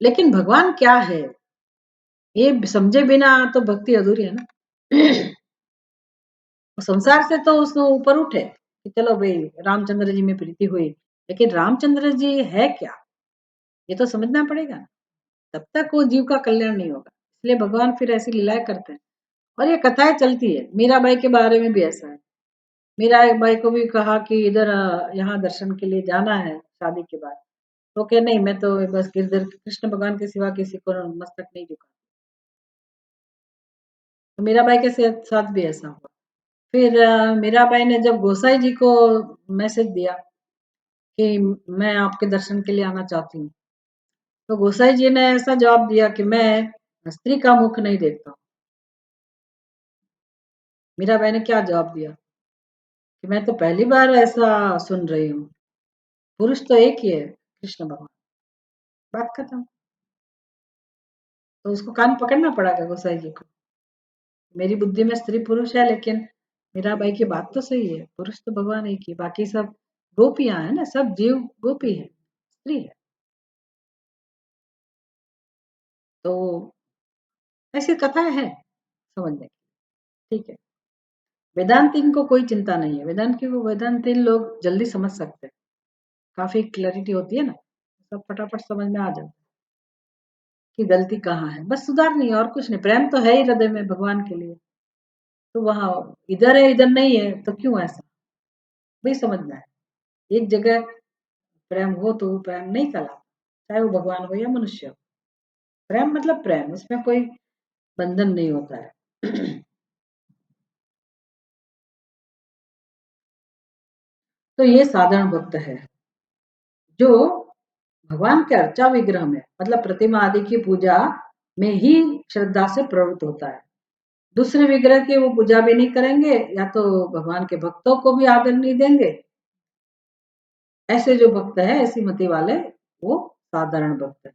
Speaker 1: लेकिन भगवान क्या है ये समझे बिना तो भक्ति अधूरी है ना। संसार से तो उसको ऊपर उठे कि चलो भाई रामचंद्र जी में प्रीति हुई, लेकिन रामचंद्र जी है क्या ये तो समझना पड़ेगा ना। तब तक वो जीव का कल्याण नहीं होगा। इसलिए भगवान फिर ऐसी लीलाएं करते हैं और ये कथाएं चलती है। मीराबाई के बारे में भी ऐसा है। मीराबाई को भी कहा कि इधर यहाँ दर्शन के लिए जाना है शादी के बाद, तो क्या नहीं, मैं तो बस गिरधर कृष्ण भगवान के सिवा किसी को मस्तक नहीं झुका। तो मीराबाई के साथ भी ऐसा हुआ। फिर मीराबाई ने जब गोसाई जी को मैसेज दिया कि मैं आपके दर्शन के लिए आना चाहती हूँ, तो गोसाई जी ने ऐसा जवाब दिया कि मैं स्त्री का मुख नहीं देखता। मीराबाई ने क्या जवाब दिया कि मैं तो पहली बार ऐसा सुन रही हूँ, पुरुष तो एक ही है कृष्ण भगवान। बात खत्म। तो उसको कान पकड़ना पड़ा गोसाई जी को। मेरी बुद्धि में स्त्री पुरुष है, लेकिन मीराबाई की बात तो सही है, पुरुष तो भगवान एक ही, बाकी सब गोपियां है ना, सब जीव गोपी है, स्त्री है। तो ऐसी कथाएं हैं समझने की, ठीक है। वेदांतिन को कोई चिंता नहीं है, वेदांतिन लोग जल्दी समझ सकते हैं, काफी क्लैरिटी होती है ना, सब फटाफट समझ में आ जाता है कि गलती कहाँ है, बस सुधारनी है और कुछ नहीं। प्रेम तो है ही हृदय में भगवान के लिए, तो वहां इधर है इधर नहीं है तो क्यों ऐसा, वही समझना है। एक जगह प्रेम हो तो वो प्रेम नहीं कहलाता, चाहे वो भगवान हो या मनुष्य हो। प्रेम मतलब प्रेम, उसमें कोई बंधन नहीं होता है। तो ये साधारण भक्त है जो भगवान के अर्चा विग्रह में मतलब प्रतिमा आदि की पूजा में ही श्रद्धा से प्रवृत्त होता है। दूसरे विग्रह की वो पूजा भी नहीं करेंगे, या तो भगवान के भक्तों को भी आदर नहीं देंगे। ऐसे जो भक्त है, ऐसी मति वाले, वो साधारण भक्त है।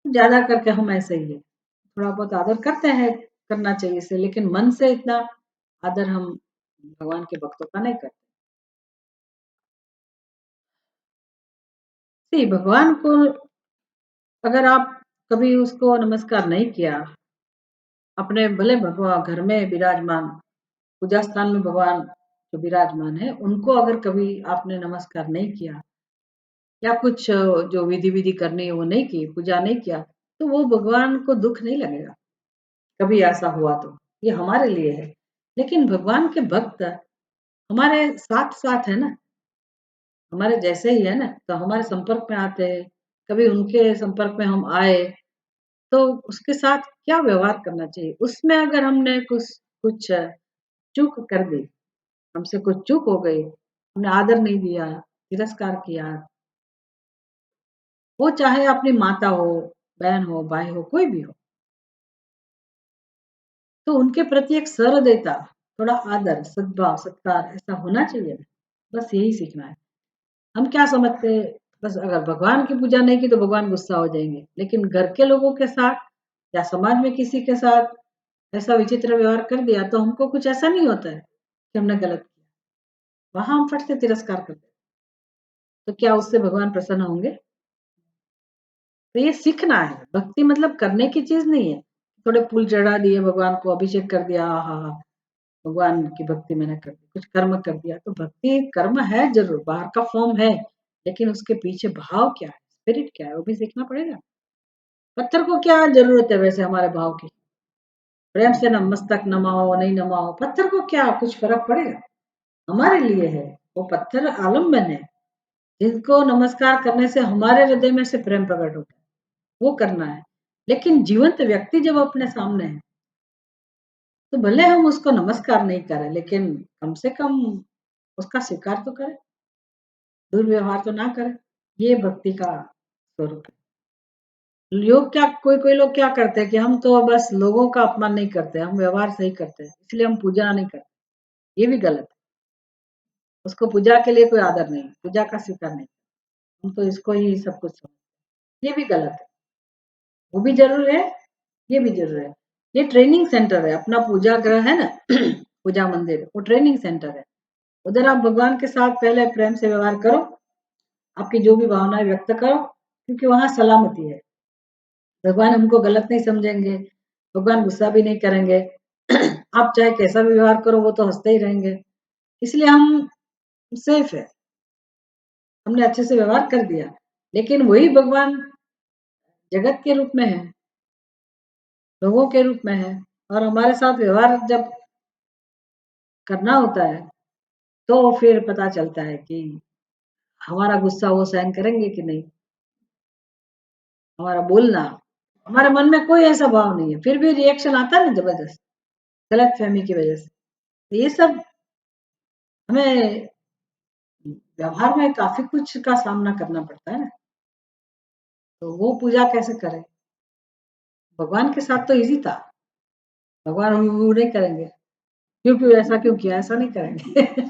Speaker 1: ज्यादा करके हम ऐसे ही है, थोड़ा बहुत आदर करते हैं, करना चाहिए इसे, लेकिन मन से इतना आदर हम भगवान के भक्तों का नहीं करते। सी भगवान को अगर आप कभी उसको नमस्कार नहीं किया, अपने भले भगवान घर में विराजमान, पूजा स्थान में भगवान जो विराजमान है उनको अगर कभी आपने नमस्कार नहीं किया, या कुछ जो विधि विधि करनी है वो नहीं की, पूजा नहीं किया, तो वो भगवान को दुख नहीं लगेगा। कभी ऐसा हुआ तो ये हमारे लिए है, लेकिन भगवान के भक्त हमारे साथ साथ है ना, हमारे जैसे ही है ना, तो हमारे संपर्क में आते हैं, कभी उनके संपर्क में हम आए, तो उसके साथ क्या व्यवहार करना चाहिए। उसमें अगर हमने कुछ कुछ चूक कर दी, हमसे कुछ चूक हो गई, हमने आदर नहीं दिया, तिरस्कार किया, वो चाहे अपनी माता हो, बहन हो, भाई हो, कोई भी हो, तो उनके प्रति एक सहृदयता, थोड़ा आदर, सद्भाव, सत्कार ऐसा होना चाहिए। बस यही सीखना है। हम क्या समझते हैं, बस अगर भगवान की पूजा नहीं की तो भगवान गुस्सा हो जाएंगे, लेकिन घर के लोगों के साथ या समाज में किसी के साथ ऐसा विचित्र व्यवहार कर दिया तो हमको कुछ ऐसा नहीं होता है कि हमने गलत किया, वहां हम फट से तिरस्कार करते हैं। तो क्या उससे भगवान प्रसन्न होंगे? तो ये सीखना है। भक्ति मतलब करने की चीज नहीं है, थोड़े फूल चढ़ा दिए, भगवान को अभिषेक कर दिया, हाँ हाँ भगवान की भक्ति मैंने कर दी, कुछ कर्म कर दिया। तो भक्ति कर्म है जरूर, बाहर का फॉर्म है, लेकिन उसके पीछे भाव क्या है, स्पिरिट क्या है, वो भी सीखना पड़ेगा। पत्थर को क्या जरूरत है वैसे हमारे भाव की? प्रेम से मस्तक नमाओ नहीं नमाओ, पत्थर को क्या कुछ फर्क पड़ेगा? हमारे लिए है वो पत्थर, आलम्बन है जिनको नमस्कार करने से हमारे हृदय में से प्रेम प्रकट होता है, वो करना है। लेकिन जीवंत व्यक्ति जब अपने सामने है तो भले हम उसको नमस्कार नहीं करें, लेकिन कम से कम उसका स्वीकार तो करें, दुर्व्यवहार तो ना करें। ये भक्ति का स्वरूप है। लोग क्या, कोई कोई लोग क्या करते हैं कि हम तो बस लोगों का अपमान नहीं करते, हम व्यवहार सही करते हैं इसलिए हम पूजा नहीं करते। ये भी गलत है। उसको पूजा के लिए कोई आदर नहीं, पूजा का स्वीकार नहीं, हम तो इसको ही सब कुछ समझते, ये भी गलत है। वो भी जरूर है, ये भी जरूर है। ये ट्रेनिंग सेंटर है, अपना पूजा गृह है ना पूजा मंदिर वो ट्रेनिंग सेंटर है। उधर आप भगवान के साथ पहले प्रेम से व्यवहार करो, आपकी जो भी भावनाएं व्यक्त करो, क्योंकि वहां सलामती है। भगवान हमको गलत नहीं समझेंगे, भगवान गुस्सा भी नहीं करेंगे आप चाहे कैसा भी व्यवहार करो वो तो हंसते ही रहेंगे, इसलिए हम सेफ है। हमने अच्छे से व्यवहार कर दिया, लेकिन वही भगवान जगत के रूप में है, लोगों के रूप में है, और हमारे साथ व्यवहार जब करना होता है तो फिर पता चलता है कि हमारा गुस्सा वो सहन करेंगे कि नहीं, हमारा बोलना, हमारे मन में कोई ऐसा भाव नहीं है, फिर भी रिएक्शन आता है ना जबरदस्त, गलत फहमी की वजह से। तो ये सब हमें व्यवहार में काफी कुछ का सामना करना पड़ता है ना। तो वो पूजा कैसे करें? भगवान के साथ तो इजी था, भगवान हम वो नहीं करेंगे, क्यों क्यों ऐसा क्यों किया, ऐसा नहीं करेंगे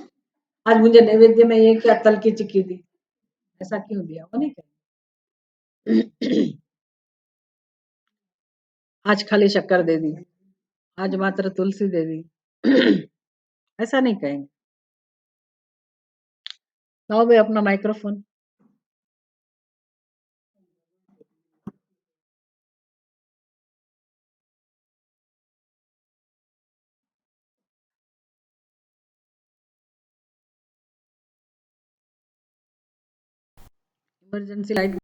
Speaker 1: आज मुझे नैवेद्य में ये क्या तल की चिक्की दी, ऐसा क्यों दिया, वो नहीं करेंगे आज खाली शक्कर दे दी, आज मात्र तुलसी दे दी ऐसा नहीं कहेंगे। लाओ भाई अपना माइक्रोफोन। Emergency light.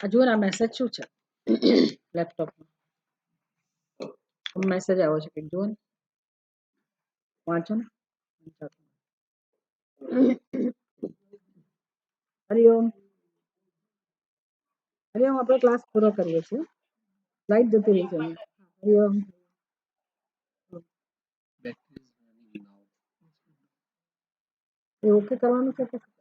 Speaker 1: હજુ ના મેસેજ શું છે લેપટોપમાં? મેસેજ આવ્યો છે કંઈક જુઓ ને, વાંચો ને. હરિઓમ. હરિઓમ, આપણે ક્લાસ પૂરો કરીએ છીએ, લાઈટ જતી રહી છે. હરિઓમ. એ ઓકે કરવાનું છે પછી